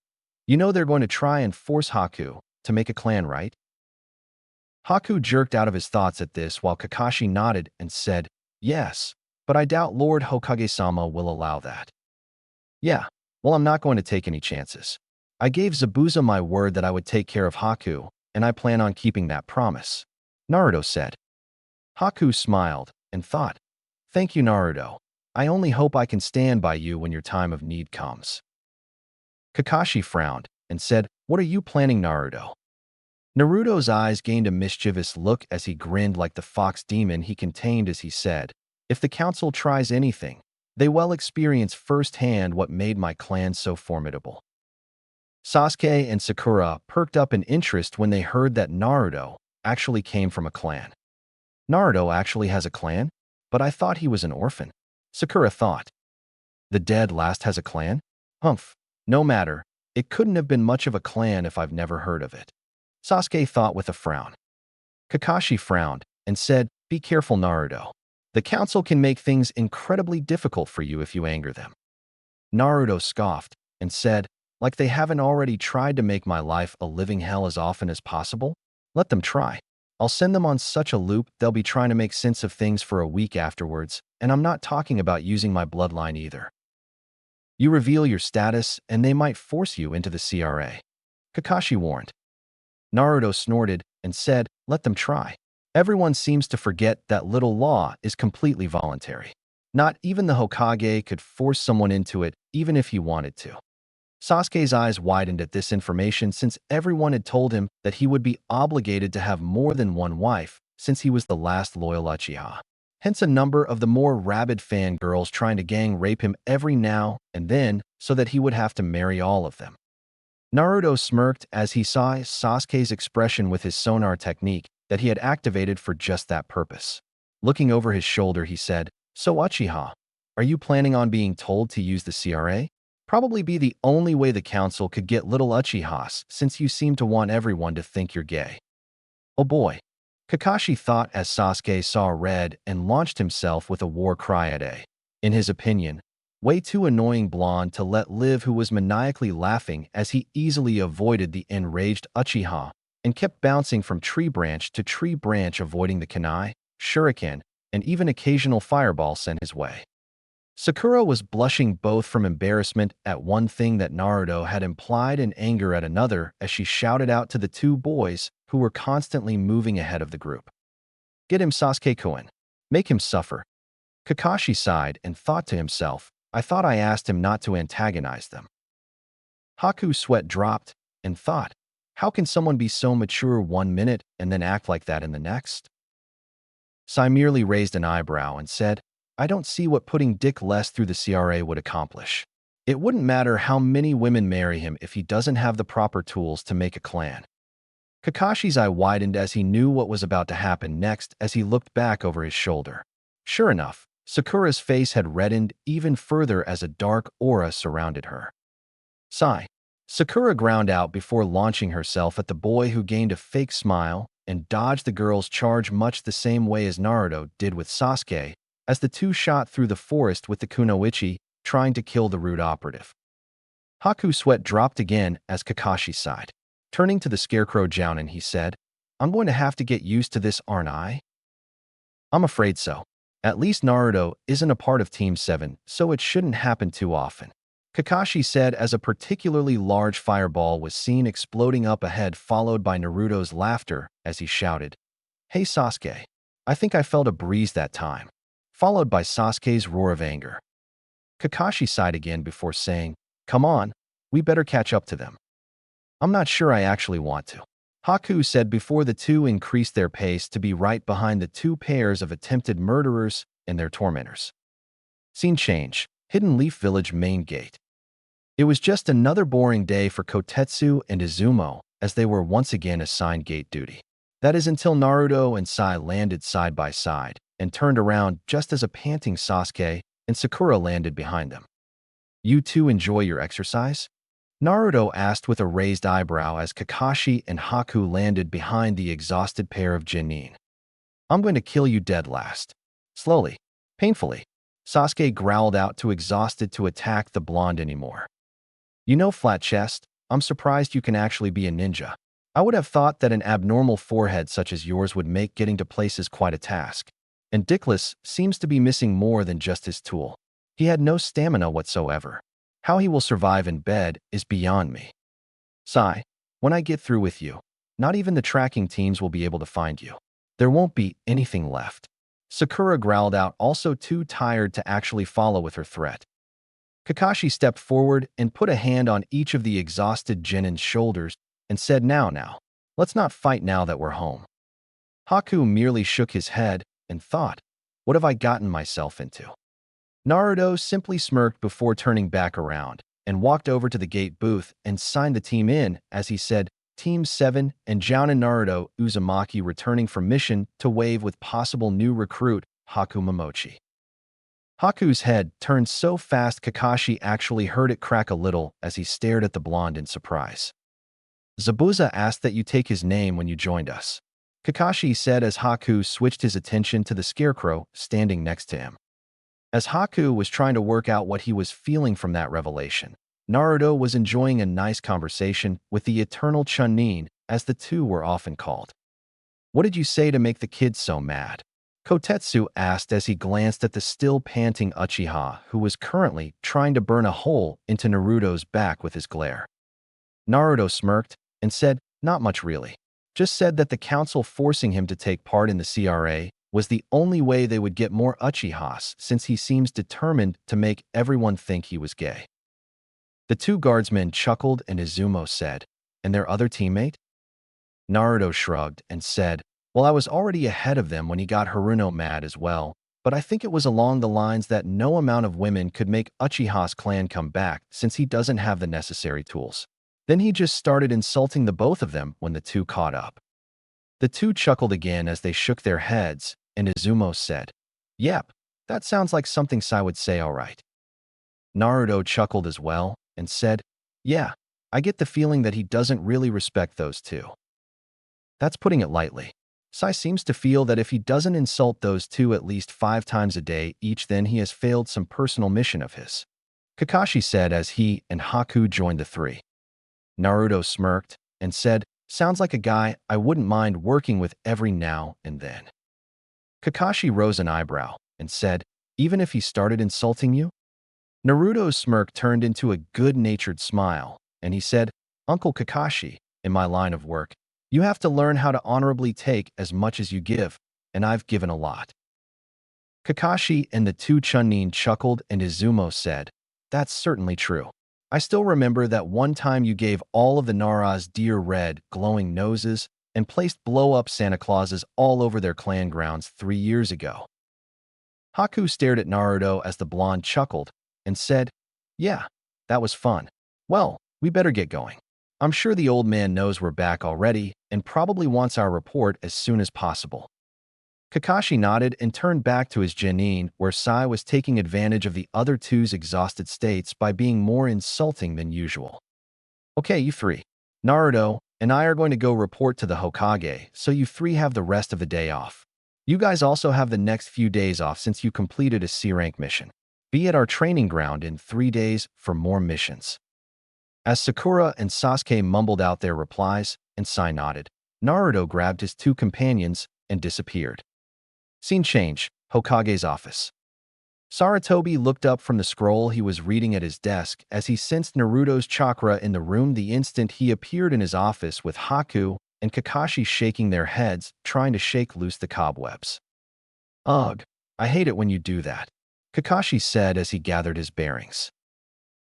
"You know they're going to try and force Haku to make a clan, right?" Haku jerked out of his thoughts at this while Kakashi nodded and said, "Yes, but I doubt Lord Hokage-sama will allow that." "Yeah, well, I'm not going to take any chances. I gave Zabuza my word that I would take care of Haku, and I plan on keeping that promise," Naruto said. Haku smiled and thought, "Thank you, Naruto. I only hope I can stand by you when your time of need comes." Kakashi frowned and said, "What are you planning, Naruto?" Naruto's eyes gained a mischievous look as he grinned like the fox demon he contained as he said, "If the council tries anything, they will experience firsthand what made my clan so formidable." Sasuke and Sakura perked up in interest when they heard that Naruto actually came from a clan. "Naruto actually has a clan? But I thought he was an orphan," Sakura thought. "The dead last has a clan? Humph, no matter. It couldn't have been much of a clan if I've never heard of it," Sasuke thought with a frown. Kakashi frowned and said, "Be careful, Naruto. The council can make things incredibly difficult for you if you anger them." Naruto scoffed and said, "Like they haven't already tried to make my life a living hell as often as possible? Let them try. I'll send them on such a loop they'll be trying to make sense of things for a week afterwards, and I'm not talking about using my bloodline either. You reveal your status, and they might force you into the CRA," Kakashi warned. Naruto snorted and said, "Let them try. Everyone seems to forget that little law is completely voluntary. Not even the Hokage could force someone into it, even if he wanted to." Sasuke's eyes widened at this information since everyone had told him that he would be obligated to have more than one wife since he was the last loyal Uchiha. Hence a number of the more rabid fangirls trying to gang rape him every now and then so that he would have to marry all of them. Naruto smirked as he saw Sasuke's expression with his sonar technique that he had activated for just that purpose. Looking over his shoulder, he said, "So Uchiha, are you planning on being told to use the CRA?" Probably be the only way the council could get little Uchihas, since you seem to want everyone to think you're gay. Oh boy. Kakashi thought as Sasuke saw red and launched himself with a war cry at A. In his opinion, way too annoying blonde to let live, who was maniacally laughing as he easily avoided the enraged Uchiha and kept bouncing from tree branch to tree branch, avoiding the kunai, shuriken, and even occasional fireball sent his way. Sakura was blushing both from embarrassment at one thing that Naruto had implied and anger at another as she shouted out to the two boys who were constantly moving ahead of the group. "Get him, Sasuke-kun. Make him suffer." Kakashi sighed and thought to himself, "I thought I asked him not to antagonize them." Haku's sweat dropped and thought, how can someone be so mature 1 minute and then act like that in the next? Sai merely raised an eyebrow and said, "I don't see what putting Dick less through the CRA would accomplish. It wouldn't matter how many women marry him if he doesn't have the proper tools to make a clan." Kakashi's eye widened as he knew what was about to happen next as he looked back over his shoulder. Sure enough, Sakura's face had reddened even further as a dark aura surrounded her. "Sai." Sakura ground out before launching herself at the boy, who gained a fake smile and dodged the girl's charge much the same way as Naruto did with Sasuke, as the two shot through the forest with the kunoichi, trying to kill the rude operative. Haku's sweat dropped again as Kakashi sighed. Turning to the scarecrow Jounin, he said, "I'm going to have to get used to this, aren't I?" "I'm afraid so. At least Naruto isn't a part of Team 7, so it shouldn't happen too often," Kakashi said as a particularly large fireball was seen exploding up ahead, followed by Naruto's laughter as he shouted, "Hey Sasuke, I think I felt a breeze that time," followed by Sasuke's roar of anger. Kakashi sighed again before saying, "Come on, we better catch up to them." "I'm not sure I actually want to," Haku said before the two increased their pace to be right behind the two pairs of attempted murderers and their tormentors. Scene change, Hidden Leaf Village main gate. It was just another boring day for Kotetsu and Izumo as they were once again assigned gate duty. That is until Naruto and Sai landed side by side and turned around just as a panting Sasuke and Sakura landed behind them. "You two enjoy your exercise?" Naruto asked with a raised eyebrow as Kakashi and Haku landed behind the exhausted pair of genin. "I'm going to kill you dead last." Slowly, painfully, Sasuke growled out, too exhausted to attack the blonde anymore. "You know, flat chest, I'm surprised you can actually be a ninja. I would have thought that an abnormal forehead such as yours would make getting to places quite a task. And Dickless seems to be missing more than just his tool. He had no stamina whatsoever. How he will survive in bed is beyond me. Sai, when I get through with you, not even the tracking teams will be able to find you. There won't be anything left." Sakura growled out, also too tired to actually follow with her threat. Kakashi stepped forward and put a hand on each of the exhausted genin's shoulders and said, Now, let's not fight now that we're home." Haku merely shook his head and thought, "What have I gotten myself into?" Naruto simply smirked before turning back around and walked over to the gate booth and signed the team in as he said, "Team 7 and Jounin Naruto Uzumaki returning from mission to wave with possible new recruit Haku Momochi." Haku's head turned so fast Kakashi actually heard it crack a little as he stared at the blonde in surprise. "Zabuza asked that you take his name when you joined us," Kakashi said as Haku switched his attention to the scarecrow standing next to him. As Haku was trying to work out what he was feeling from that revelation, Naruto was enjoying a nice conversation with the eternal Chunin, as the two were often called. "What did you say to make the kids so mad?" Kotetsu asked as he glanced at the still panting Uchiha, who was currently trying to burn a hole into Naruto's back with his glare. Naruto smirked and said, "Not much really. Just said that the council forcing him to take part in the CRA was the only way they would get more Uchihas, since he seems determined to make everyone think he was gay." The two guardsmen chuckled and Izumo said, "And their other teammate?" Naruto shrugged and said, "Well, I was already ahead of them when he got Haruno mad as well, but I think it was along the lines that no amount of women could make Uchiha's clan come back since he doesn't have the necessary tools." Then he just started insulting the both of them when the two caught up. The two chuckled again as they shook their heads, and Izumo said, "Yep, that sounds like something Sai would say, all right." Naruto chuckled as well, and said, "Yeah, I get the feeling that he doesn't really respect those two." That's putting it lightly. Sai seems to feel that if he doesn't insult those two at least 5 times a day each, then he has failed some personal mission of his. Kakashi said as he and Haku joined the three. Naruto smirked and said, "Sounds like a guy I wouldn't mind working with every now and then." Kakashi rose an eyebrow and said, "Even if he started insulting you?" Naruto's smirk turned into a good-natured smile, and he said, "Uncle Kakashi, in my line of work, you have to learn how to honorably take as much as you give, and I've given a lot." Kakashi and the two Chunin chuckled, and Izumo said, "That's certainly true. I still remember that one time you gave all of the Nara's dear red, glowing noses and placed blow-up Santa Clauses all over their clan grounds 3 years ago." Haku stared at Naruto as the blonde chuckled and said, "Yeah, that was fun. Well, we better get going. I'm sure the old man knows we're back already and probably wants our report as soon as possible." Kakashi nodded and turned back to his genin, where Sai was taking advantage of the other two's exhausted states by being more insulting than usual. "Okay, you three. Naruto and I are going to go report to the Hokage, so you three have the rest of the day off. You guys also have the next few days off since you completed a C-rank mission. Be at our training ground in 3 days for more missions." As Sakura and Sasuke mumbled out their replies and Sai nodded, Naruto grabbed his two companions and disappeared. Scene change, Hokage's office. Sarutobi looked up from the scroll he was reading at his desk as he sensed Naruto's chakra in the room the instant he appeared in his office, with Haku and Kakashi shaking their heads, trying to shake loose the cobwebs. "Ugh, I hate it when you do that," Kakashi said as he gathered his bearings.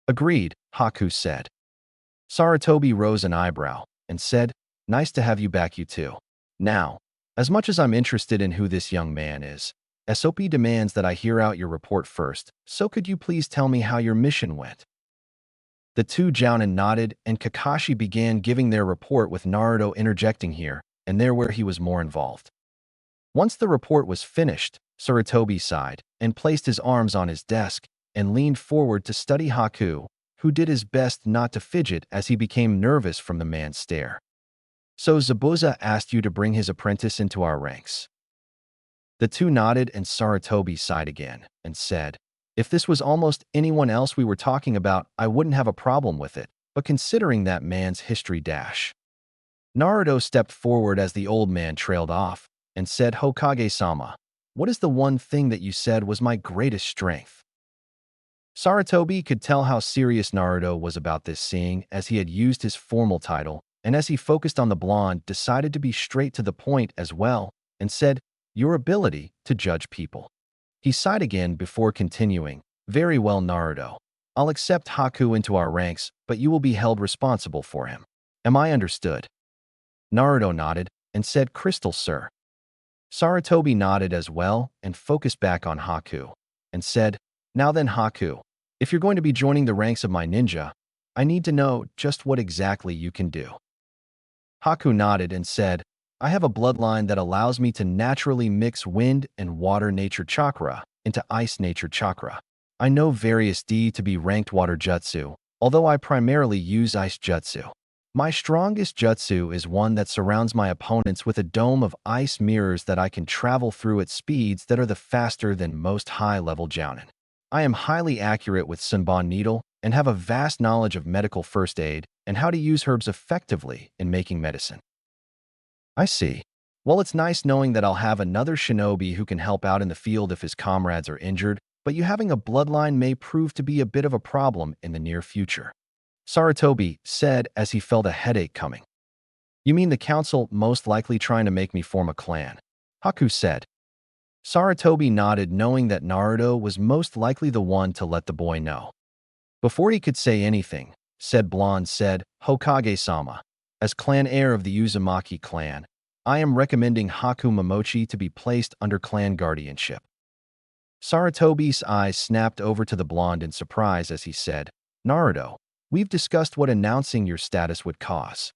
"Agreed," Haku said. Sarutobi rose an eyebrow and said, "Nice to have you back, you two. Now, as much as I'm interested in who this young man is, SOP demands that I hear out your report first, so could you please tell me how your mission went?" The two Jounin nodded, and Kakashi began giving their report, with Naruto interjecting here and there where he was more involved. Once the report was finished, Sarutobi sighed and placed his arms on his desk and leaned forward to study Haku, who did his best not to fidget as he became nervous from the man's stare. "So Zabuza asked you to bring his apprentice into our ranks?" The two nodded, and Sarutobi sighed again and said, "If this was almost anyone else we were talking about, I wouldn't have a problem with it, but considering that man's history dash." Naruto stepped forward as the old man trailed off and said, "Hokage-sama, what is the one thing that you said was my greatest strength?" Sarutobi could tell how serious Naruto was about this, seeing as he had used his formal title, and as he focused on the blonde, decided to be straight to the point as well, and said, "Your ability to judge people." He sighed again before continuing, "Very well, Naruto. I'll accept Haku into our ranks, but you will be held responsible for him. Am I understood?" Naruto nodded and said, "Crystal, sir." Sarutobi nodded as well and focused back on Haku and said, "Now then, Haku, if you're going to be joining the ranks of my ninja, I need to know just what exactly you can do." Haku nodded and said, "I have a bloodline that allows me to naturally mix wind and water nature chakra into ice nature chakra. I know various D to be ranked water jutsu, although I primarily use ice jutsu. My strongest jutsu is one that surrounds my opponents with a dome of ice mirrors that I can travel through at speeds that are the faster than most high-level jounin. I am highly accurate with Senbon Needle and have a vast knowledge of medical first aid and how to use herbs effectively in making medicine." "I see. Well, it's nice knowing that I'll have another shinobi who can help out in the field if his comrades are injured, but you having a bloodline may prove to be a bit of a problem in the near future," Sarutobi said as he felt a headache coming. "You mean the council most likely trying to make me form a clan?" Haku said. Sarutobi nodded, knowing that Naruto was most likely the one to let the boy know. Before he could say anything, said blonde said, "Hokage-sama, as clan heir of the Uzumaki clan, I am recommending Haku Momochi to be placed under clan guardianship." Sarutobi's eyes snapped over to the blonde in surprise as he said, "Naruto, we've discussed what announcing your status would cause."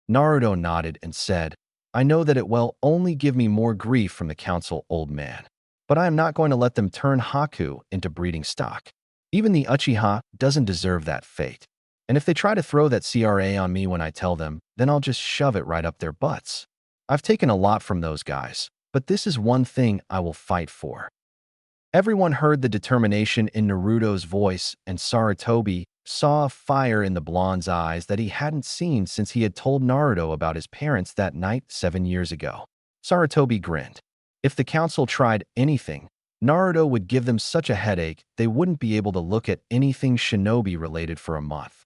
Naruto nodded and said, "I know that it will only give me more grief from the council, old man. But I am not going to let them turn Haku into breeding stock. Even the Uchiha doesn't deserve that fate. And if they try to throw that CRA on me when I tell them, then I'll just shove it right up their butts. I've taken a lot from those guys, but this is one thing I will fight for. Everyone heard the determination in Naruto's voice, and Sarutobi saw a fire in the blonde's eyes that he hadn't seen since he had told Naruto about his parents that night 7 years ago. Sarutobi grinned. If the council tried anything, Naruto would give them such a headache they wouldn't be able to look at anything shinobi-related for a month.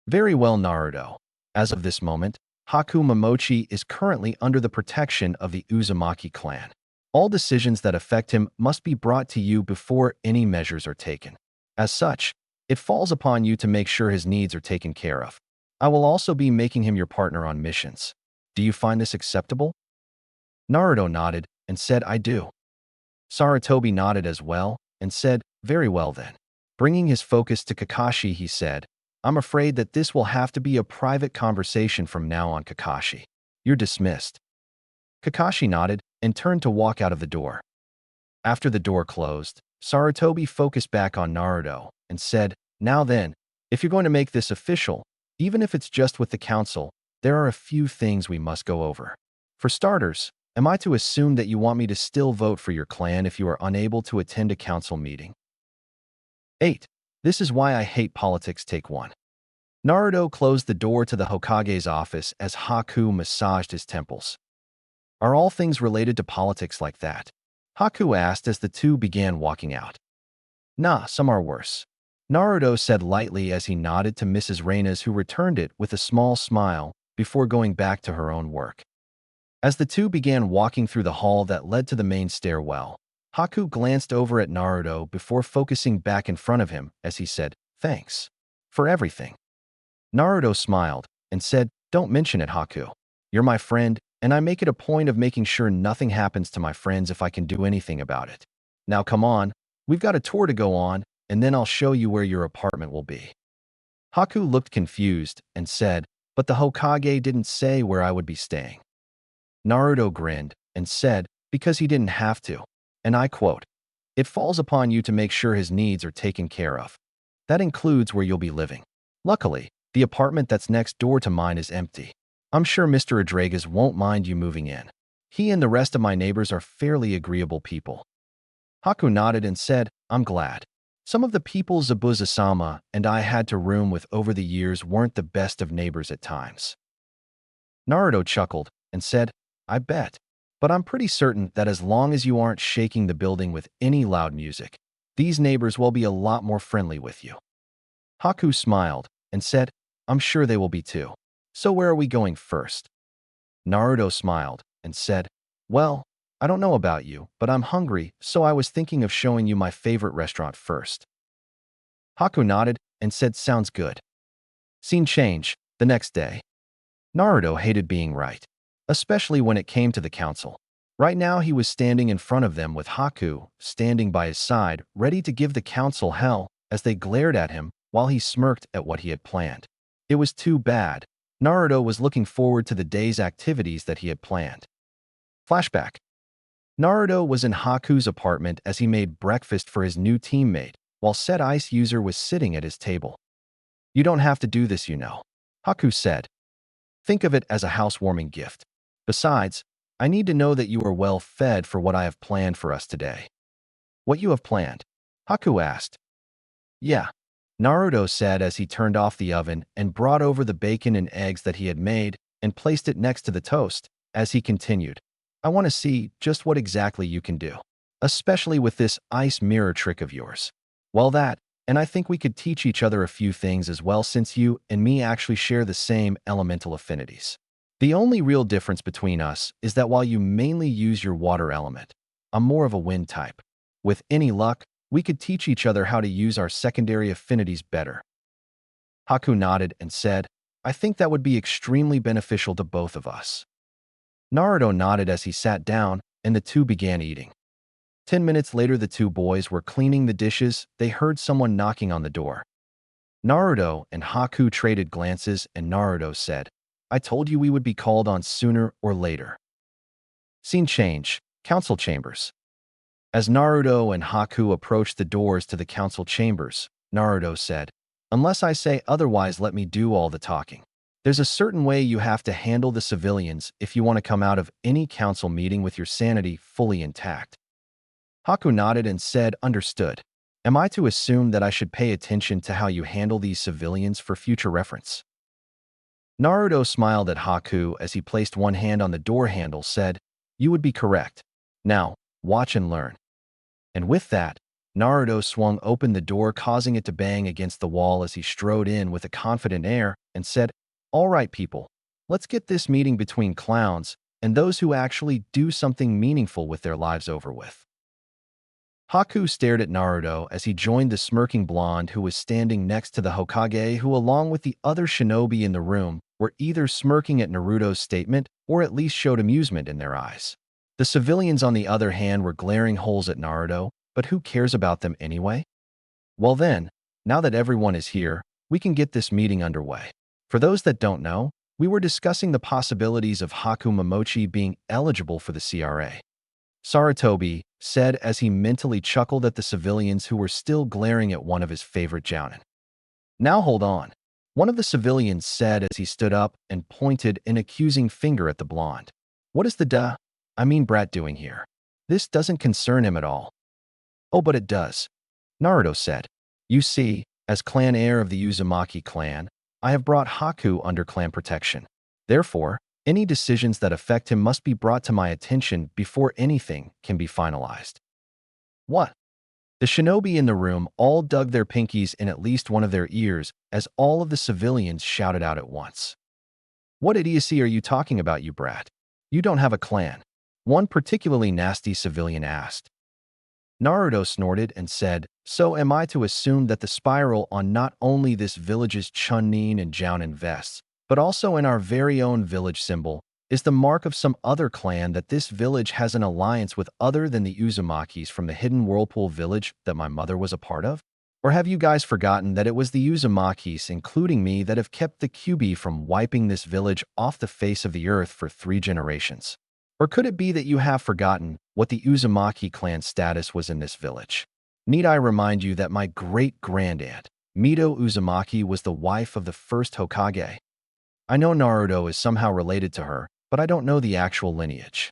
Very well, Naruto. As of this moment, Haku Momochi is currently under the protection of the Uzumaki clan. All decisions that affect him must be brought to you before any measures are taken. As such, it falls upon you to make sure his needs are taken care of. I will also be making him your partner on missions. Do you find this acceptable? Naruto nodded and said, I do. Sarutobi nodded as well and said, very well then. Bringing his focus to Kakashi, he said, I'm afraid that this will have to be a private conversation from now on, Kakashi. You're dismissed. Kakashi nodded and turned to walk out of the door. After the door closed, Sarutobi focused back on Naruto and said, now then, if you're going to make this official, even if it's just with the council, there are a few things we must go over. For starters, am I to assume that you want me to still vote for your clan if you are unable to attend a council meeting? 8. This is why I hate politics. Take 1. Naruto closed the door to the Hokage's office as Haku massaged his temples. Are all things related to politics like that? Haku asked as the two began walking out. Nah, some are worse. Naruto said lightly as he nodded to Mrs. Reina's, who returned it with a small smile before going back to her own work. As the two began walking through the hall that led to the main stairwell, Haku glanced over at Naruto before focusing back in front of him as he said, thanks for everything. Naruto smiled and said, don't mention it, Haku. You're my friend, and I make it a point of making sure nothing happens to my friends if I can do anything about it. Now come on, we've got a tour to go on, and then I'll show you where your apartment will be. Haku looked confused and said, but the Hokage didn't say where I would be staying. Naruto grinned and said, because he didn't have to. And I quote, it falls upon you to make sure his needs are taken care of. That includes where you'll be living. Luckily, the apartment that's next door to mine is empty. I'm sure Mr. Rodriguez won't mind you moving in. He and the rest of my neighbors are fairly agreeable people. Haku nodded and said, I'm glad. Some of the people Zabuza-sama and I had to room with over the years weren't the best of neighbors at times. Naruto chuckled and said, I bet. But I'm pretty certain that as long as you aren't shaking the building with any loud music, these neighbors will be a lot more friendly with you. Haku smiled and said, I'm sure they will be too. So where are we going first? Naruto smiled and said, well, I don't know about you, but I'm hungry, so I was thinking of showing you my favorite restaurant first. Haku nodded and said, sounds good. Scene change, the next day. Naruto hated being right, especially when it came to the council. Right now he was standing in front of them with Haku standing by his side, ready to give the council hell as they glared at him while he smirked at what he had planned. It was too bad. Naruto was looking forward to the day's activities that he had planned. Flashback. Naruto was in Haku's apartment as he made breakfast for his new teammate, while said ice user was sitting at his table. You don't have to do this, you know, Haku said. Think of it as a housewarming gift. Besides, I need to know that you are well fed for what I have planned for us today. What you have planned? Haku asked. Yeah, Naruto said as he turned off the oven and brought over the bacon and eggs that he had made and placed it next to the toast as he continued. I want to see just what exactly you can do, especially with this ice mirror trick of yours. Well, and I think we could teach each other a few things as well since you and me actually share the same elemental affinities. The only real difference between us is that while you mainly use your water element, I'm more of a wind type. With any luck, we could teach each other how to use our secondary affinities better. Haku nodded and said, I think that would be extremely beneficial to both of us. Naruto nodded as he sat down, and the two began eating. 10 minutes later, the two boys were cleaning the dishes. They heard someone knocking on the door. Naruto and Haku traded glances, and Naruto said, I told you we would be called on sooner or later. Scene change, council chambers. As Naruto and Haku approached the doors to the council chambers, Naruto said, "Unless I say otherwise, let me do all the talking. There's a certain way you have to handle the civilians if you want to come out of any council meeting with your sanity fully intact." Haku nodded and said, "Understood. Am I to assume that I should pay attention to how you handle these civilians for future reference?" Naruto smiled at Haku as he placed one hand on the door handle, said, "You would be correct. Now, watch and learn." And with that, Naruto swung open the door, causing it to bang against the wall as he strode in with a confident air and said, "All right, people, let's get this meeting between clowns and those who actually do something meaningful with their lives over with." Haku stared at Naruto as he joined the smirking blonde who was standing next to the Hokage, who, along with the other shinobi in the room, were either smirking at Naruto's statement or at least showed amusement in their eyes. The civilians, on the other hand, were glaring holes at Naruto, but who cares about them anyway? Well then, now that everyone is here, we can get this meeting underway. For those that don't know, we were discussing the possibilities of Haku Momochi being eligible for the CRA. Sarutobi said as he mentally chuckled at the civilians who were still glaring at one of his favorite jounin. "Now hold on," one of the civilians said as he stood up and pointed an accusing finger at the blonde. "What is the brat doing here? This doesn't concern him at all." "Oh, but it does," Naruto said. "You see, as clan heir of the Uzumaki clan, I have brought Haku under clan protection. Therefore, any decisions that affect him must be brought to my attention before anything can be finalized." "What?" The shinobi in the room all dug their pinkies in at least one of their ears as all of the civilians shouted out at once. "What idiocy are you talking about, you brat? You don't have a clan," one particularly nasty civilian asked. Naruto snorted and said, "So am I to assume that the spiral on not only this village's Chunin and Jounin vests, but also in our very own village symbol, is the mark of some other clan that this village has an alliance with other than the Uzumakis from the hidden whirlpool village that my mother was a part of? Or have you guys forgotten that it was the Uzumakis, including me, that have kept the Kyuubi from wiping this village off the face of the earth for 3 generations? Or could it be that you have forgotten what the Uzumaki clan status was in this village? Need I remind you that my great-grandaunt, Mito Uzumaki, was the wife of the first Hokage? I know Naruto is somehow related to her, but I don't know the actual lineage."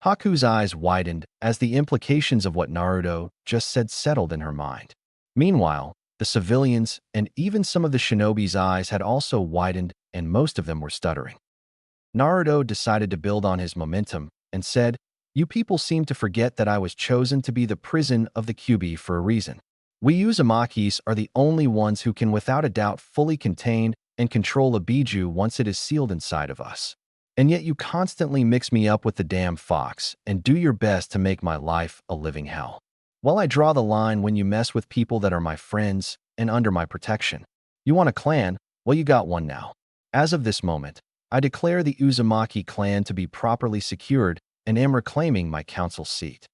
Haku's eyes widened as the implications of what Naruto just said settled in her mind. Meanwhile, the civilians and even some of the shinobi's eyes had also widened, and most of them were stuttering. Naruto decided to build on his momentum and said, "You people seem to forget that I was chosen to be the prison of the Kyuubi for a reason. We Uzumakis are the only ones who can without a doubt fully contain and control a biju once it is sealed inside of us. And yet you constantly mix me up with the damn fox and do your best to make my life a living hell. Well, I draw the line when you mess with people that are my friends and under my protection. You want a clan? Well, you got one now. As of this moment, I declare the Uzumaki clan to be properly secured and am reclaiming my council seat."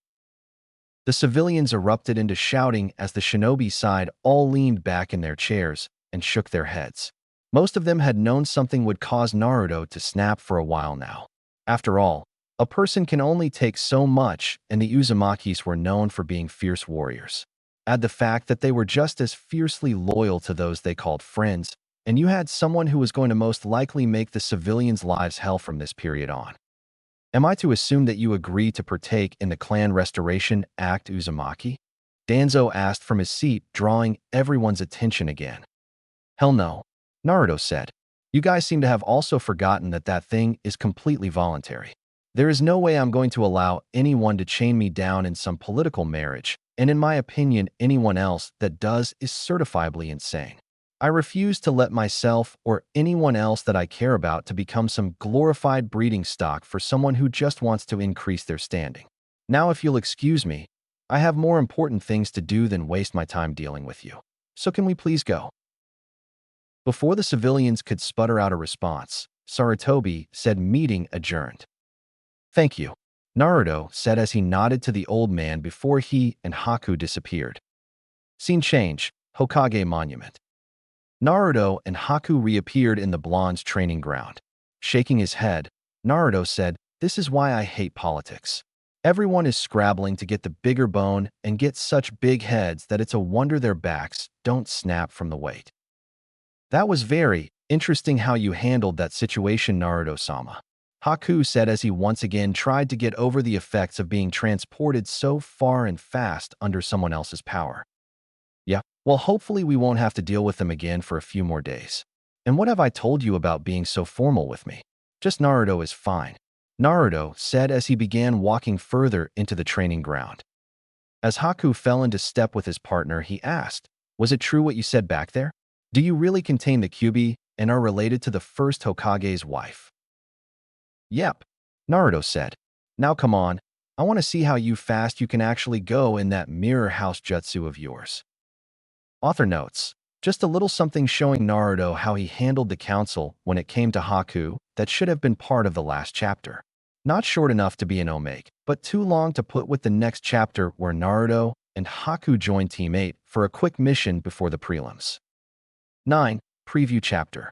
The civilians erupted into shouting as the shinobi side all leaned back in their chairs and shook their heads. Most of them had known something would cause Naruto to snap for a while now. After all, a person can only take so much, and the Uzumakis were known for being fierce warriors. Add the fact that they were just as fiercely loyal to those they called friends, and you had someone who was going to most likely make the civilians' lives hell from this period on. "Am I to assume that you agree to partake in the Clan Restoration Act, Uzumaki?" Danzo asked from his seat, drawing everyone's attention again. "Hell no," Naruto said. "You guys seem to have also forgotten that that thing is completely voluntary. There is no way I'm going to allow anyone to chain me down in some political marriage, and in my opinion, anyone else that does is certifiably insane. I refuse to let myself or anyone else that I care about to become some glorified breeding stock for someone who just wants to increase their standing. Now, if you'll excuse me, I have more important things to do than waste my time dealing with you. So can we please go?" Before the civilians could sputter out a response, Sarutobi said, "Meeting adjourned." "Thank you," Naruto said as he nodded to the old man before he and Haku disappeared. Scene change, Hokage Monument. Naruto and Haku reappeared in the blonde's training ground. Shaking his head, Naruto said, "This is why I hate politics. Everyone is scrabbling to get the bigger bone and get such big heads that it's a wonder their backs don't snap from the weight. That was very interesting how you handled that situation, Naruto-sama. Haku said as he once again tried to get over the effects of being transported so far and fast under someone else's power. Yeah, well, hopefully we won't have to deal with them again for a few more days. And what have I told you about being so formal with me? Just Naruto is fine, Naruto said as he began walking further into the training ground. As Haku fell into step with his partner, he asked, "Was it true what you said back there? Do you really contain the Kyuubi and are related to the first Hokage's wife?" "Yep," Naruto said. "Now come on, I want to see how fast you can actually go in that mirror house jutsu of yours." Author notes, just a little something showing Naruto how he handled the council when it came to Haku that should have been part of the last chapter. Not short enough to be an omake, but too long to put with the next chapter where Naruto and Haku join Team 8 for a quick mission before the prelims. 9. Preview Chapter.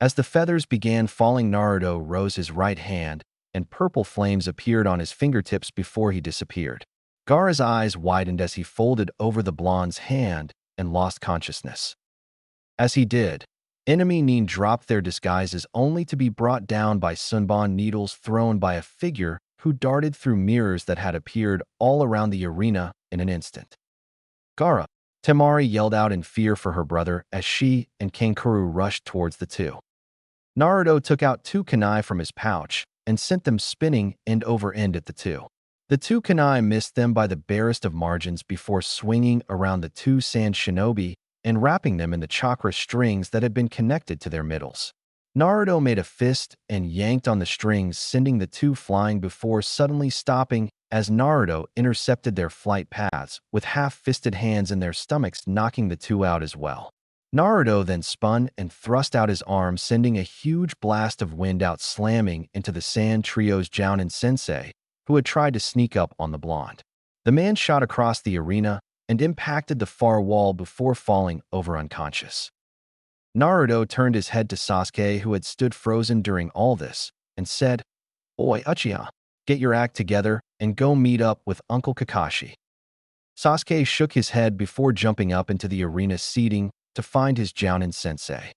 As the feathers began falling, Naruto rose his right hand, and purple flames appeared on his fingertips before he disappeared. Gaara's eyes widened as he folded over the blonde's hand and lost consciousness. As he did, enemy Nin dropped their disguises only to be brought down by Sunbon needles thrown by a figure who darted through mirrors that had appeared all around the arena in an instant. "Gaara!" Temari yelled out in fear for her brother as she and Kankuro rushed towards the two. Naruto took out two kunai from his pouch and sent them spinning end over end at the two. The two kunai missed them by the barest of margins before swinging around the two sand shinobi and wrapping them in the chakra strings that had been connected to their middles. Naruto made a fist and yanked on the strings, sending the two flying before suddenly stopping as Naruto intercepted their flight paths with half-fisted hands in their stomachs, knocking the two out as well. Naruto then spun and thrust out his arm, sending a huge blast of wind out, slamming into the Sand Trio's Jounin Sensei, who had tried to sneak up on the blonde. The man shot across the arena and impacted the far wall before falling over unconscious. Naruto turned his head to Sasuke, who had stood frozen during all this, and said, "Oi, Uchiha, get your act together and go meet up with Uncle Kakashi." Sasuke shook his head before jumping up into the arena seating to find his Jounin Sensei.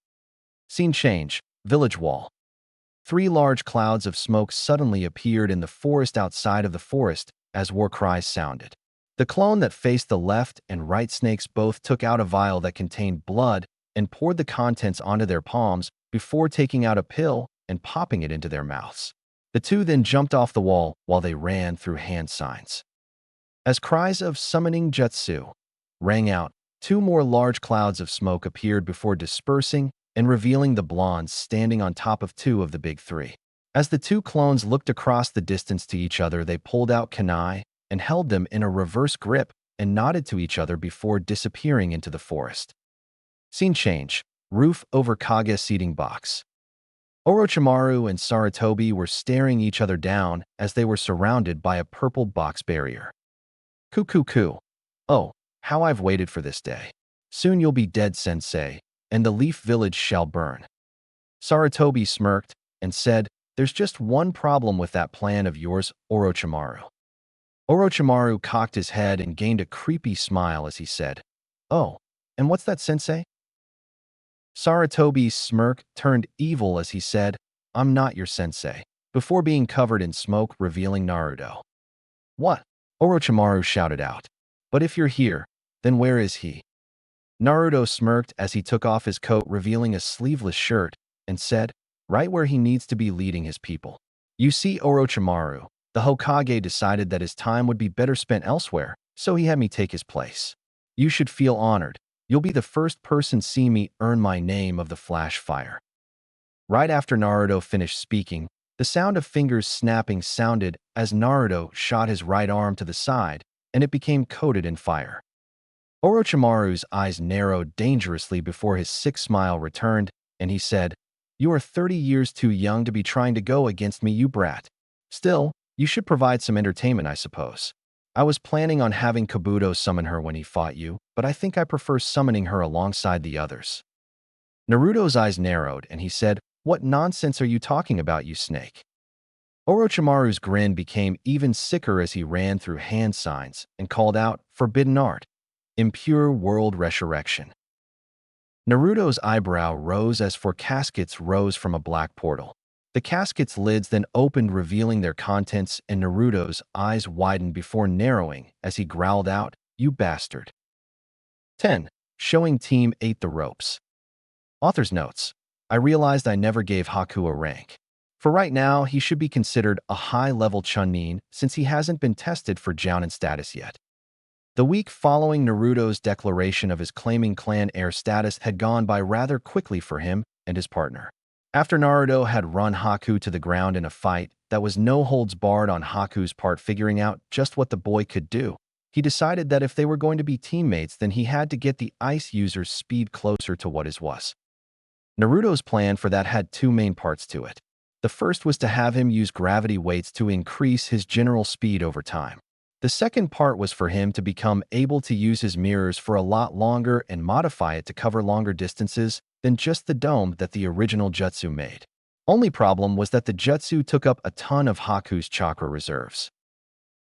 Scene change, village wall. 3 large clouds of smoke suddenly appeared in the forest outside of the forest as war cries sounded. The clone that faced the left and right snakes both took out a vial that contained blood and poured the contents onto their palms before taking out a pill and popping it into their mouths. The two then jumped off the wall while they ran through hand signs. As cries of summoning jutsu rang out, 2 more large clouds of smoke appeared before dispersing and revealing the blondes standing on top of 2 of the big 3. As the 2 clones looked across the distance to each other, they pulled out kunai and held them in a reverse grip and nodded to each other before disappearing into the forest. Scene change, roof over Kage's seating box. Orochimaru and Sarutobi were staring each other down as they were surrounded by a purple box barrier. Coo. Oh, how I've waited for this day. Soon you'll be dead, Sensei, and the Leaf Village shall burn. Sarutobi smirked and said, "There's just one problem with that plan of yours, Orochimaru." Orochimaru cocked his head and gained a creepy smile as he said, "Oh, and what's that, Sensei?" Sarutobi's smirk turned evil as he said, "I'm not your sensei," before being covered in smoke, revealing Naruto. "What?" Orochimaru shouted out. "But if you're here, then where is he?" Naruto smirked as he took off his coat, revealing a sleeveless shirt, and said, "Right where he needs to be, leading his people." You see, Orochimaru, the Hokage decided that his time would be better spent elsewhere, so he had me take his place. You should feel honored. You'll be the first person see me earn my name of the Flash Fire. Right after Naruto finished speaking, the sound of fingers snapping sounded as Naruto shot his right arm to the side, and it became coated in fire. Orochimaru's eyes narrowed dangerously before his sick smile returned, and he said, "You are 30 years too young to be trying to go against me, you brat. Still, you should provide some entertainment, I suppose. I was planning on having Kabuto summon her when he fought you, but I think I prefer summoning her alongside the others." Naruto's eyes narrowed, and he said, "What nonsense are you talking about, you snake?" Orochimaru's grin became even sicker as he ran through hand signs and called out, "Forbidden art! Impure world resurrection!" Naruto's eyebrow rose as four caskets rose from a black portal. The caskets' lids then opened, revealing their contents, and Naruto's eyes widened before narrowing as he growled out, "You bastard." 10. Showing Team 8 the ropes. Author's notes. I realized I never gave Haku a rank. For right now, he should be considered a high-level Chunin since he hasn't been tested for Jounin status yet. The week following Naruto's declaration of his claiming clan heir status had gone by rather quickly for him and his partner. After Naruto had run Haku to the ground in a fight that was no holds barred on Haku's part, figuring out just what the boy could do, he decided that if they were going to be teammates, then he had to get the ice user's speed closer to what his was. Naruto's plan for that had two main parts to it. The first was to have him use gravity weights to increase his general speed over time. The second part was for him to become able to use his mirrors for a lot longer and modify it to cover longer distances than just the dome that the original jutsu made. Only problem was that the jutsu took up a ton of Haku's chakra reserves.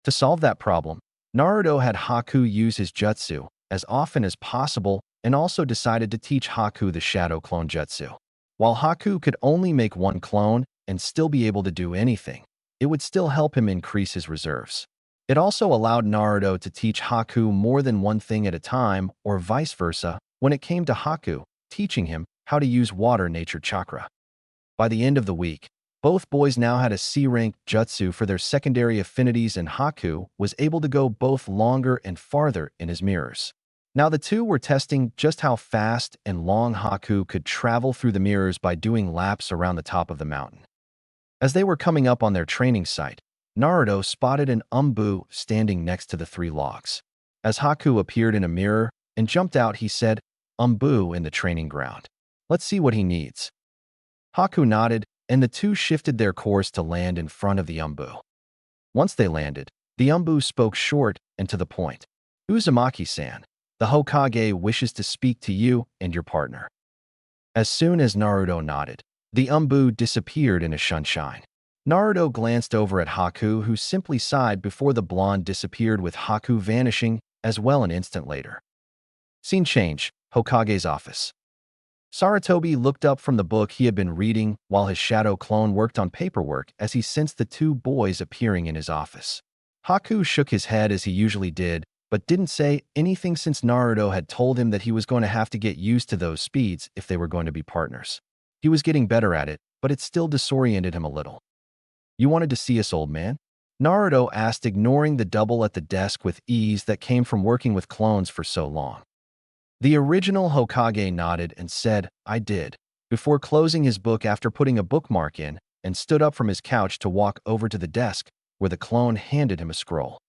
To solve that problem, Naruto had Haku use his jutsu as often as possible and also decided to teach Haku the Shadow Clone Jutsu. While Haku could only make one clone and still be able to do anything, it would still help him increase his reserves. It also allowed Naruto to teach Haku more than one thing at a time, or vice versa, when it came to Haku, teaching him how to use water nature chakra. By the end of the week, both boys now had a C-rank jutsu for their secondary affinities, and Haku was able to go both longer and farther in his mirrors. Now the two were testing just how fast and long Haku could travel through the mirrors by doing laps around the top of the mountain. As they were coming up on their training site, Naruto spotted an Umbu standing next to the three logs. As Haku appeared in a mirror and jumped out, he said, "Umbu in the training ground. Let's see what he needs." Haku nodded, and the two shifted their course to land in front of the Umbu. Once they landed, the Umbu spoke short and to the point. "Uzumaki-san, the Hokage wishes to speak to you and your partner." As soon as Naruto nodded, the Umbu disappeared in a sunshine. Naruto glanced over at Haku, who simply sighed before the blonde disappeared, with Haku vanishing as well an instant later. Scene change, Hokage's office. Sarutobi looked up from the book he had been reading while his shadow clone worked on paperwork as he sensed the two boys appearing in his office. Haku shook his head as he usually did, but didn't say anything since Naruto had told him that he was going to have to get used to those speeds if they were going to be partners. He was getting better at it, but it still disoriented him a little. "You wanted to see us, old man?" Naruto asked, ignoring the double at the desk with ease that came from working with clones for so long. The original Hokage nodded and said, "I did," before closing his book after putting a bookmark in, and stood up from his couch to walk over to the desk, where the clone handed him a scroll.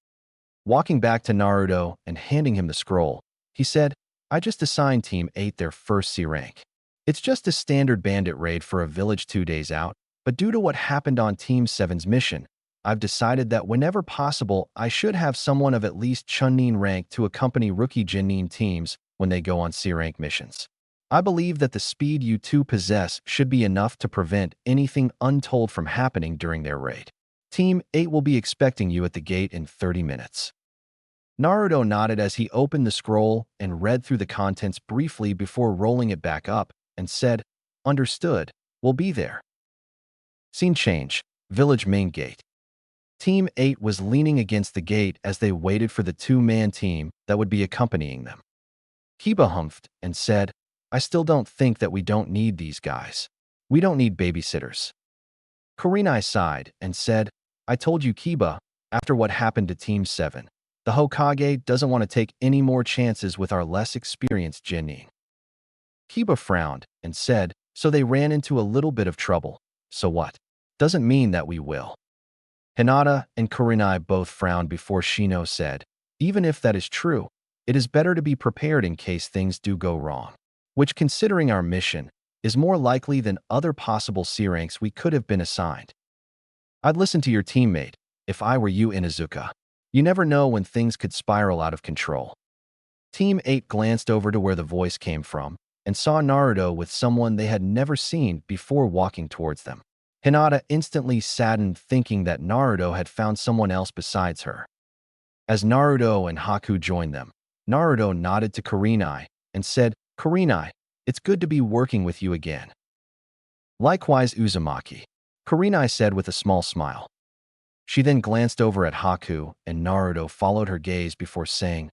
Walking back to Naruto and handing him the scroll, he said, "I just assigned Team 8 their first C rank. It's just a standard bandit raid for a village 2 days out, but due to what happened on Team 7's mission, I've decided that whenever possible, I should have someone of at least Chunin rank to accompany rookie Genin teams when they go on C-rank missions. I believe that the speed you two possess should be enough to prevent anything untold from happening during their raid. Team 8 will be expecting you at the gate in 30 minutes. Naruto nodded as he opened the scroll and read through the contents briefly before rolling it back up and said, "Understood, we'll be there." Scene change, village main gate. Team 8 was leaning against the gate as they waited for the two-man team that would be accompanying them. Kiba humphed and said, "I still don't think that we don't need these guys. We don't need babysitters." Kurenai sighed and said, "I told you, Kiba, after what happened to Team 7, the Hokage doesn't want to take any more chances with our less experienced Genin." Kiba frowned and said, "So they ran into a little bit of trouble. So what? Doesn't mean that we will." Hinata and Kurenai both frowned before Shino said, "Even if that is true, it is better to be prepared in case things do go wrong, which, considering our mission, is more likely than other possible C ranks we could have been assigned. I'd listen to your teammate if I were you, Inuzuka. You never know when things could spiral out of control." Team 8 glanced over to where the voice came from and saw Naruto with someone they had never seen before walking towards them. Hinata instantly saddened, thinking that Naruto had found someone else besides her. As Naruto and Haku joined them, Naruto nodded to Kurenai and said, "Kurenai, it's good to be working with you again." "Likewise, Uzumaki," Kurenai said with a small smile. She then glanced over at Haku, and Naruto followed her gaze before saying,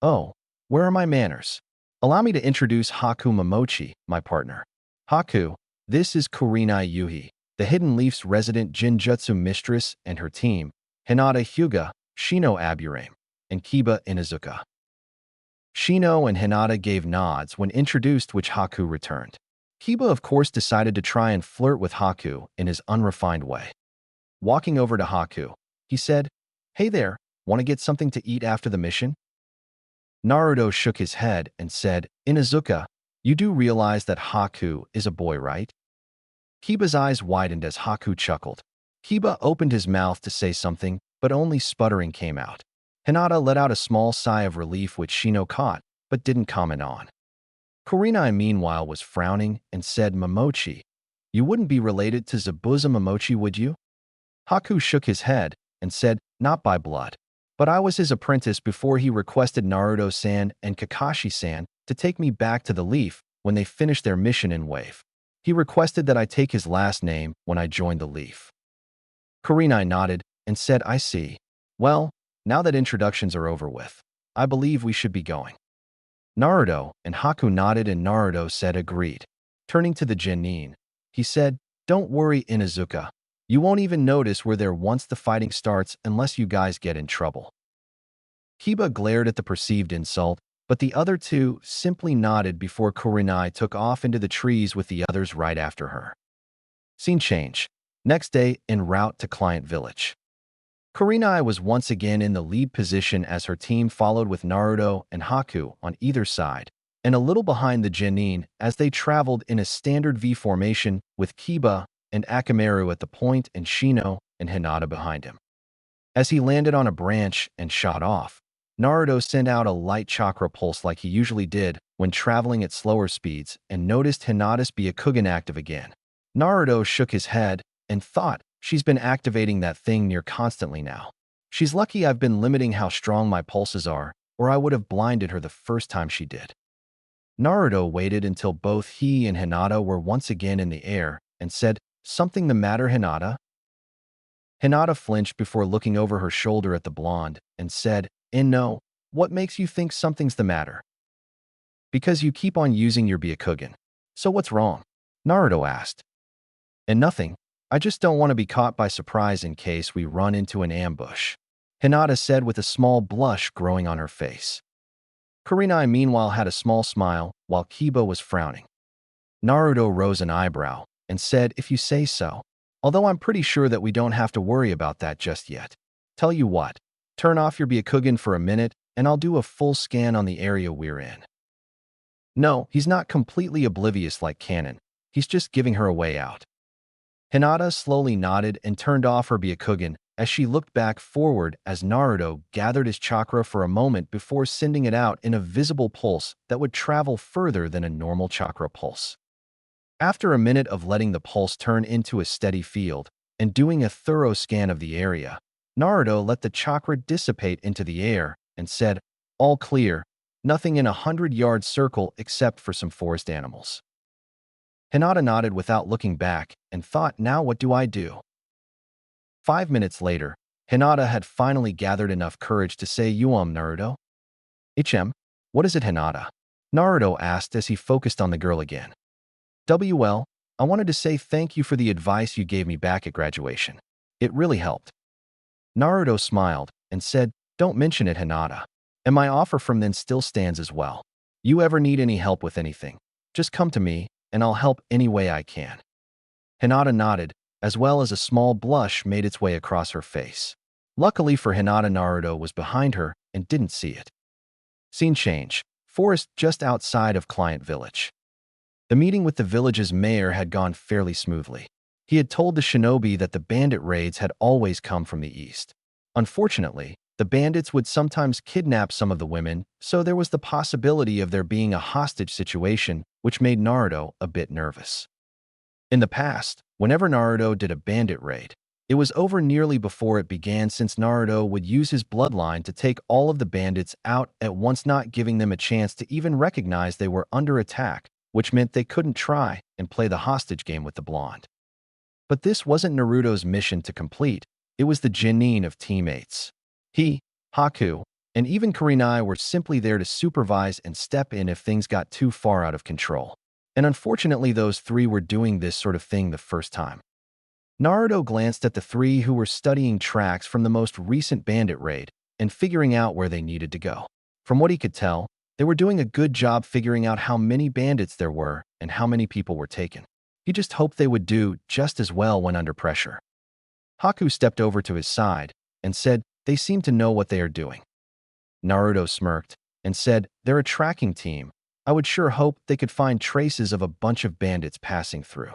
"Oh, where are my manners? Allow me to introduce Haku Momochi, my partner. Haku, this is Kurenai Yuhi, the Hidden Leaf's resident Jinjutsu mistress, and her team, Hinata Hyuga, Shino Aburame, and Kiba Inuzuka." Shino and Hinata gave nods when introduced, which Haku returned. Kiba, of course, decided to try and flirt with Haku in his unrefined way. Walking over to Haku, he said, "Hey there, want to get something to eat after the mission?" Naruto shook his head and said, "Inuzuka, you do realize that Haku is a boy, right?" Kiba's eyes widened as Haku chuckled. Kiba opened his mouth to say something, but only sputtering came out. Hinata let out a small sigh of relief, which Shino caught, but didn't comment on. Kurenai, meanwhile, was frowning and said, "Momochi, you wouldn't be related to Zabuza Momochi, would you?" Haku shook his head and said, "Not by blood, but I was his apprentice before he requested Naruto-san and Kakashi-san to take me back to the Leaf when they finished their mission in Wave. He requested that I take his last name when I joined the Leaf." Kurenai nodded and said, "I see. Well, now that introductions are over with, I believe we should be going." Naruto and Haku nodded, and Naruto said agreed. Turning to the genin, he said, "Don't worry, Inuzuka. You won't even notice we're there once the fighting starts unless you guys get in trouble." Kiba glared at the perceived insult, but the other two simply nodded before Kurenai took off into the trees with the others right after her. Scene change. Next day, en route to Client Village. Kurenai was once again in the lead position as her team followed with Naruto and Haku on either side, and a little behind the genin as they traveled in a standard V formation with Kiba and Akamaru at the point and Shino and Hinata behind him. As he landed on a branch and shot off, Naruto sent out a light chakra pulse like he usually did when traveling at slower speeds and noticed Hinata's Byakugan active again. Naruto shook his head and thought, "She's been activating that thing near constantly now. She's lucky I've been limiting how strong my pulses are, or I would have blinded her the first time she did." Naruto waited until both he and Hinata were once again in the air and said, "Something the matter, Hinata?" Hinata flinched before looking over her shoulder at the blonde and said, "No, what makes you think something's the matter?" "Because you keep on using your Byakugan. So what's wrong?" Naruto asked. "And nothing. I just don't want to be caught by surprise in case we run into an ambush," Hinata said with a small blush growing on her face. Kurenai, meanwhile, had a small smile while Kiba was frowning. Naruto rose an eyebrow and said, "If you say so. Although I'm pretty sure that we don't have to worry about that just yet. Tell you what, turn off your Byakugan for a minute and I'll do a full scan on the area we're in." No, he's not completely oblivious like Kanon. He's just giving her a way out. Hinata slowly nodded and turned off her Byakugan as she looked back forward as Naruto gathered his chakra for a moment before sending it out in a visible pulse that would travel further than a normal chakra pulse. After a minute of letting the pulse turn into a steady field and doing a thorough scan of the area, Naruto let the chakra dissipate into the air and said, "All clear, nothing in a 100-yard circle except for some forest animals." Hinata nodded without looking back and thought, "Now what do I do?" 5 minutes later, Hinata had finally gathered enough courage to say, Naruto?" What is it, Hinata?" Naruto asked as he focused on the girl again. "WL, I wanted to say thank you for the advice you gave me back at graduation. It really helped." Naruto smiled and said, "Don't mention it, Hinata. And my offer from then still stands as well. You ever need any help with anything, just come to me, and I'll help any way I can." Hinata nodded, as well as a small blush made its way across her face. Luckily for Hinata, Naruto was behind her and didn't see it. Scene change. Forest just outside of Client Village. The meeting with the village's mayor had gone fairly smoothly. He had told the shinobi that the bandit raids had always come from the east. Unfortunately, the bandits would sometimes kidnap some of the women, so there was the possibility of there being a hostage situation, which made Naruto a bit nervous. In the past, Whenever Naruto did a bandit raid, it was over nearly before it began since Naruto would use his bloodline to take all of the bandits out at once, not giving them a chance to even recognize they were under attack, which meant they couldn't try and play the hostage game with the blonde. But this wasn't Naruto's mission to complete, it was the genin of teammates. He, Haku, and even Kurenai were simply there to supervise and step in if things got too far out of control. And unfortunately, those three were doing this sort of thing the first time. Naruto glanced at the three who were studying tracks from the most recent bandit raid and figuring out where they needed to go. From what he could tell, they were doing a good job figuring out how many bandits there were and how many people were taken. He just hoped they would do just as well when under pressure. Haku stepped over to his side and said, "They seem to know what they are doing." Naruto smirked and said, "They're a tracking team. I would sure hope they could find traces of a bunch of bandits passing through."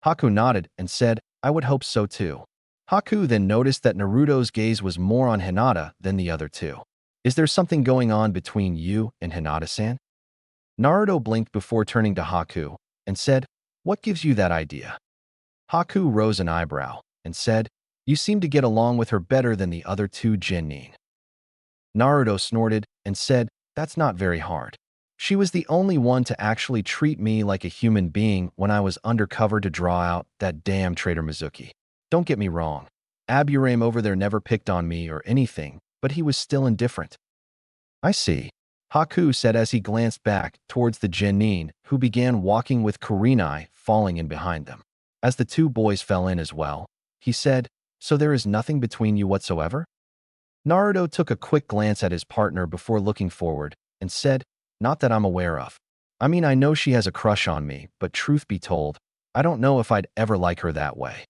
Haku nodded and said, "I would hope so too." Haku then noticed that Naruto's gaze was more on Hinata than the other two. "Is there something going on between you and Hinata-san?" Naruto blinked before turning to Haku and said, "What gives you that idea?" Haku rose an eyebrow and said, "You seem to get along with her better than the other two genin." Naruto snorted and said, "That's not very hard. She was the only one to actually treat me like a human being when I was undercover to draw out that damn traitor Mizuki. Don't get me wrong. Aburame over there never picked on me or anything, but he was still indifferent." "I see," Haku said as he glanced back towards the genin, who began walking with Kurenai falling in behind them. As the two boys fell in as well, he said, "So there is nothing between you whatsoever?" Naruto took a quick glance at his partner before looking forward and said, "Not that I'm aware of. I mean, I know she has a crush on me, but truth be told, I don't know if I'd ever like her that way."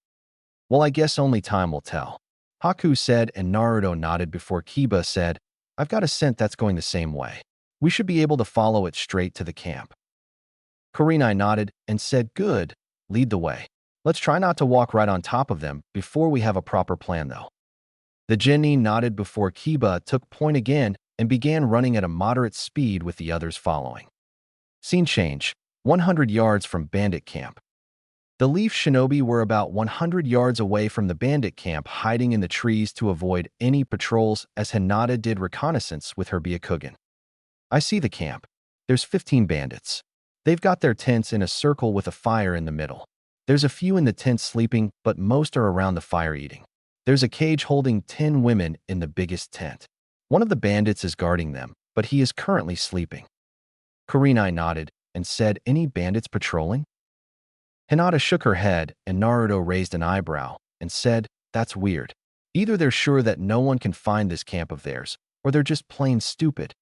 "Well, I guess only time will tell," Haku said, and Naruto nodded before Kiba said, "I've got a scent that's going the same way. We should be able to follow it straight to the camp." Kurenai nodded and said, "Good, lead the way. Let's try not to walk right on top of them before we have a proper plan though." The genin nodded before Kiba took point again and began running at a moderate speed with the others following. Scene change, 100 yards from bandit camp. The Leaf Shinobi were about 100 yards away from the bandit camp, hiding in the trees to avoid any patrols as Hinata did reconnaissance with her Byakugan. "I see the camp. There's 15 bandits. They've got their tents in a circle with a fire in the middle. There's a few in the tents sleeping, but most are around the fire eating. There's a cage holding 10 women in the biggest tent. One of the bandits is guarding them, but he is currently sleeping." Kurenai nodded and said, "Any bandits patrolling?" Hinata shook her head and Naruto raised an eyebrow and said, "That's weird. Either they're sure that no one can find this camp of theirs, or they're just plain stupid."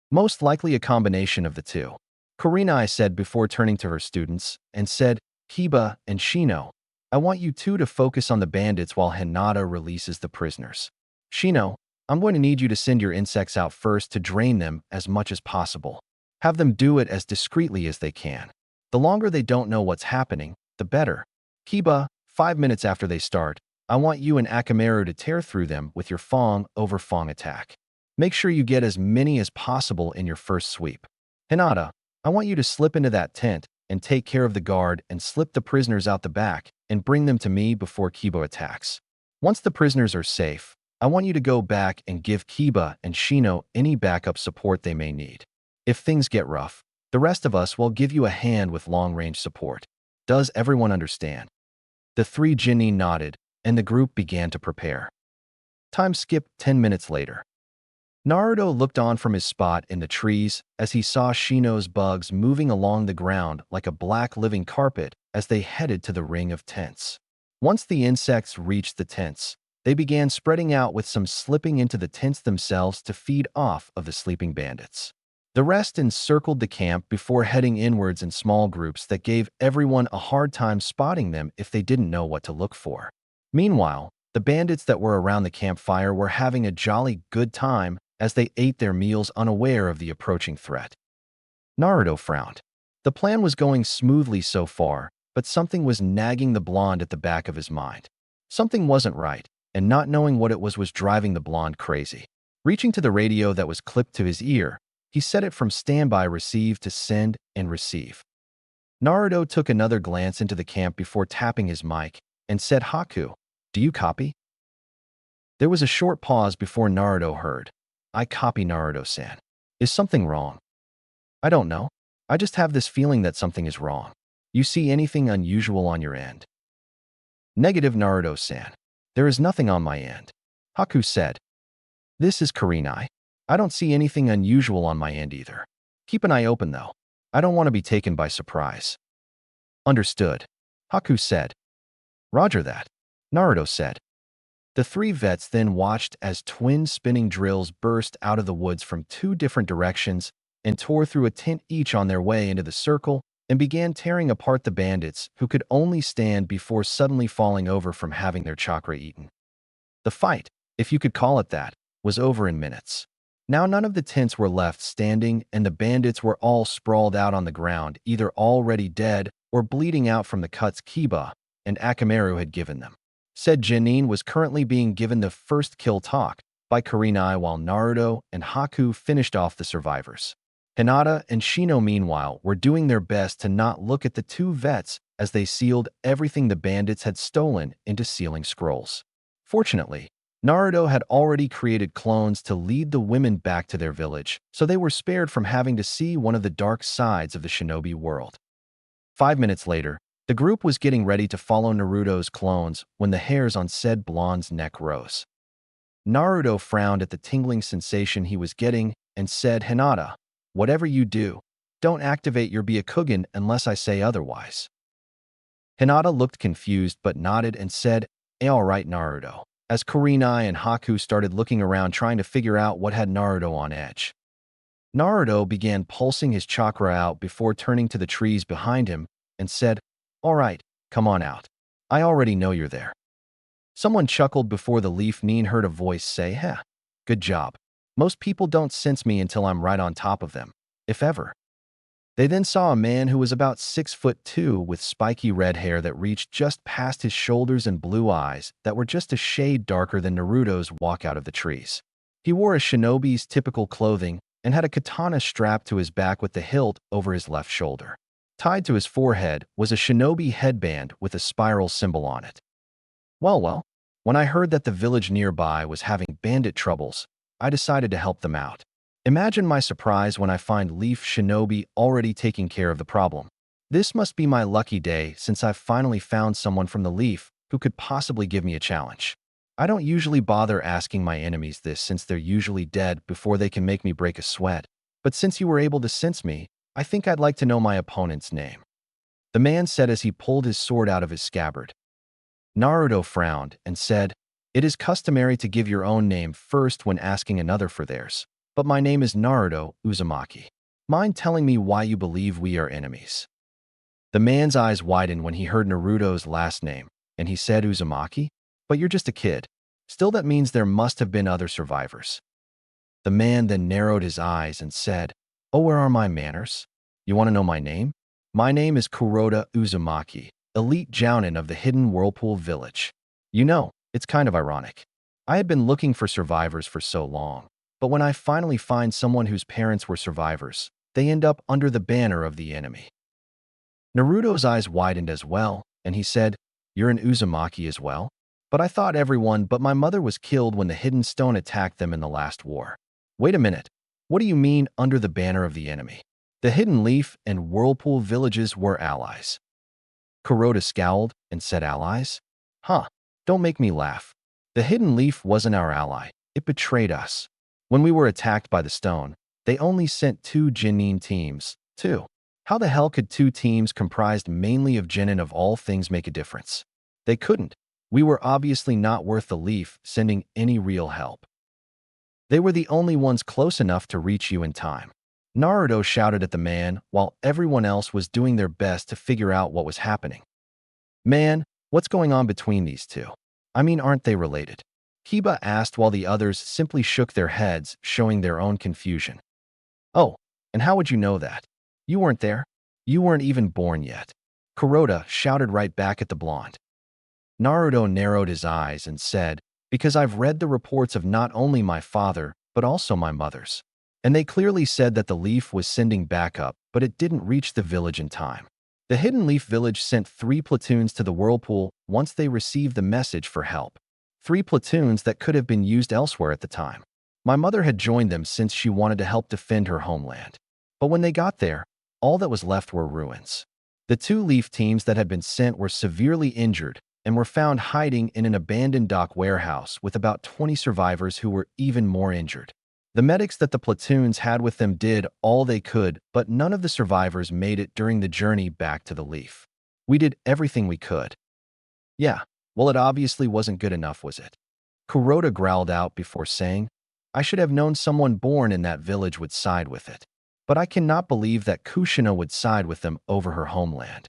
"Most likely a combination of the two," Kurenai said before turning to her students and said, "Kiba and Shino, I want you two to focus on the bandits while Hinata releases the prisoners. Shino, I'm going to need you to send your insects out first to drain them as much as possible. Have them do it as discreetly as they can. The longer they don't know what's happening, the better. Kiba, 5 minutes after they start, I want you and Akamaru to tear through them with your Fong over Fong attack. Make sure you get as many as possible in your first sweep. Hinata, I want you to slip into that tent and take care of the guard and slip the prisoners out the back and bring them to me before Kiba attacks. Once the prisoners are safe, I want you to go back and give Kiba and Shino any backup support they may need. If things get rough, the rest of us will give you a hand with long-range support. Does everyone understand?" The three genin nodded, and the group began to prepare. Time skipped 10 minutes later. Naruto looked on from his spot in the trees as he saw Shino's bugs moving along the ground like a black living carpet as they headed to the ring of tents. Once the insects reached the tents, they began spreading out, with some slipping into the tents themselves to feed off of the sleeping bandits. The rest encircled the camp before heading inwards in small groups that gave everyone a hard time spotting them if they didn't know what to look for. Meanwhile, the bandits that were around the campfire were having a jolly good time as they ate their meals, unaware of the approaching threat. Naruto frowned. The plan was going smoothly so far, but something was nagging the blonde at the back of his mind. Something wasn't right, and not knowing what it was driving the blonde crazy. Reaching to the radio that was clipped to his ear, he set it from standby receive to send and receive. Naruto took another glance into the camp before tapping his mic and said, Haku, do you copy? There was a short pause before Naruto heard, I copy Naruto-san. Is something wrong? I don't know. I just have this feeling that something is wrong. You see anything unusual on your end? Negative, Naruto-san. There is nothing on my end. Haku said. This is Kurenai. I don't see anything unusual on my end either. Keep an eye open though. I don't want to be taken by surprise. Understood. Haku said. Roger that. Naruto said. The three vets then watched as twin spinning drills burst out of the woods from two different directions and tore through a tent each on their way into the circle and began tearing apart the bandits who could only stand before suddenly falling over from having their chakra eaten. The fight, if you could call it that, was over in minutes. Now none of the tents were left standing and the bandits were all sprawled out on the ground, either already dead or bleeding out from the cuts Kiba and Akamaru had given them. Said Genin was currently being given the first kill talk by Kurenai while Naruto and Haku finished off the survivors. Hinata and Shino, meanwhile, were doing their best to not look at the two vets as they sealed everything the bandits had stolen into sealing scrolls. Fortunately, Naruto had already created clones to lead the women back to their village, so they were spared from having to see one of the dark sides of the shinobi world. 5 minutes later, the group was getting ready to follow Naruto's clones when the hairs on said blonde's neck rose. Naruto frowned at the tingling sensation he was getting and said, Hinata, whatever you do, don't activate your Byakugan unless I say otherwise. Hinata looked confused but nodded and said, all right, Naruto, as Kurenai and Haku started looking around trying to figure out what had Naruto on edge. Naruto began pulsing his chakra out before turning to the trees behind him and said, all right, come on out. I already know you're there. Someone chuckled before the leaf Nin heard a voice say, good job. Most people don't sense me until I'm right on top of them, if ever. They then saw a man who was about 6'2" with spiky red hair that reached just past his shoulders and blue eyes that were just a shade darker than Naruto's walk out of the trees. He wore a shinobi's typical clothing and had a katana strapped to his back with the hilt over his left shoulder. Tied to his forehead was a shinobi headband with a spiral symbol on it. Well, when I heard that the village nearby was having bandit troubles, I decided to help them out. Imagine my surprise when I find Leaf Shinobi already taking care of the problem. This must be my lucky day since I've finally found someone from the Leaf who could possibly give me a challenge. I don't usually bother asking my enemies this since they're usually dead before they can make me break a sweat, but since you were able to sense me, I think I'd like to know my opponent's name. The man said as he pulled his sword out of his scabbard. Naruto frowned and said, it is customary to give your own name first when asking another for theirs, but my name is Naruto Uzumaki. Mind telling me why you believe we are enemies? The man's eyes widened when he heard Naruto's last name, and he said, Uzumaki? But you're just a kid. Still, that means there must have been other survivors. The man then narrowed his eyes and said, oh, where are my manners? You want to know my name? My name is Kuroda Uzumaki, elite jounin of the hidden whirlpool village. You know, it's kind of ironic. I had been looking for survivors for so long, but when I finally find someone whose parents were survivors, they end up under the banner of the enemy. Naruto's eyes widened as well, and he said, you're an Uzumaki as well? But I thought everyone but my mother was killed when the Hidden Stone attacked them in the last war. Wait a minute. What do you mean under the banner of the enemy? The Hidden Leaf and Whirlpool villages were allies. Kuroda scowled and said, allies? Don't make me laugh. The Hidden Leaf wasn't our ally. It betrayed us. When we were attacked by the stone, they only sent 2 Genin teams. 2. How the hell could 2 teams comprised mainly of Genin of all things make a difference? They couldn't. We were obviously not worth the Leaf sending any real help. They were the only ones close enough to reach you in time. Naruto shouted at the man while everyone else was doing their best to figure out what was happening. Man, what's going on between these two? I mean, aren't they related? Kiba asked while the others simply shook their heads, showing their own confusion. Oh, and how would you know that? You weren't there. You weren't even born yet. Kuroda shouted right back at the blonde. Naruto narrowed his eyes and said, because I've read the reports of not only my father, but also my mother's. And they clearly said that the Leaf was sending backup, but it didn't reach the village in time. The Hidden Leaf Village sent 3 platoons to the whirlpool once they received the message for help. 3 platoons that could have been used elsewhere at the time. My mother had joined them since she wanted to help defend her homeland. But when they got there, all that was left were ruins. The 2 leaf teams that had been sent were severely injured and were found hiding in an abandoned dock warehouse with about 20 survivors who were even more injured. The medics that the platoons had with them did all they could, but none of the survivors made it during the journey back to the Leaf. We did everything we could. Yeah, well, it obviously wasn't good enough, was it? Kuroda growled out before saying, I should have known someone born in that village would side with it. But I cannot believe that Kushina would side with them over her homeland.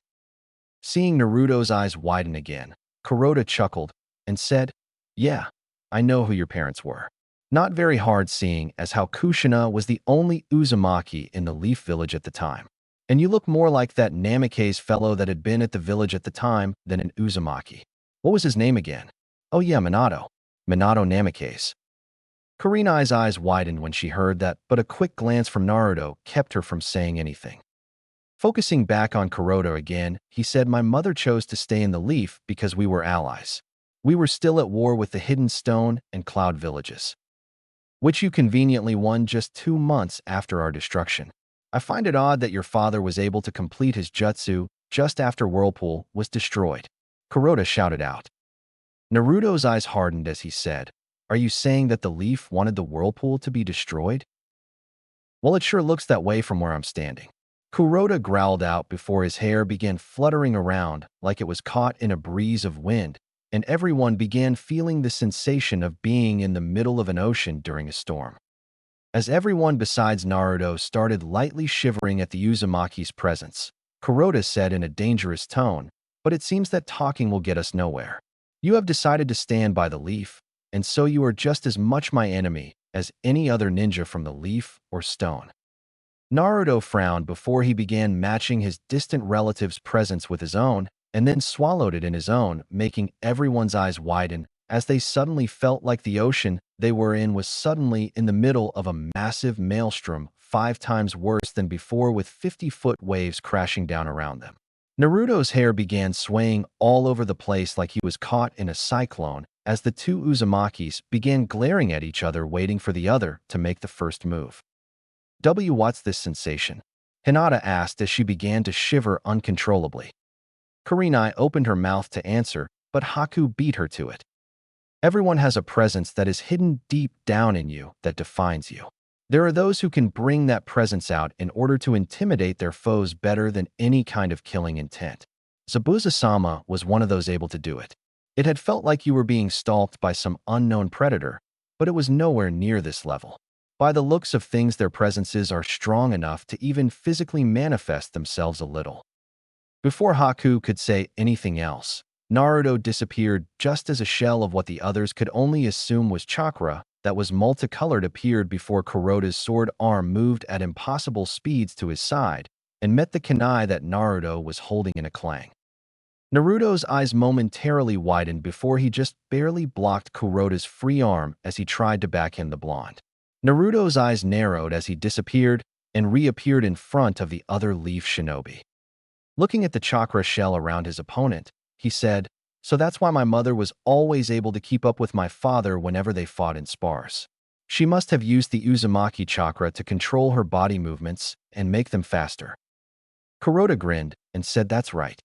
Seeing Naruto's eyes widen again, Kuroda chuckled and said, Yeah, I know who your parents were. Not very hard seeing as how Kushina was the only Uzumaki in the Leaf Village at the time. And you look more like that Namikaze fellow that had been at the village at the time than an Uzumaki. What was his name again? Oh yeah, Minato. Minato Namikaze. Kurenai's eyes widened when she heard that, but a quick glance from Naruto kept her from saying anything. Focusing back on Kuroda again, he said, My mother chose to stay in the Leaf because we were allies. We were still at war with the Hidden Stone and Cloud villages, which you conveniently won just 2 months after our destruction. I find it odd that your father was able to complete his jutsu just after Whirlpool was destroyed. Kuroda shouted out. Naruto's eyes hardened as he said, Are you saying that the Leaf wanted the Whirlpool to be destroyed? Well, it sure looks that way from where I'm standing. Kuroda growled out before his hair began fluttering around like it was caught in a breeze of wind, and everyone began feeling the sensation of being in the middle of an ocean during a storm. As everyone besides Naruto started lightly shivering at the Uzumaki's presence, Kuroda said in a dangerous tone, But it seems that talking will get us nowhere. You have decided to stand by the Leaf, and so you are just as much my enemy as any other ninja from the Leaf or Stone. Naruto frowned before he began matching his distant relative's presence with his own, and then swallowed it in his own, making everyone's eyes widen as they suddenly felt like the ocean they were in was suddenly in the middle of a massive maelstrom 5 times worse than before, with 50-foot waves crashing down around them. Naruto's hair began swaying all over the place like he was caught in a cyclone as the 2 Uzumakis began glaring at each other, waiting for the other to make the first move. What's this sensation? Hinata asked as she began to shiver uncontrollably. Kurenai opened her mouth to answer, but Haku beat her to it. Everyone has a presence that is hidden deep down in you that defines you. There are those who can bring that presence out in order to intimidate their foes better than any kind of killing intent. Zabuza-sama was one of those able to do it. It had felt like you were being stalked by some unknown predator, but it was nowhere near this level. By the looks of things, their presences are strong enough to even physically manifest themselves a little. Before Haku could say anything else, Naruto disappeared just as a shell of what the others could only assume was chakra that was multicolored appeared before Kuroda's sword arm moved at impossible speeds to his side and met the kunai that Naruto was holding in a clang. Naruto's eyes momentarily widened before he just barely blocked Kuroda's free arm as he tried to backhand the blonde. Naruto's eyes narrowed as he disappeared and reappeared in front of the other Leaf Shinobi. Looking at the chakra shell around his opponent, he said, So that's why my mother was always able to keep up with my father whenever they fought in spars. She must have used the Uzumaki chakra to control her body movements and make them faster. Kuroda grinned and said, That's right.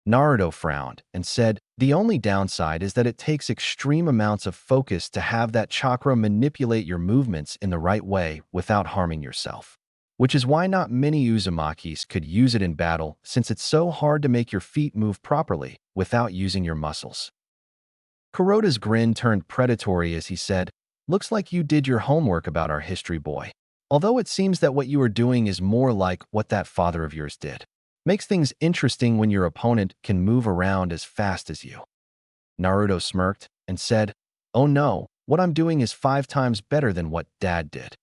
Naruto frowned and said, The only downside is that it takes extreme amounts of focus to have that chakra manipulate your movements in the right way without harming yourself. Which is why not many Uzumakis could use it in battle, since it's so hard to make your feet move properly without using your muscles. Kuroda's grin turned predatory as he said, Looks like you did your homework about our history, boy. Although it seems that what you are doing is more like what that father of yours did. Makes things interesting when your opponent can move around as fast as you. Naruto smirked and said, Oh no, what I'm doing is 5 times better than what Dad did.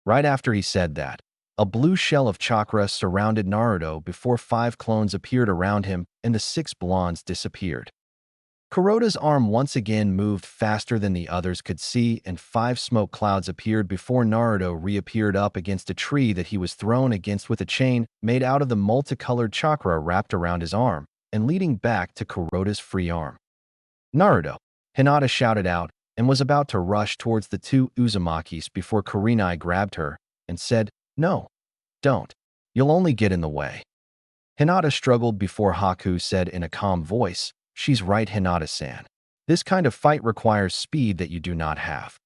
Right after he said that, a blue shell of chakra surrounded Naruto before 5 clones appeared around him and the 6 blondes disappeared. Kuroda's arm once again moved faster than the others could see, and 5 smoke clouds appeared before Naruto reappeared up against a tree that he was thrown against with a chain made out of the multicolored chakra wrapped around his arm and leading back to Kuroda's free arm. Naruto, Hinata shouted out and was about to rush towards the 2 Uzumakis before Kurenai grabbed her and said, "No, don't. You'll only get in the way." Hinata struggled before Haku said in a calm voice, "She's right, Hinata-san. This kind of fight requires speed that you do not have."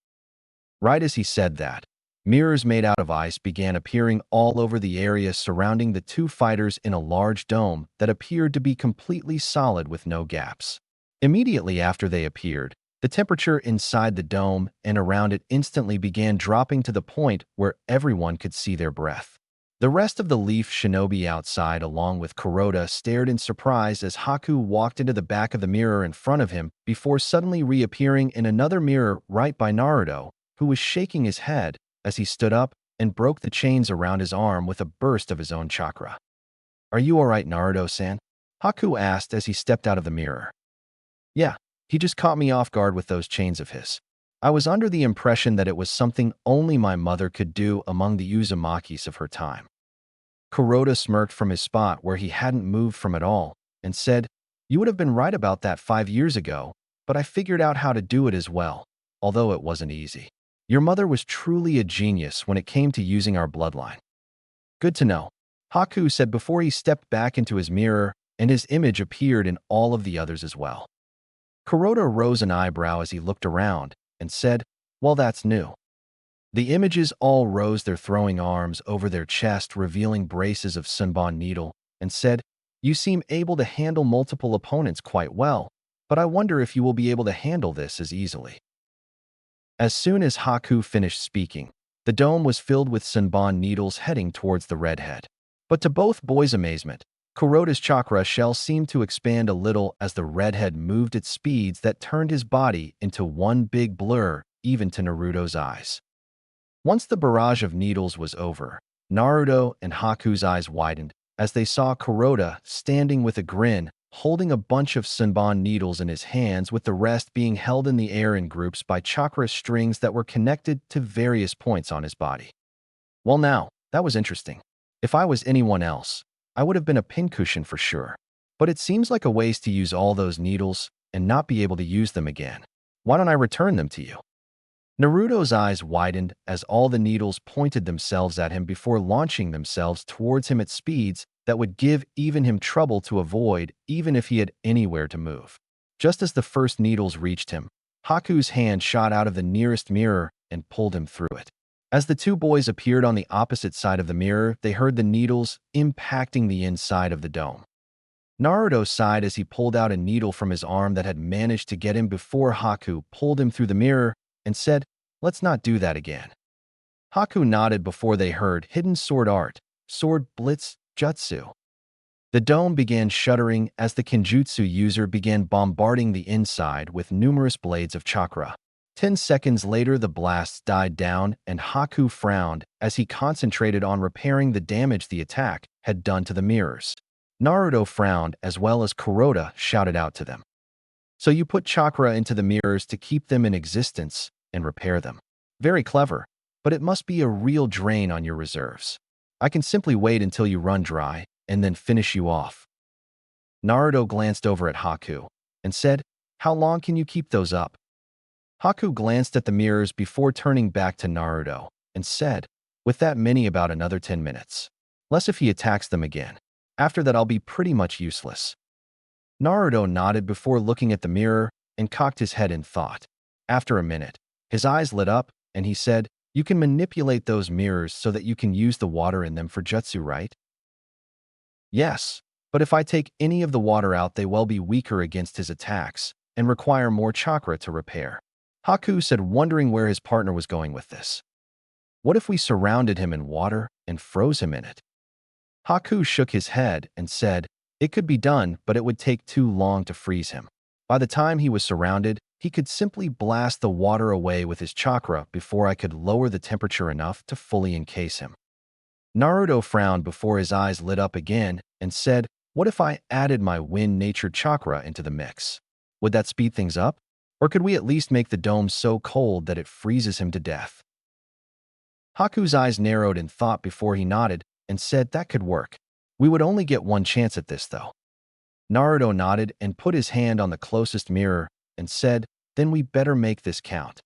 Right as he said that, mirrors made out of ice began appearing all over the area surrounding the 2 fighters in a large dome that appeared to be completely solid with no gaps. Immediately after they appeared, the temperature inside the dome and around it instantly began dropping to the point where everyone could see their breath. The rest of the Leaf Shinobi outside, along with Kuroda, stared in surprise as Haku walked into the back of the mirror in front of him before suddenly reappearing in another mirror right by Naruto, who was shaking his head as he stood up and broke the chains around his arm with a burst of his own chakra. "Are you alright, Naruto-san?" Haku asked as he stepped out of the mirror. "Yeah, he just caught me off guard with those chains of his. I was under the impression that it was something only my mother could do among the Uzumakis of her time." Kuroda smirked from his spot where he hadn't moved from at all and said, "You would have been right about that 5 years ago, but I figured out how to do it as well, although it wasn't easy. Your mother was truly a genius when it came to using our bloodline." "Good to know," Haku said before he stepped back into his mirror and his image appeared in all of the others as well. Kuroda rose an eyebrow as he looked around and said, "Well, that's new." The images all rose their throwing arms over their chest, revealing braces of Sunbon needle, and said, "You seem able to handle multiple opponents quite well, but I wonder if you will be able to handle this as easily." As soon as Haku finished speaking, the dome was filled with Sunbon needles heading towards the redhead. But to both boys' amazement, Kuroda's chakra shell seemed to expand a little as the redhead moved at speeds that turned his body into one big blur, even to Naruto's eyes. Once the barrage of needles was over, Naruto and Haku's eyes widened as they saw Kuroda standing with a grin, holding a bunch of Sunbon needles in his hands, with the rest being held in the air in groups by chakra strings that were connected to various points on his body. Well now, that was interesting. If I was anyone else, I would have been a pincushion for sure. But it seems like a waste to use all those needles and not be able to use them again. Why don't I return them to you? Naruto's eyes widened as all the needles pointed themselves at him before launching themselves towards him at speeds that would give even him trouble to avoid, even if he had anywhere to move. Just as the first needles reached him, Haku's hand shot out of the nearest mirror and pulled him through it. As the 2 boys appeared on the opposite side of the mirror, they heard the needles impacting the inside of the dome. Naruto sighed as he pulled out a needle from his arm that had managed to get him before Haku pulled him through the mirror and said, "Let's not do that again." Haku nodded before they heard Hidden Sword Art, Sword Blitz, Jutsu. The dome began shuddering as the Kenjutsu user began bombarding the inside with numerous blades of chakra. 10 seconds later, the blasts died down and Haku frowned as he concentrated on repairing the damage the attack had done to the mirrors. Naruto frowned as well as Kuroda shouted out to them. "So you put chakra into the mirrors to keep them in existence and repair them. Very clever, but it must be a real drain on your reserves. I can simply wait until you run dry and then finish you off." Naruto glanced over at Haku and said, "How long can you keep those up?" Haku glanced at the mirrors before turning back to Naruto and said, "With that many, about another 10 minutes. Less if he attacks them again. After that, I'll be pretty much useless." Naruto nodded before looking at the mirror and cocked his head in thought. After a minute, his eyes lit up and he said, "You can manipulate those mirrors so that you can use the water in them for jutsu, right?" "Yes, but if I take any of the water out, they will be weaker against his attacks and require more chakra to repair," Haku said, wondering where his partner was going with this. "What if we surrounded him in water and froze him in it?" Haku shook his head and said, "It could be done, but it would take too long to freeze him. By the time he was surrounded, he could simply blast the water away with his chakra before I could lower the temperature enough to fully encase him." Naruto frowned before his eyes lit up again and said, "What if I added my wind nature chakra into the mix? Would that speed things up? Or could we at least make the dome so cold that it freezes him to death? Haku's eyes narrowed in thought before he nodded and said that could work. We would only get one chance at this, though. Naruto nodded and put his hand on the closest mirror and said, then we better make this count.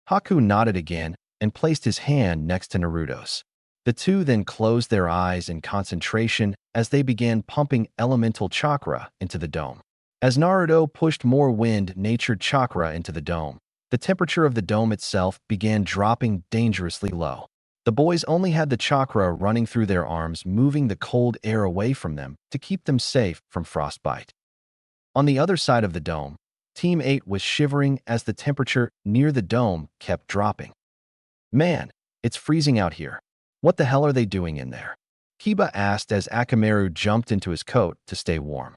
Haku nodded again and placed his hand next to Naruto's. The two then closed their eyes in concentration as they began pumping elemental chakra into the dome. As Naruto pushed more wind-natured chakra into the dome, the temperature of the dome itself began dropping dangerously low. The boys only had the chakra running through their arms, moving the cold air away from them to keep them safe from frostbite. On the other side of the dome, Team 8 was shivering as the temperature near the dome kept dropping. Man, it's freezing out here. What the hell are they doing in there? Kiba asked as Akamaru jumped into his coat to stay warm.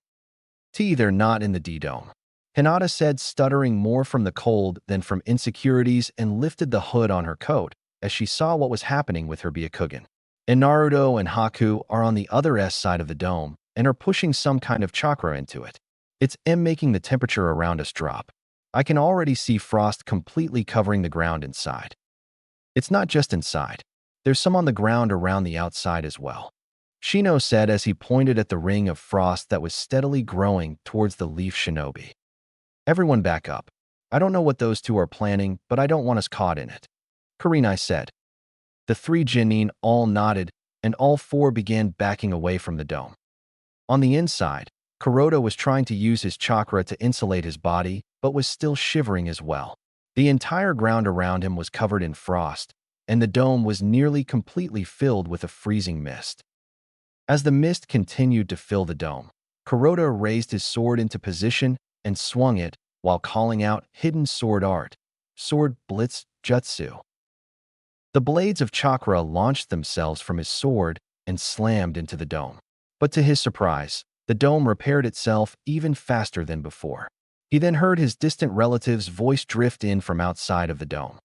They're not in the D-dome. Hinata said, stuttering more from the cold than from insecurities, and lifted the hood on her coat as she saw what was happening with her Byakugan. And Naruto and Haku are on the other side of the dome and are pushing some kind of chakra into it. It's making the temperature around us drop. I can already see frost completely covering the ground inside. It's not just inside. There's some on the ground around the outside as well. Shino said as he pointed at the ring of frost that was steadily growing towards the Leaf Shinobi. Everyone back up. I don't know what those two are planning, but I don't want us caught in it. Kurenai said. The three Genin all nodded, and all four began backing away from the dome. On the inside, Kuroda was trying to use his chakra to insulate his body, but was still shivering as well. The entire ground around him was covered in frost, and the dome was nearly completely filled with a freezing mist. As the mist continued to fill the dome, Kuroda raised his sword into position and swung it while calling out hidden sword art, sword blitz jutsu. The blades of chakra launched themselves from his sword and slammed into the dome. But to his surprise, the dome repaired itself even faster than before. He then heard his distant relative's voice drift in from outside of the dome.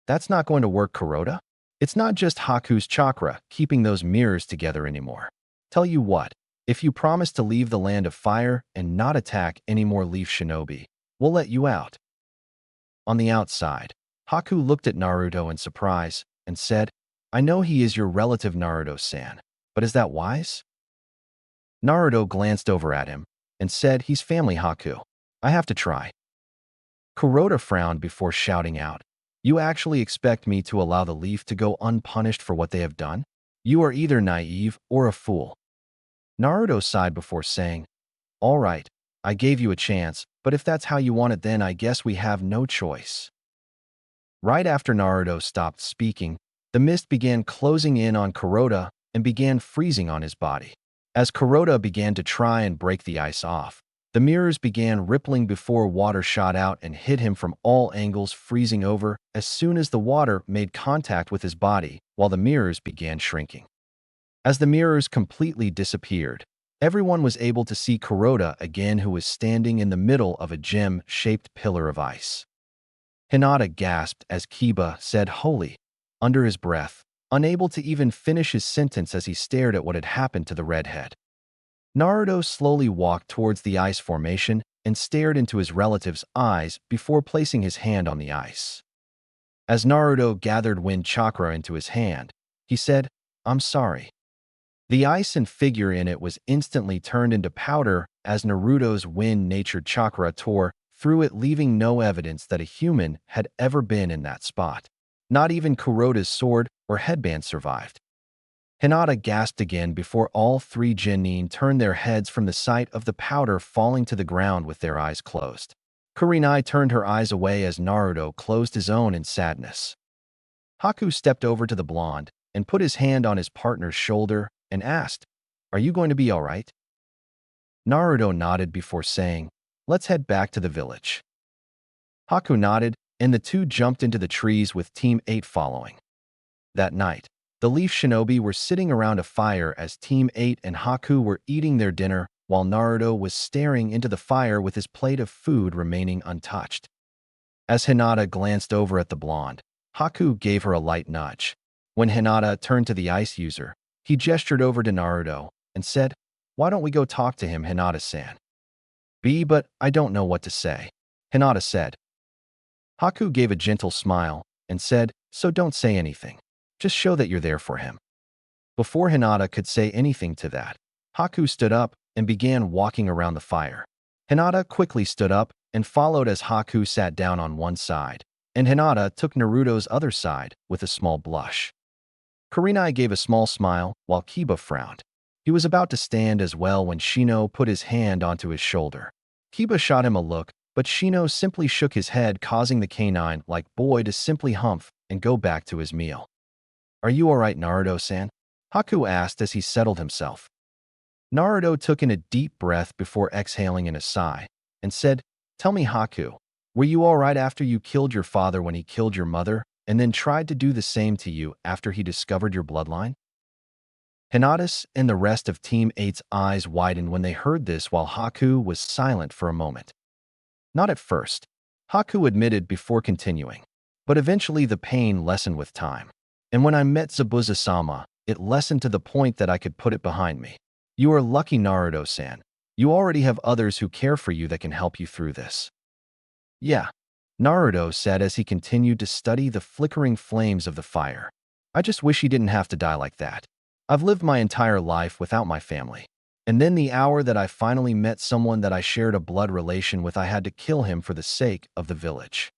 That's not going to work, Kuroda. It's not just Haku's chakra keeping those mirrors together anymore. Tell you what, if you promise to leave the land of fire and not attack any more Leaf Shinobi, we'll let you out. On the outside, Haku looked at Naruto in surprise and said, I know he is your relative Naruto-san, but is that wise? Naruto glanced over at him and said, he's family, Haku. I have to try. Kuroda frowned before shouting out, you actually expect me to allow the Leaf to go unpunished for what they have done? You are either naive or a fool. Naruto sighed before saying, all right, I gave you a chance, but if that's how you want it, then I guess we have no choice. Right after Naruto stopped speaking, the mist began closing in on Kuroda and began freezing on his body. As Kuroda began to try and break the ice off, the mirrors began rippling before water shot out and hit him from all angles, freezing over as soon as the water made contact with his body, while the mirrors began shrinking. As the mirrors completely disappeared, everyone was able to see Kuroda again, who was standing in the middle of a gem-shaped pillar of ice. Hinata gasped as Kiba said holy, under his breath, unable to even finish his sentence as he stared at what had happened to the redhead. Naruto slowly walked towards the ice formation and stared into his relative's eyes before placing his hand on the ice. As Naruto gathered wind chakra into his hand, he said, I'm sorry. The ice and figure in it was instantly turned into powder as Naruto's wind-natured chakra tore through it, leaving no evidence that a human had ever been in that spot. Not even Kuroda's sword or headband survived. Hinata gasped again before all three Genin turned their heads from the sight of the powder falling to the ground with their eyes closed. Kurenai turned her eyes away as Naruto closed his own in sadness. Haku stepped over to the blonde and put his hand on his partner's shoulder and asked, are you going to be all right? Naruto nodded before saying, let's head back to the village. Haku nodded, and the two jumped into the trees with Team 8 following. That night, the Leaf Shinobi were sitting around a fire as Team 8 and Haku were eating their dinner, while Naruto was staring into the fire with his plate of food remaining untouched. As Hinata glanced over at the blonde, Haku gave her a light nudge. When Hinata turned to the ice user, he gestured over to Naruto and said, why don't we go talk to him, Hinata-san? But I don't know what to say, Hinata said. Haku gave a gentle smile and said, so don't say anything. Just show that you're there for him. Before Hinata could say anything to that, Haku stood up and began walking around the fire. Hinata quickly stood up and followed as Haku sat down on one side, and Hinata took Naruto's other side with a small blush. Kurenai gave a small smile while Kiba frowned. He was about to stand as well when Shino put his hand onto his shoulder. Kiba shot him a look, but Shino simply shook his head, causing the canine-like boy to simply humph and go back to his meal. Are you alright, Naruto-san? Haku asked as he settled himself. Naruto took in a deep breath before exhaling in a sigh and said, tell me, Haku, were you alright after you killed your father when he killed your mother and then tried to do the same to you after he discovered your bloodline? Hinata's and the rest of Team 8's eyes widened when they heard this while Haku was silent for a moment. Not at first, Haku admitted before continuing, but eventually the pain lessened with time. And when I met Zabuza-sama, it lessened to the point that I could put it behind me. You are lucky, Naruto-san. You already have others who care for you that can help you through this. Yeah, Naruto said as he continued to study the flickering flames of the fire. I just wish he didn't have to die like that. I've lived my entire life without my family. And then the hour that I finally met someone that I shared a blood relation with, I had to kill him for the sake of the village.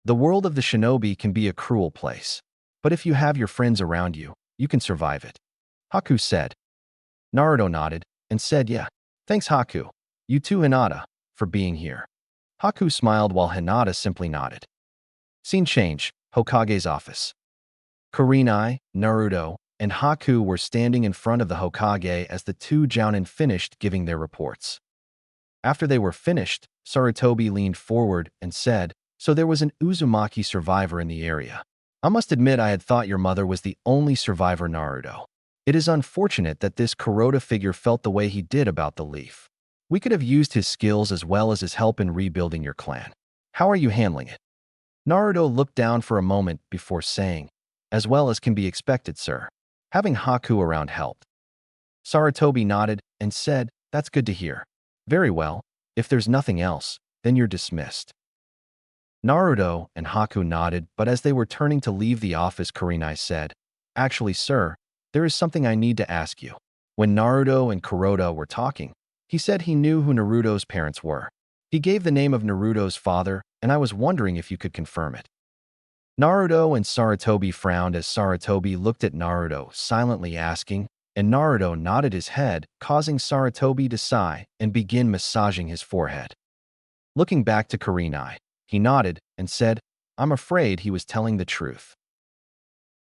The world of the shinobi can be a cruel place. But if you have your friends around you, you can survive it. Haku said. Naruto nodded and said, yeah, thanks Haku. You too, Hinata, for being here. Haku smiled while Hinata simply nodded. Scene change, Hokage's office. Kurenai, Naruto, and Haku were standing in front of the Hokage as the two jounin finished giving their reports. After they were finished, Sarutobi leaned forward and said, so there was an Uzumaki survivor in the area. I must admit I had thought your mother was the only survivor, Naruto. It is unfortunate that this Kuroda figure felt the way he did about the leaf. We could have used his skills as well as his help in rebuilding your clan. How are you handling it? Naruto looked down for a moment before saying, as well as can be expected, sir. Having Haku around helped. Sarutobi nodded and said, that's good to hear. Very well, if there's nothing else, then you're dismissed. Naruto and Haku nodded, but as they were turning to leave the office, Kurenai said, actually, sir, there is something I need to ask you. When Naruto and Kuroda were talking, he said he knew who Naruto's parents were. He gave the name of Naruto's father, and I was wondering if you could confirm it. Naruto and Sarutobi frowned as Sarutobi looked at Naruto, silently asking, and Naruto nodded his head, causing Sarutobi to sigh and begin massaging his forehead. Looking back to Kurenai, he nodded and said, I'm afraid he was telling the truth.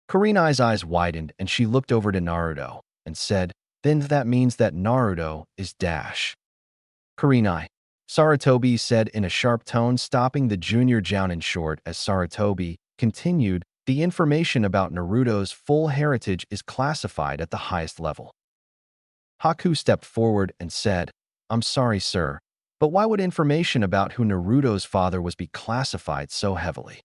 Kurenai's eyes widened and she looked over to Naruto and said, then that means that Naruto is Dash. Kurenai, Sarutobi said in a sharp tone, stopping the junior jounin short as Sarutobi continued, the information about Naruto's full heritage is classified at the highest level. Haku stepped forward and said, I'm sorry, sir, but why would information about who Naruto's father was be classified so heavily?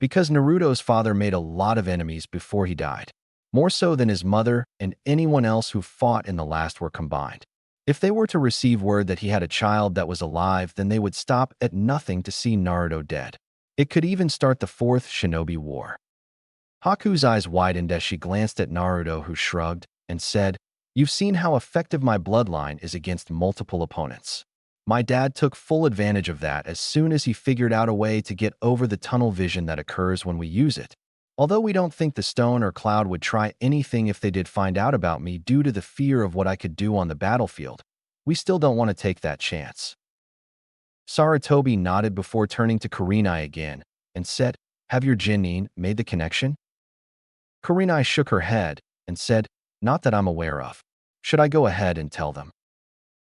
Because Naruto's father made a lot of enemies before he died, more so than his mother and anyone else who fought in the last were combined. If they were to receive word that he had a child that was alive, then they would stop at nothing to see Naruto dead. It could even start the Fourth Shinobi War. Haku's eyes widened as she glanced at Naruto, who shrugged and said, you've seen how effective my bloodline is against multiple opponents. My dad took full advantage of that as soon as he figured out a way to get over the tunnel vision that occurs when we use it. Although we don't think the stone or cloud would try anything if they did find out about me due to the fear of what I could do on the battlefield, we still don't want to take that chance. Sarutobi nodded before turning to Kurenai again and said, have your Genin made the connection? Kurenai shook her head and said, not that I'm aware of. Should I go ahead and tell them?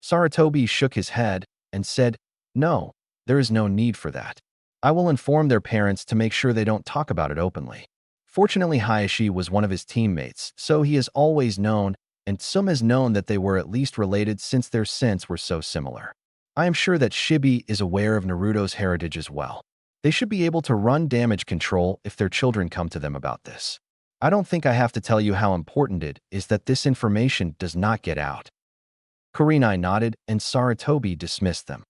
Sarutobi shook his head and said, no, there is no need for that. I will inform their parents to make sure they don't talk about it openly. Fortunately, Hayashi was one of his teammates, so he has always known, and Sum has known that they were at least related since their scents were so similar. I am sure that Shibi is aware of Naruto's heritage as well. They should be able to run damage control if their children come to them about this. I don't think I have to tell you how important it is that this information does not get out. Kurenai nodded and Sarutobi dismissed them.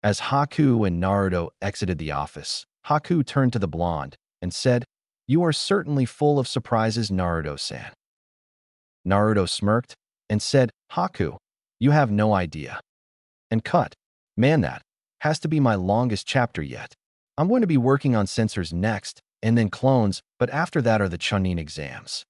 As Haku and Naruto exited the office, Haku turned to the blonde and said, "You are certainly full of surprises, Naruto-san." Naruto smirked and said, "Haku, you have no idea." And cut. Man, that has to be my longest chapter yet. I'm going to be working on sensors next, and then clones, but after that are the Chunin exams.